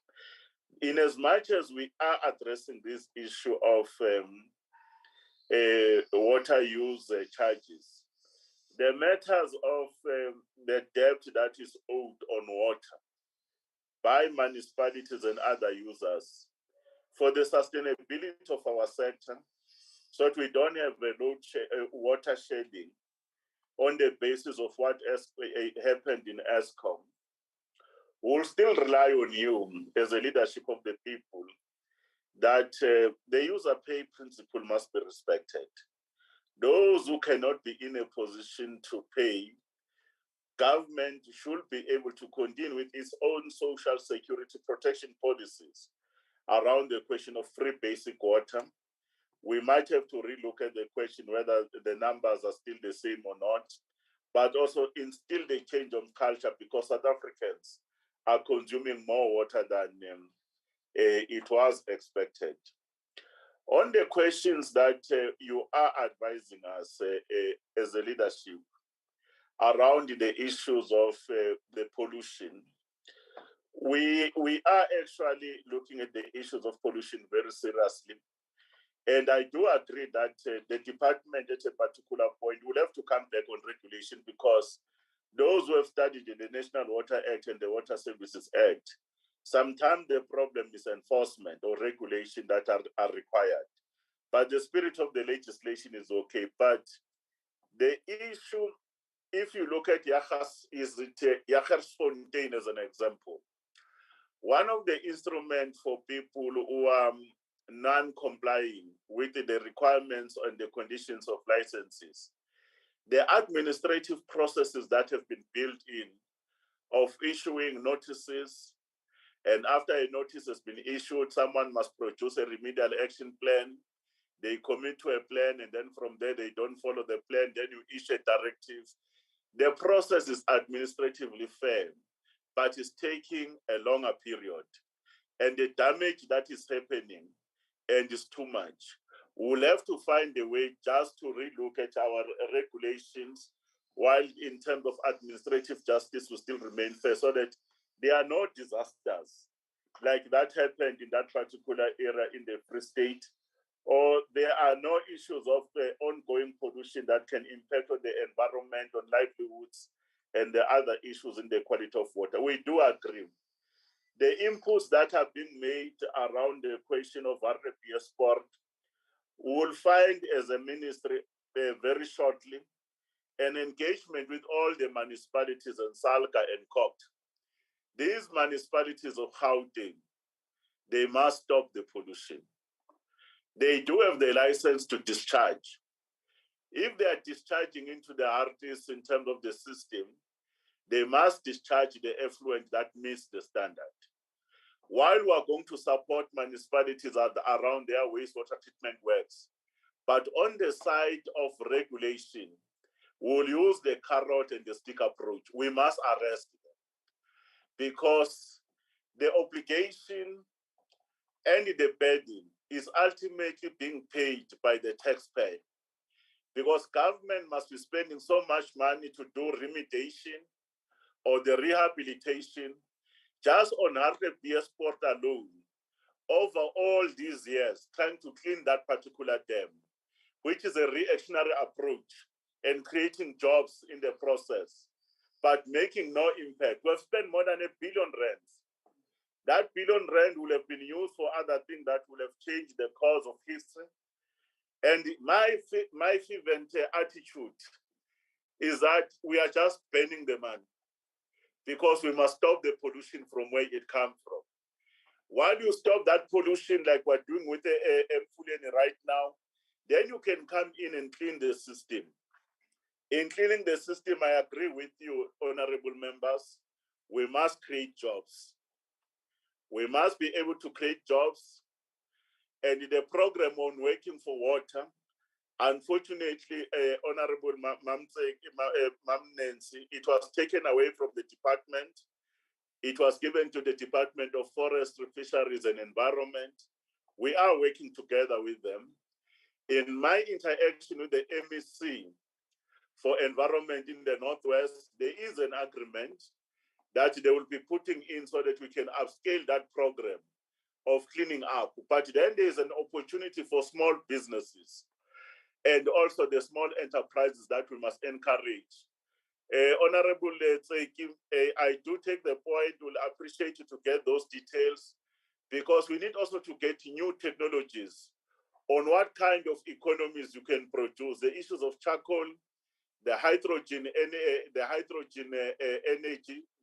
In as much as we are addressing this issue of water use charges, the matters of the debt that is owed on water by municipalities and other users for the sustainability of our sector, so that we don't have water shedding on the basis of what happened in ESCOM. We'll still rely on you as a leadership of the people that the user pay principle must be respected. Those who cannot be in a position to pay, government should be able to continue with its own social security protection policies around the question of free basic water. We might have to relook at the question whether the numbers are still the same or not, but also instill the change of culture, because South Africans are consuming more water than it was expected. On the questions that you are advising us as a leadership around the issues of the pollution, we are actually looking at the issues of pollution very seriously. And I do agree that the department at a particular point will have to come back on regulation, because those who have studied in the National Water Act and the Water Services Act, Sometimes the problem is enforcement or regulation that are required. But the spirit of the legislation is okay. But the issue, if you look at Jagersfontein as an example, one of the instruments for people who are non-complying with the requirements and the conditions of licenses, the administrative processes that have been built in of issuing notices, and after a notice has been issued, someone must produce a remedial action plan. They commit to a plan, and then from there they don't follow the plan, then you issue a directive. The process is administratively fair, but it's taking a longer period. And the damage that is happening and is too much. We'll have to find a way just to relook at our regulations, while in terms of administrative justice will still remain fair, so that there are no disasters like that happened in that particular area in the Free State, or there are no issues of ongoing pollution that can impact on the environment, on livelihoods, and the other issues in the quality of water. We do agree. The inputs that have been made around the question of Hartebeespoort, we will find as a ministry very shortly an engagement with all the municipalities in Salga and Copt. These municipalities of Gauteng, they must stop the pollution. They do have the license to discharge. If they are discharging into the Harties in terms of the system, they must discharge the effluent that meets the standard. While we are going to support municipalities around their wastewater treatment works, but on the side of regulation, we'll use the carrot and the stick approach. We must arrest them, because the obligation and the burden is ultimately being paid by the taxpayer, because government must be spending so much money to do remediation or the rehabilitation just on Hartebeespoort alone, over all these years, trying to clean that particular dam, which is a reactionary approach and creating jobs in the process, but making no impact. We've spent more than R1 billion. That R1 billion will have been used for other things that will have changed the course of history. And my fervent attitude is that we are just spending the money, because we must stop the pollution from where it comes from. While you stop that pollution, like we're doing with the Mfuleni right now, then you can come in and clean the system. In cleaning the system, I agree with you, honorable members, we must create jobs. We must be able to create jobs. And the program on working for water, unfortunately, Honorable Mam Nancy, it was taken away from the department. It was given to the Department of Forestry, Fisheries and Environment. We are working together with them. In my interaction with the MEC for Environment in the Northwest, there is an agreement that they will be putting in so that we can upscale that program of cleaning up. But then there's an opportunity for small businesses and also the small enterprises that we must encourage. Honorable I do take the point, we'll appreciate you to get those details, because we need also to get new technologies on what kind of economies you can produce. The issues of charcoal, the hydrogen energy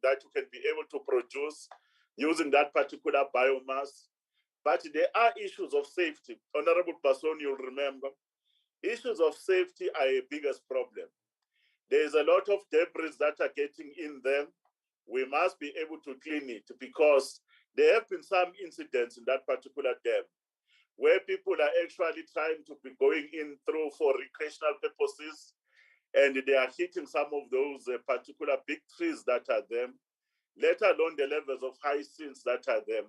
that you can be able to produce using that particular biomass. But there are issues of safety. Honorable Person, you'll remember, issues of safety are a biggest problem. There's a lot of debris that are getting in there. We must be able to clean it, because there have been some incidents in that particular dam where people are actually trying to be going in through for recreational purposes, and they are hitting some of those particular big trees that are there, let alone the levels of hyacinths that are there.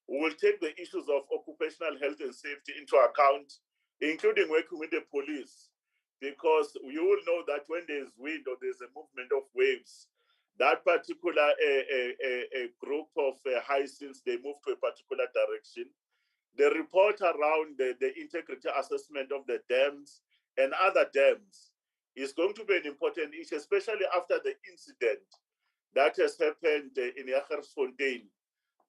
We will take the issues of occupational health and safety into account, including working with the police, because you will know that when there's wind or there's a movement of waves, that particular group of hyacinths, they move to a particular direction. The report around the integrity assessment of the dams and other dams is going to be an important issue, especially after the incident that has happened in Jagersfontein,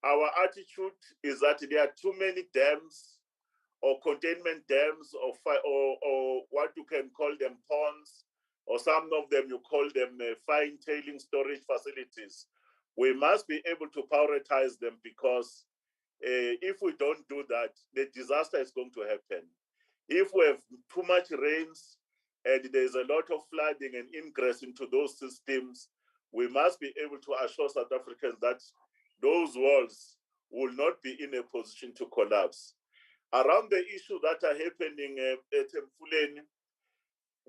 Our attitude is that there are too many dams or containment dams or what you can call them ponds, or some of them you call them fine tailing storage facilities. We must be able to prioritize them because if we don't do that, the disaster is going to happen. If we have too much rains and there's a lot of flooding and ingress into those systems, we must be able to assure South Africans that those walls will not be in a position to collapse. Around the issues that are happening at Mfuleni,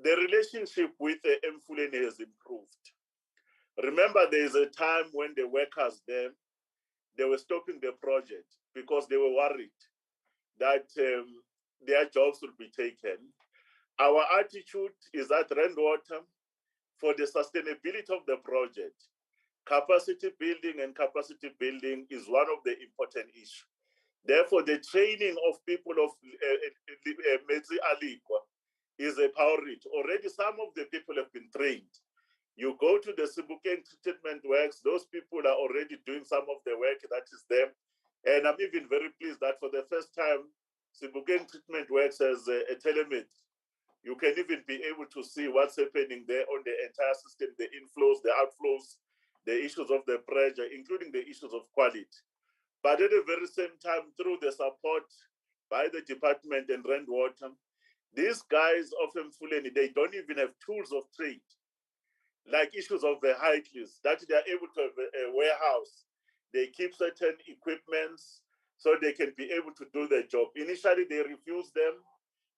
the relationship with Mfuleni has improved. Remember, there is a time when the workers there, they were stopping the project because they were worried that their jobs would be taken. Our attitude is that Randwater, for the sustainability of the project, capacity building is one of the important issues. Therefore, the training of people of Metsi Alikwa is a priority. Already some of the people have been trained. You go to the Sebokeng treatment works, those people are already doing some of the work that is there. And I'm even very pleased that for the first time, Sebokeng treatment works as a telemetry. You can even be able to see what's happening there on the entire system, the inflows, the outflows, the issues of the pressure, including the issues of quality. But at the very same time, through the support by the department and Randwater, these guys of Mfuleni, they don't even have tools of trade, like issues of the height list, that they are able to have a warehouse. They keep certain equipments so they can be able to do their job. Initially, they refused them,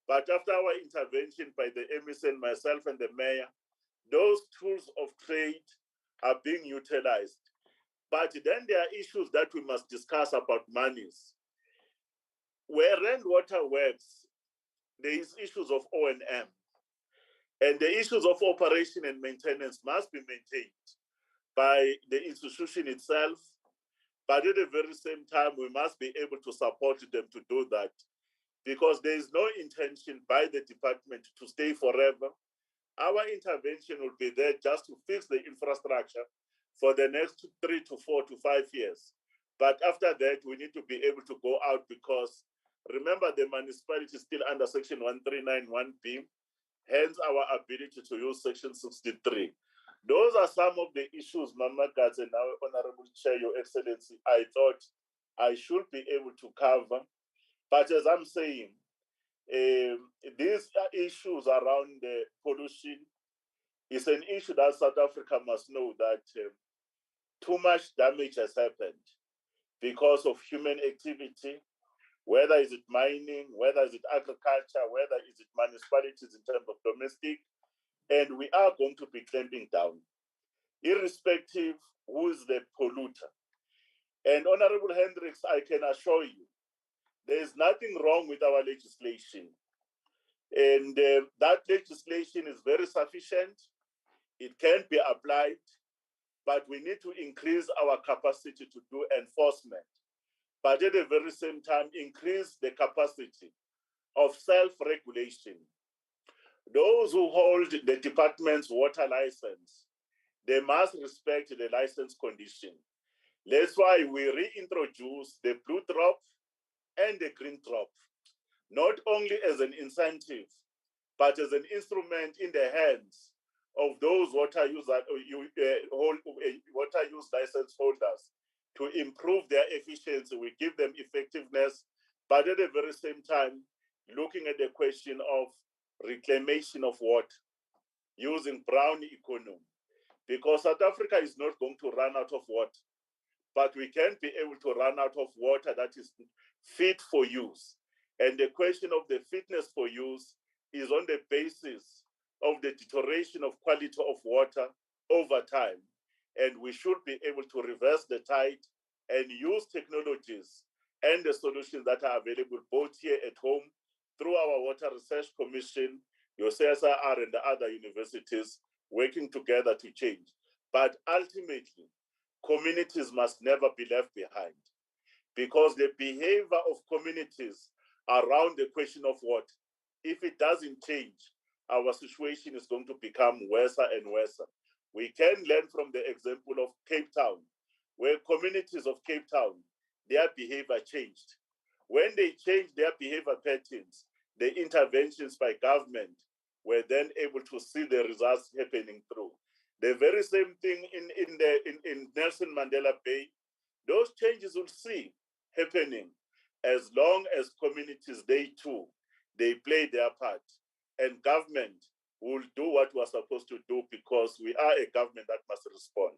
but after our intervention by the MSN, myself and the mayor, those tools of trade are being utilized. But then there are issues that we must discuss about monies. Where Randwater works, there is issues of O&M. And the issues of operation and maintenance must be maintained by the institution itself. But at the very same time, we must be able to support them to do that, because there is no intention by the department to stay forever. Our intervention will be there just to fix the infrastructure for the next 3 to 4 to 5 years. But after that, we need to be able to go out, because remember, the municipality is still under Section 1391B, hence our ability to use Section 63. Those are some of the issues, Mama Gats and our Honorable Chair, Your Excellency, I thought I should be able to cover. But as I'm saying, these issues around pollution is an issue that South Africa must know that too much damage has happened because of human activity, whether is it mining, whether is it agriculture, whether is it municipalities in terms of domestic, and we are going to be clamping down, irrespective who is the polluter. And Honorable Hendricks, I can assure you, there is nothing wrong with our legislation. And that legislation is very sufficient. It can be applied, but we need to increase our capacity to do enforcement. But at the very same time, increase the capacity of self-regulation. Those who hold the department's water license, they must respect the license condition. That's why we reintroduce the blue drop and the green drop, not only as an incentive, but as an instrument in the hands of those water use license holders to improve their efficiency. We give them effectiveness, but at the very same time, looking at the question of reclamation of water using brown economy, because South Africa is not going to run out of water, but we can be able to run out of water that is fit for use. And the question of the fitness for use is on the basis of the deterioration of quality of water over time. And we should be able to reverse the tide and use technologies and the solutions that are available both here at home through our Water Research Commission, your CSIR and the other universities working together to change. But ultimately, communities must never be left behind, because the behavior of communities around the question of water, if it doesn't change, our situation is going to become worse and worse. We can learn from the example of Cape Town, where communities of Cape Town, their behavior changed. When they changed their behavior patterns, the interventions by government were then able to see the results happening through. The very same thing in Nelson Mandela Bay, those changes will see happening as long as communities, they too, they play their part. And government will do what we're supposed to do because we are a government that must respond.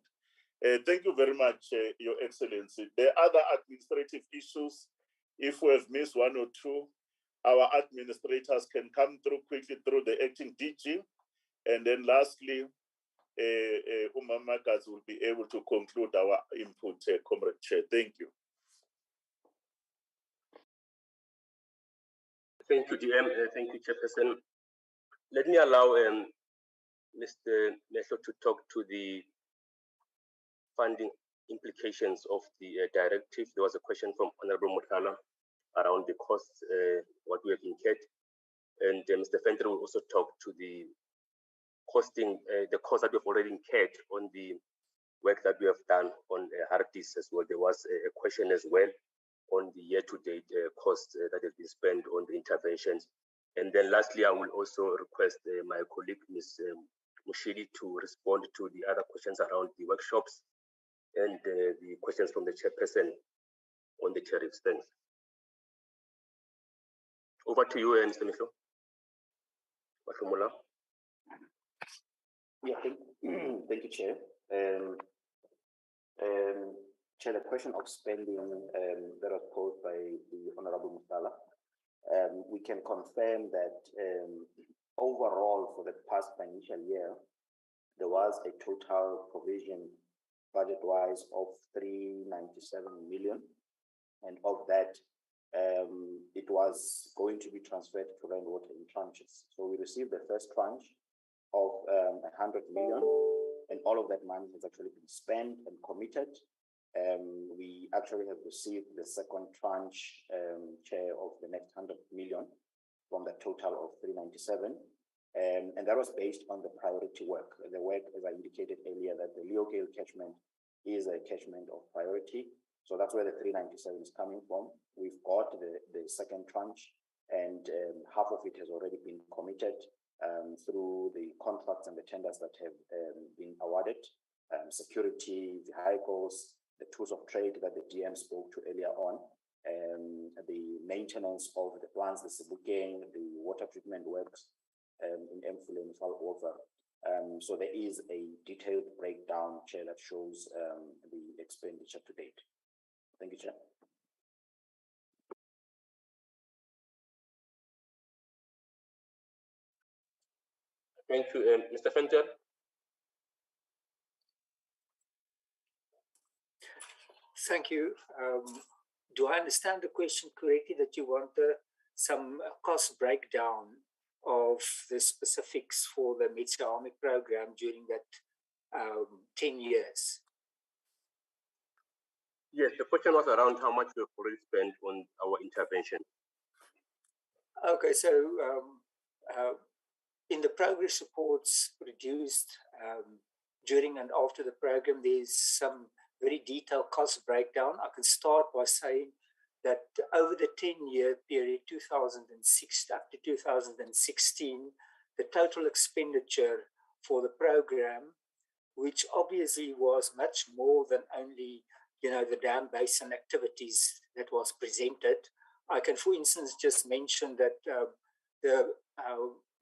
Thank you very much, Your Excellency. The other administrative issues, if we have missed one or two, our administrators can come through quickly through the acting DG. And then lastly, Umamakas will be able to conclude our input, Comrade Chair. Thank you. Thank you, DM. Thank you, Chairperson. Let me allow Mr. Mehlo to talk to the funding implications of the directive. There was a question from Honorable Muthala around the costs, what we have incurred. And Mr. Fenter will also talk to the costing, the cost that we've already incurred on the work that we have done on Hartis as well. There was a question as well on the year-to-date costs that have been spent on the interventions. And then lastly, I will also request my colleague, Ms. Mushidi, to respond to the other questions around the workshops and the questions from the chairperson on the tariffs. Thanks. Over to you, Mr. Mehlo. Yeah, thank you, Chair. Chair, the question of spending that was posed by the Honorable Muthala, we can confirm that overall for the past financial year, there was a total provision budget-wise of 397 million, and of that, it was going to be transferred to rainwater in tranches. So we received the first tranche of 100 million, and all of that money has actually been spent and committed. We actually have received the second tranche, Chair, of the next 100 million from the total of 397. And that was based on the priority work. The work, as I indicated earlier, that the Leo Gale catchment is a catchment of priority. So that's where the 397 is coming from. We've got the second tranche, and half of it has already been committed through the contracts and the tenders that have been awarded, security, vehicles, the tools of trade that the DM spoke to earlier on, the maintenance of the plants, the Sebukeng, the water treatment works in Emfuleni and Vaal over. So there is a detailed breakdown, Chair, that shows the expenditure to date. Thank you, Chair. Thank you, Mr. Fenter. Thank you. Do I understand the question correctly that you want some cost breakdown of the specifics for the Metsi program during that 10 years? Yes, the question was around how much we've already spent on our intervention. Okay, so in the progress reports produced during and after the program, there's some very detailed cost breakdown. I can start by saying that over the 10-year period, 2006 up to 2016, the total expenditure for the program, which obviously was much more than only, the dam basin activities that was presented. I can, for instance, just mention that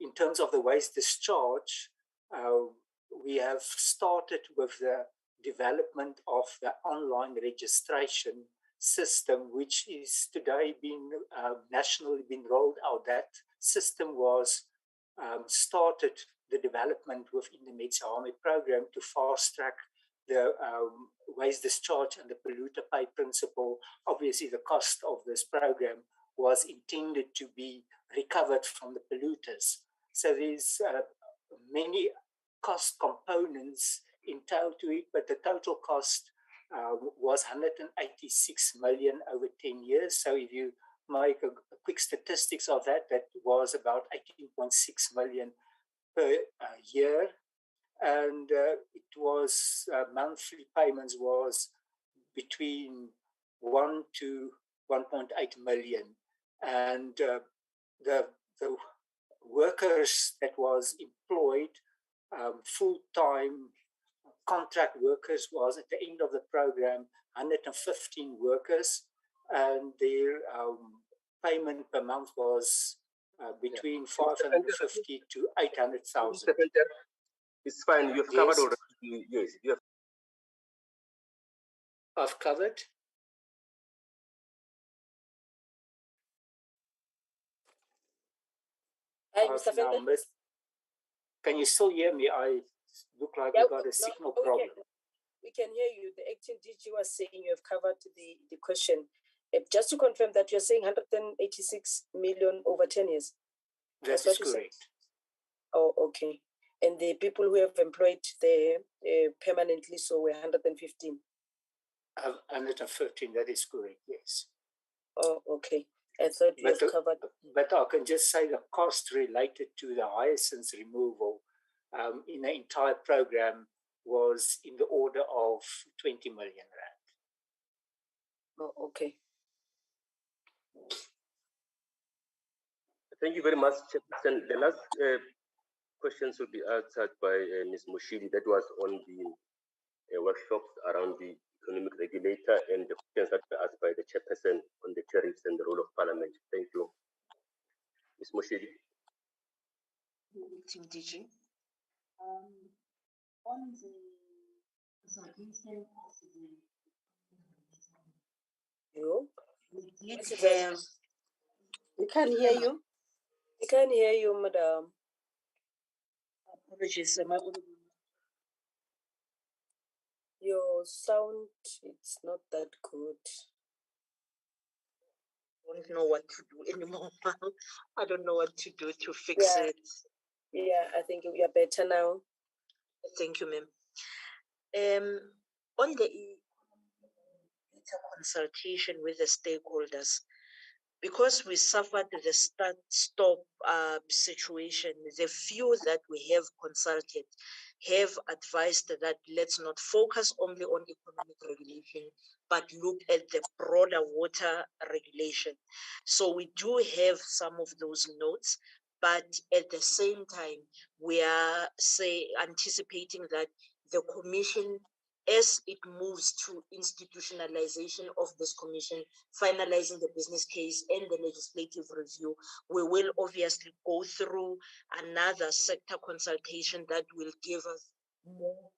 in terms of the waste discharge, we have started with the development of the online registration system, which is today being nationally been rolled out. That system was started the development within the Metsi program to fast track the waste discharge and the polluter pay principle. Obviously, the cost of this program was intended to be recovered from the polluters. So there's many cost components in total to it, but the total cost was 186 million over 10 years. So if you make a quick statistics of that, that was about 18.6 million per year. And it was monthly payments was between 1 to 1.8 million. And the workers that was employed, full-time contract workers, was at the end of the program 115 workers, and their payment per month was between 550 to 800,000. It's fine. You've covered already. Yes, you have. I've covered. Hi, Mr. Venter. Can you still hear me? I look like we got a signal problem. We can hear you. The acting DG was saying you have covered the question. Just to confirm that you're saying 186 million over 10 years. That is correct. Oh, okay. And the people who have employed there permanently, so we're 115. 115, that is correct, yes. Oh, okay. I thought you have covered. But I can just say the cost related to the hyacinth removal in the entire program was in the order of 20 million rand. Oh, okay. Thank you very much, Chairperson. The last questions will be answered by Ms. Moshidi. That was on the workshops around the economic regulator and the questions that were asked by the Chairperson on the tariffs and the role of Parliament. Thank you. Ms. Moshidi. Team DG. On the consultation of the we can't hear you. We can't hear you, madam. Apologies, am I audible? Your sound, it's not that good. I don't know what to do anymore. I don't know what to do to fix it. Yeah, I think we are better now. Thank you, ma'am. On the consultation with the stakeholders, because we suffered the start-stop situation, the few that we have consulted have advised that let's not focus only on economic regulation, but look at the broader water regulation. So we do have some of those notes, but at the same time, we are anticipating that the commission, as it moves to institutionalization of this commission, finalizing the business case and the legislative review, we will obviously go through another sector consultation that will give us more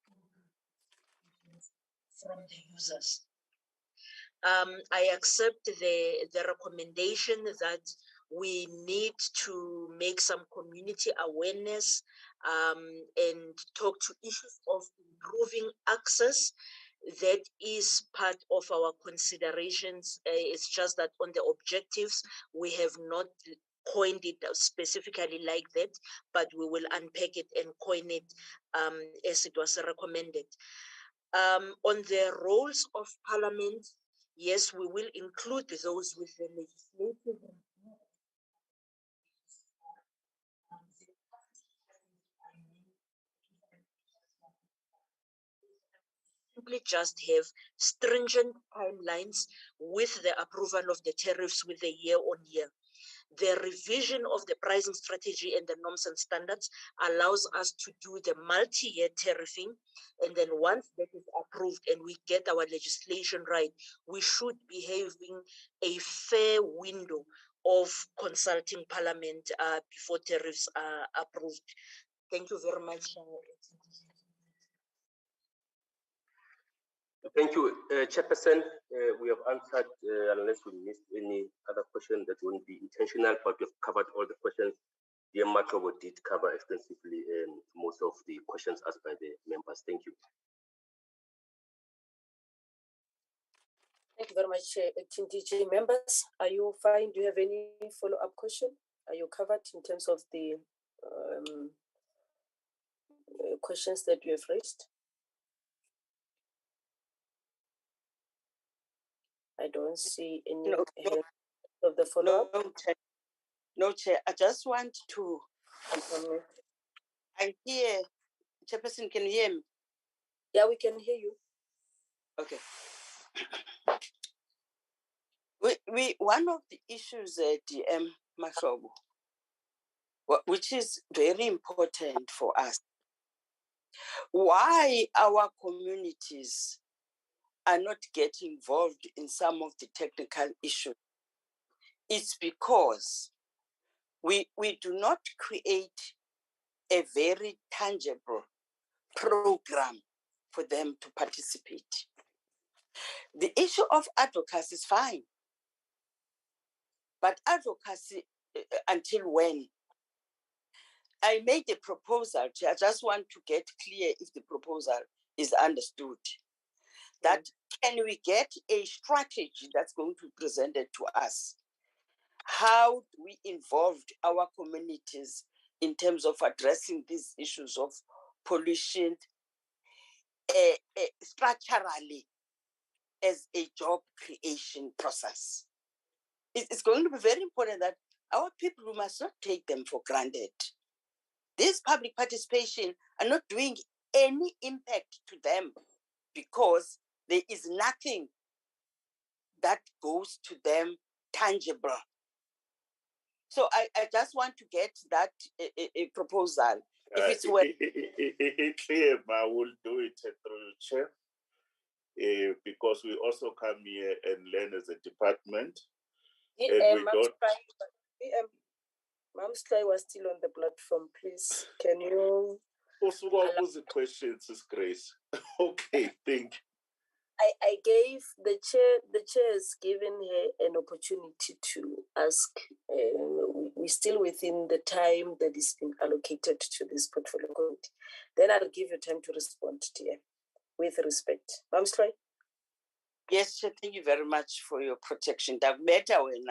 from the users. I accept the recommendation that we need to make some community awareness and talk to issues of improving access. That is part of our considerations. It's just that on the objectives, we have not coined it specifically like that, but we will unpack it and coin it as it was recommended. On the roles of Parliament, yes, we will include those with the legislative review. Simply just have stringent timelines with the approval of the tariffs with the year-on-year. The revision of the pricing strategy and the norms and standards allows us to do the multi-year tariffing. And then once that is approved and we get our legislation right, we should be having a fair window of consulting Parliament before tariffs are approved. Thank you very much. Thank you, Chairperson. We have answered, unless we missed any other question that wouldn't be intentional, but we've covered all the questions. The Matobo did cover extensively most of the questions asked by the members. Thank you. Thank you very much, Acting DG. Members, are you fine? Do you have any follow-up question? Are you covered in terms of the questions that you have raised? I don't see any of the follow-up. No, Chair. I just want to. I hear, Chairperson, can you hear me? Yeah, we can hear you. Okay. One of the issues at DM Mahlobo, which is very important for us, why our communities are not getting involved in some of the technical issues. It's because we do not create a very tangible program for them to participate. The issue of advocacy is fine, but advocacy, until when? I made a proposal. I just want to get clear if the proposal is understood. That can we get a strategy that's going to be presented to us? How do we involve our communities in terms of addressing these issues of pollution structurally as a job creation process? It's going to be very important that our people, we must not take them for granted. This public participation are not doing any impact to them because there is nothing that goes to them tangible. So I just want to get that a proposal. If it's clear, I will do it through the chair because we also come here and learn as a department. Mamsky was still on the platform, please. Can you? Also, what was the questions, Grace? Okay, thank you. I gave the chair has given her an opportunity to ask. We're still within the time that is been allocated to this portfolio committee. Then I'll give you time to respond, dear, with respect. Mamsky? Yes, thank you very much for your protection. That better when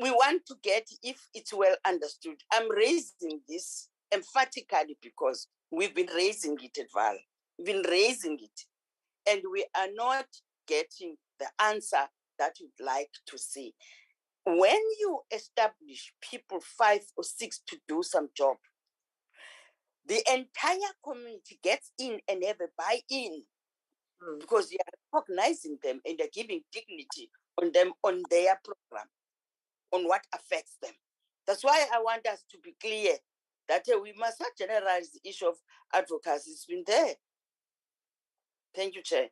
we want to get, if it's well understood, I'm raising this emphatically because we've been raising it at Vaal. We've been raising it, and we are not getting the answer that we'd like to see. When you establish people 5 or 6 to do some job, the entire community gets in and have a buy-in because you are recognizing them and they're giving dignity on them, on their program, on what affects them. That's why I want us to be clear that we must not generalize the issue of advocacy. It's been there. Thank you, Chair.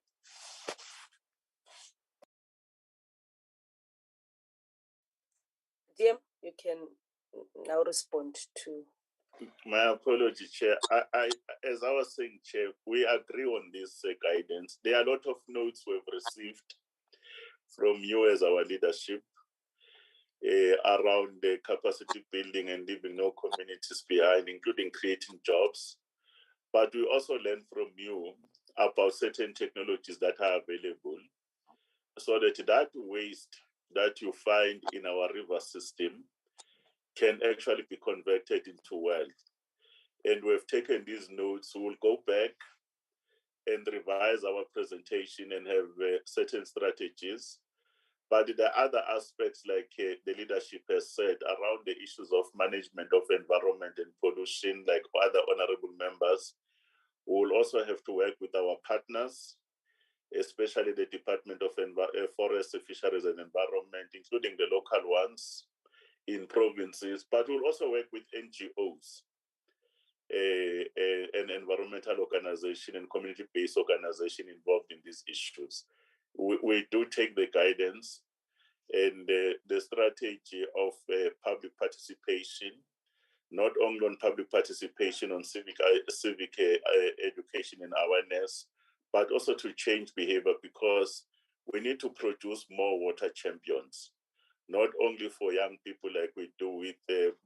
DM, you can now respond to. My apology, Chair. I as I was saying, Chair, we agree on this guidance. There are a lot of notes we've received from you as our leadership around the capacity building and leaving no communities behind, including creating jobs. But we also learn from you about certain technologies that are available so that waste that you find in our river system can actually be converted into wealth. And we've taken these notes. We'll go back and revise our presentation and have certain strategies. But the other aspects, like the leadership has said, around the issues of management of environment and pollution, like other honorable members, we'll also have to work with our partners, especially the Department of Forest, Fisheries and Environment, including the local ones in provinces, but we'll also work with NGOs, an environmental organization and community-based organization involved in these issues. We do take the guidance and the strategy of public participation, not only on public participation on civic education and awareness, but also to change behavior, because we need to produce more water champions, not only for young people like we do with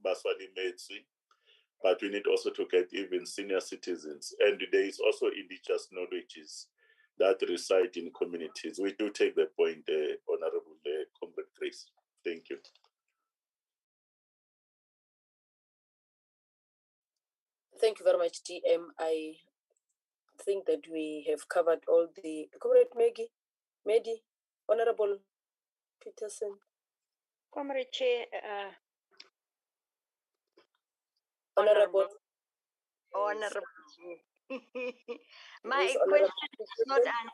Baswali Metsi, but we need also to get even senior citizens. And there is also indigenous knowledges that reside in communities. We do take the point, Honorable Comrade Grace. Thank you. Thank you very much, TM. I think that we have covered all the Comrade Medi, Honorable Peterson. Comrade Chair, Honorable. Honorable My Yes, question is not answered.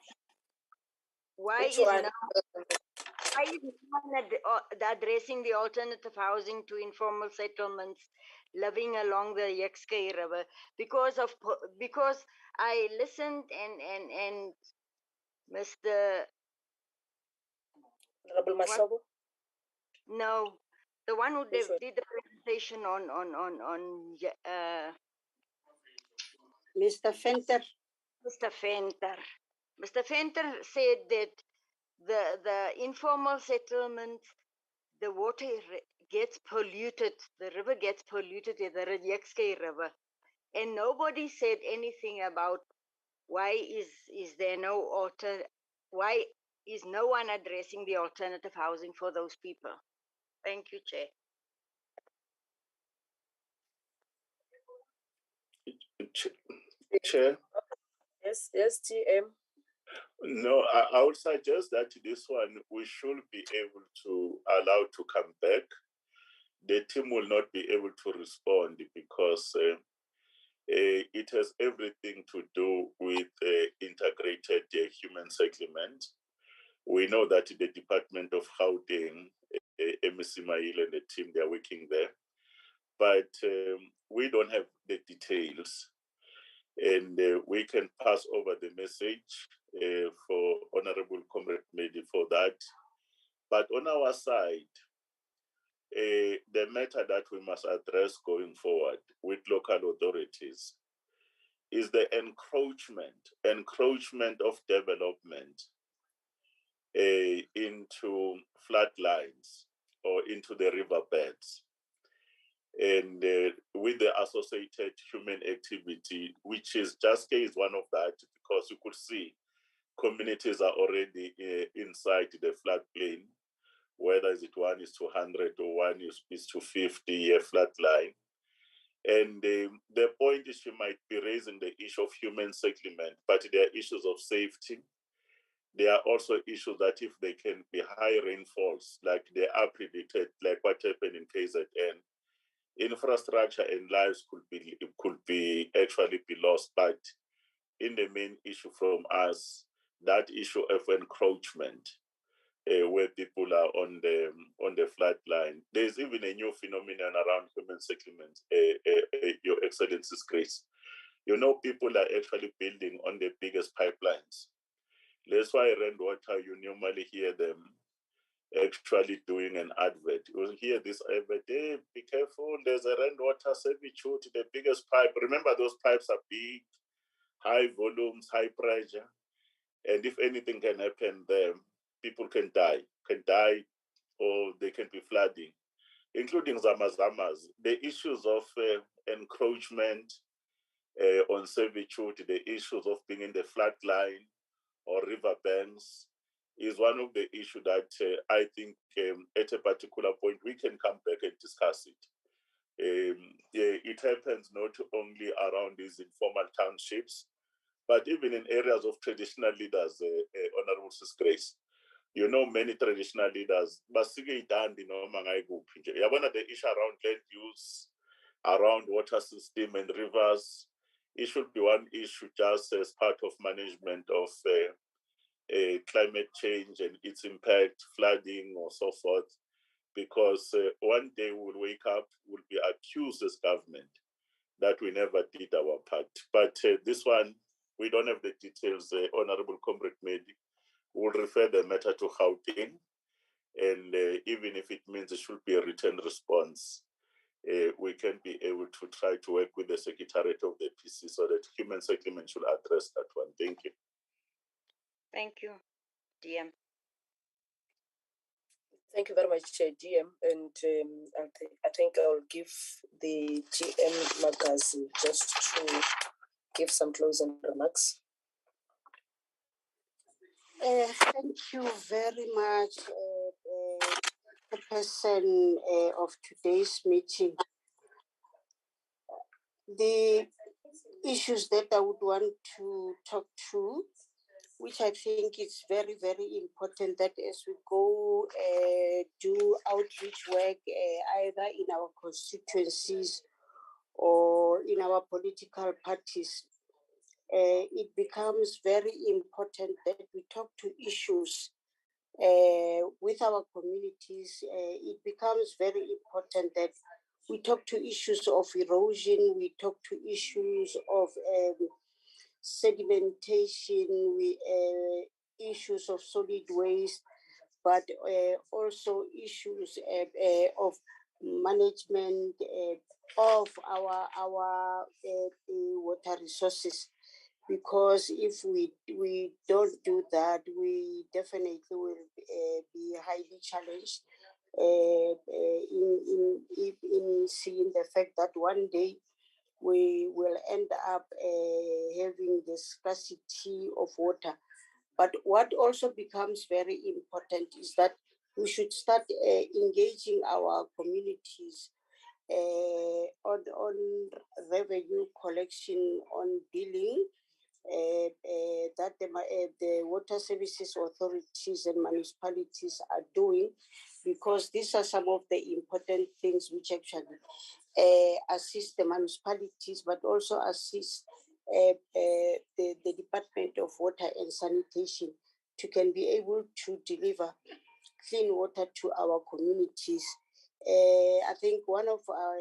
Why Which is one? no one addressing the alternative housing to informal settlements living along the Yexkei River? Because I listened and Mr. Honorable Mashobo? No, the one who Which one? did the presentation on Mr. Fenter. Mr. Fenter. Mr. Fenter said that the informal settlement, the water gets polluted, the river gets polluted, the Yexkei River. And nobody said anything about why is there no why is no one addressing the alternative housing for those people? Thank you, Chair. Chair? Yes, TM. No, I would suggest that this one we should be able to allow to come back. The team will not be able to respond because it has everything to do with integrated human settlement. We know that the Department of Housing, MEC Mail and the team, they're working there. But we don't have the details. And we can pass over the message for Honorable Comrade Medi for that. But on our side, the matter that we must address going forward with local authorities is the encroachment of development into floodlines or into the riverbeds. And with the associated human activity, which is is one of that, because you could see communities are already inside the floodplain, whether it one is to 100 or one is to 50-year floodline. And the point is, you might be raising the issue of human settlement, but there are issues of safety. There are also issues that if they can be high rainfalls, like they are predicted, like what happened in KZN, infrastructure and lives could be actually be lost. But in the main issue from us, that issue of encroachment, where people are on the flat line. There's even a new phenomenon around human settlement, Your Excellency's Grace. You know, people are actually building on the biggest pipelines. That's why around water, you normally hear them actually doing an advert. You will hear this advert, hey, be careful, there's a rainwater servitude, the biggest pipe. Remember, those pipes are big, high volumes, high pressure. And if anything can happen there, people can die, or they can be flooding, including zamazamas. The issues of encroachment on servitude, the issues of being in the flat line or riverbanks is one of the issues that I think at a particular point we can come back and discuss it. It happens not only around these informal townships, but even in areas of traditional leaders, Honorable Sis Grace. You know, many traditional leaders, but the issue around land use, around water system and rivers, it should be one issue just as part of management of climate change and its impact, flooding or so forth, because one day we'll wake up, we'll be accused as government that we never did our part. But this one, we don't have the details. Honorable Comrade Medi will refer the matter to Gauteng, and even if it means it should be a written response, we can be able to try to work with the Secretariat of the PC so that human settlement should address that one. Thank you. Thank you, DM. Thank you very much, Chair DM. And I think I'll give the GM magazine just to give some closing remarks. Thank you very much, the person of today's meeting. The issues that I would want to talk to, which I think is very, very important, that as we go do outreach work either in our constituencies or in our political parties, it becomes very important that we talk to issues with our communities. It becomes very important that we talk to issues of erosion, we talk to issues of sedimentation, issues of solid waste, but also issues of management of our water resources. Because if we don't do that, we definitely will be highly challenged in seeing the fact that one day we will end up having the scarcity of water. But what also becomes very important is that we should start engaging our communities on revenue collection, on billing, that the water services authorities and municipalities are doing, because these are some of the important things which actually assist the municipalities, but also assist the Department of Water and Sanitation to can be able to deliver clean water to our communities. I think one of our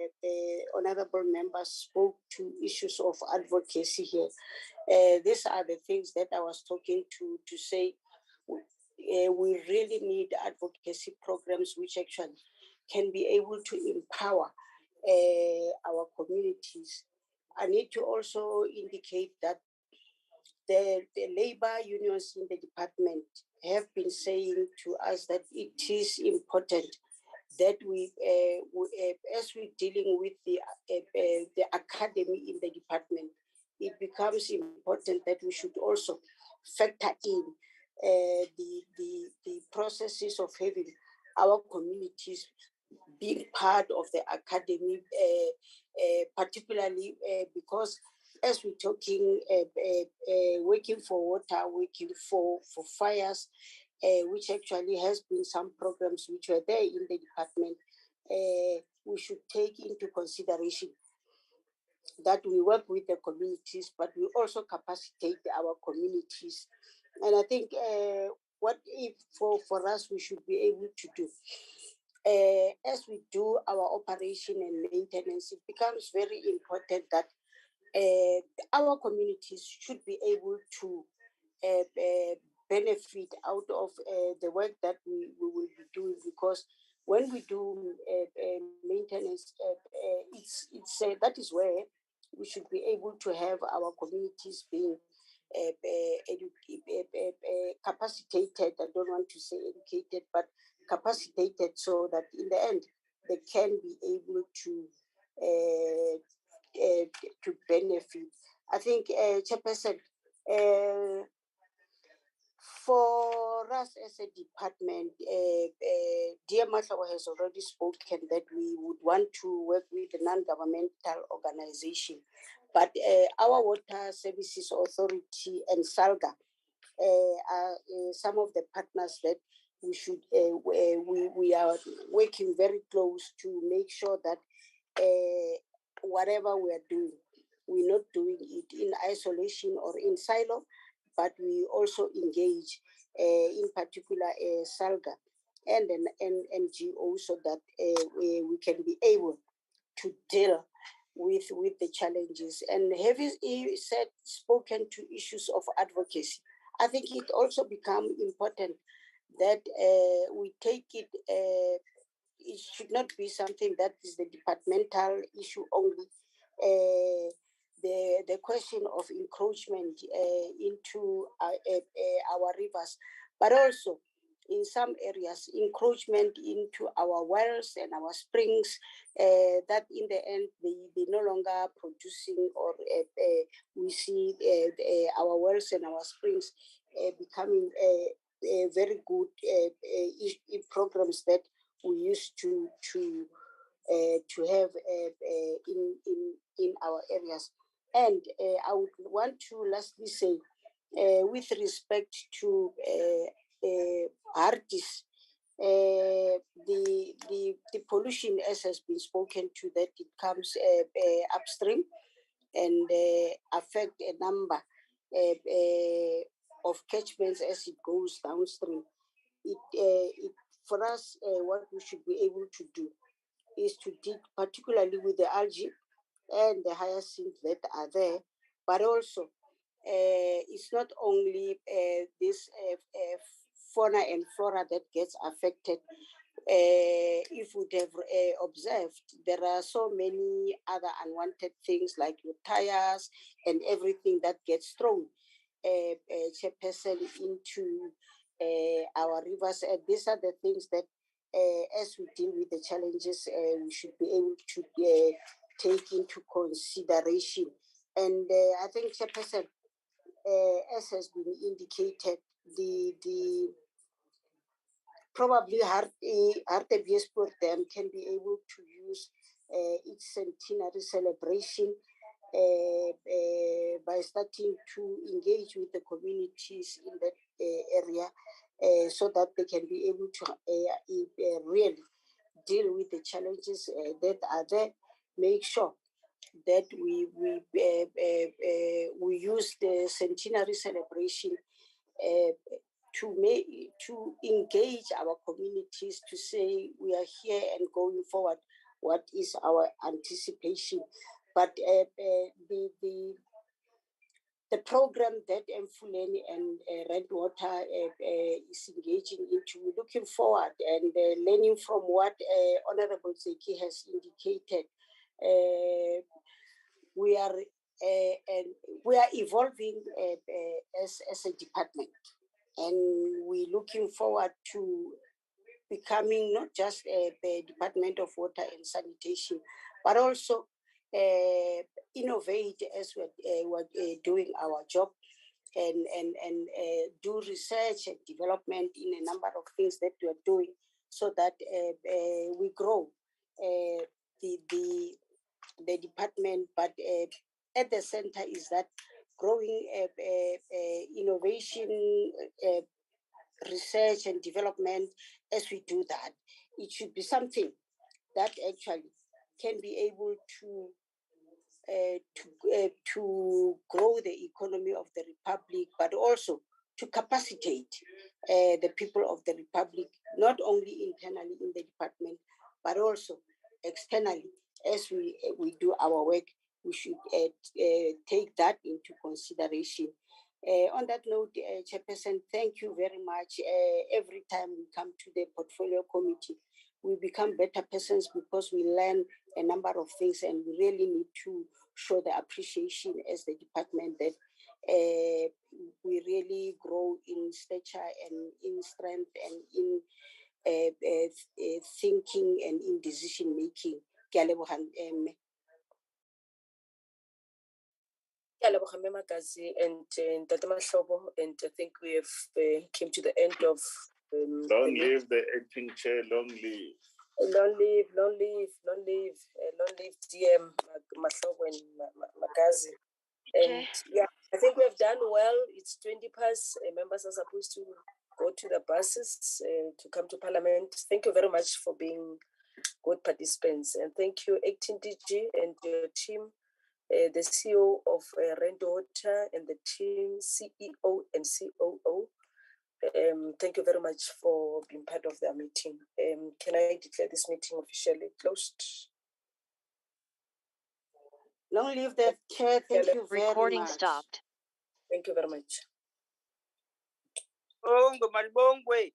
honorable members spoke to issues of advocacy here. These are the things that I was talking to say we really need advocacy programs which actually can be able to empower our communities. I need to also indicate that the labor unions in the department have been saying to us that it is important that we as we're dealing with the academy in the department, it becomes important that we should also factor in the processes of having our communities being part of the academy, particularly because as we're talking, working for water, working for fires, which actually has been some programs which were there in the department, we should take into consideration that we work with the communities, but we also capacitate our communities. And I think what if for us we should be able to do, as we do our operation and maintenance, it becomes very important that our communities should be able to benefit out of the work that we will be doing, because when we do maintenance, it's that is where we should be able to have our communities being capacitated. I don't want to say educated, but capacitated, so that in the end they can be able to benefit. I think, Chairperson, for us as a department, dear Matlawa has already spoken that we would want to work with a non-governmental organization, but our Water Services Authority and SALGA are some of the partners that we should we are working very close to make sure that whatever we are doing, we're not doing it in isolation or in silo, but we also engage, in particular, SALGA and an NGO, so that we can be able to deal with the challenges. And having spoken to issues of advocacy, I think it also becomes important that we take it. It should not be something that is the departmental issue only. The question of encroachment into our rivers, but also in some areas, encroachment into our wells and our springs, that in the end, they no longer producing, or we see our wells and our springs becoming very good programs that we used to have in our areas. And I would want to lastly say, with respect to Hartis, the pollution, as has been spoken to, that it comes upstream and affect a number of catchments as it goes downstream. For us, what we should be able to do is to deal particularly with the algae and the hyacinth that are there, but also it's not only this fauna and flora that gets affected. If we have observed, there are so many other unwanted things like your tires and everything that gets thrown, chairperson, into our rivers. And these are the things that, as we deal with the challenges, we should be able to take into consideration. And I think, chairperson, as has been indicated, the probably Hartebeespoort Dam can be able to use its centenary celebration by starting to engage with the communities in that area, so that they can be able to really deal with the challenges that are there. Make sure that we use the centenary celebration to engage our communities, to say we are here and going forward. What is our anticipation? But the program that Mfuleni and Redwater is engaging into, we're looking forward and learning from what Honorable Zeki has indicated. We are evolving as a department, and we're looking forward to becoming not just the Department of Water and Sanitation, but also innovate as we're doing our job, and do research and development in a number of things that we are doing, so that we grow the department. But at the center is that growing innovation, research and development. As we do that, it should be something that actually can be able to grow the economy of the Republic, but also to capacitate the people of the Republic, not only internally in the department, but also externally. As we do our work, we should take that into consideration. On that note, Chairperson, thank you very much. Every time we come to the portfolio committee, we become better persons because we learn a number of things, and we really need to show the appreciation as the department that we really grow in stature and in strength and in thinking and in decision making. And I think we have came to the end of long live the acting chair, long live. Long live, long live, long live, long live DM Mahlobo and Magazi. And yeah, I think we have done well. It's 20 past. Members are supposed to go to the buses to come to Parliament. Thank you very much for being good participants. And thank you, Acting DG and your team, the CEO of Redwater and the team, CEO and COO. Thank you very much for being part of the meeting. Can I declare this meeting officially closed? Long live the chair. Thank you very Recording much. stopped. Thank you very much. Oh, Malbongwe.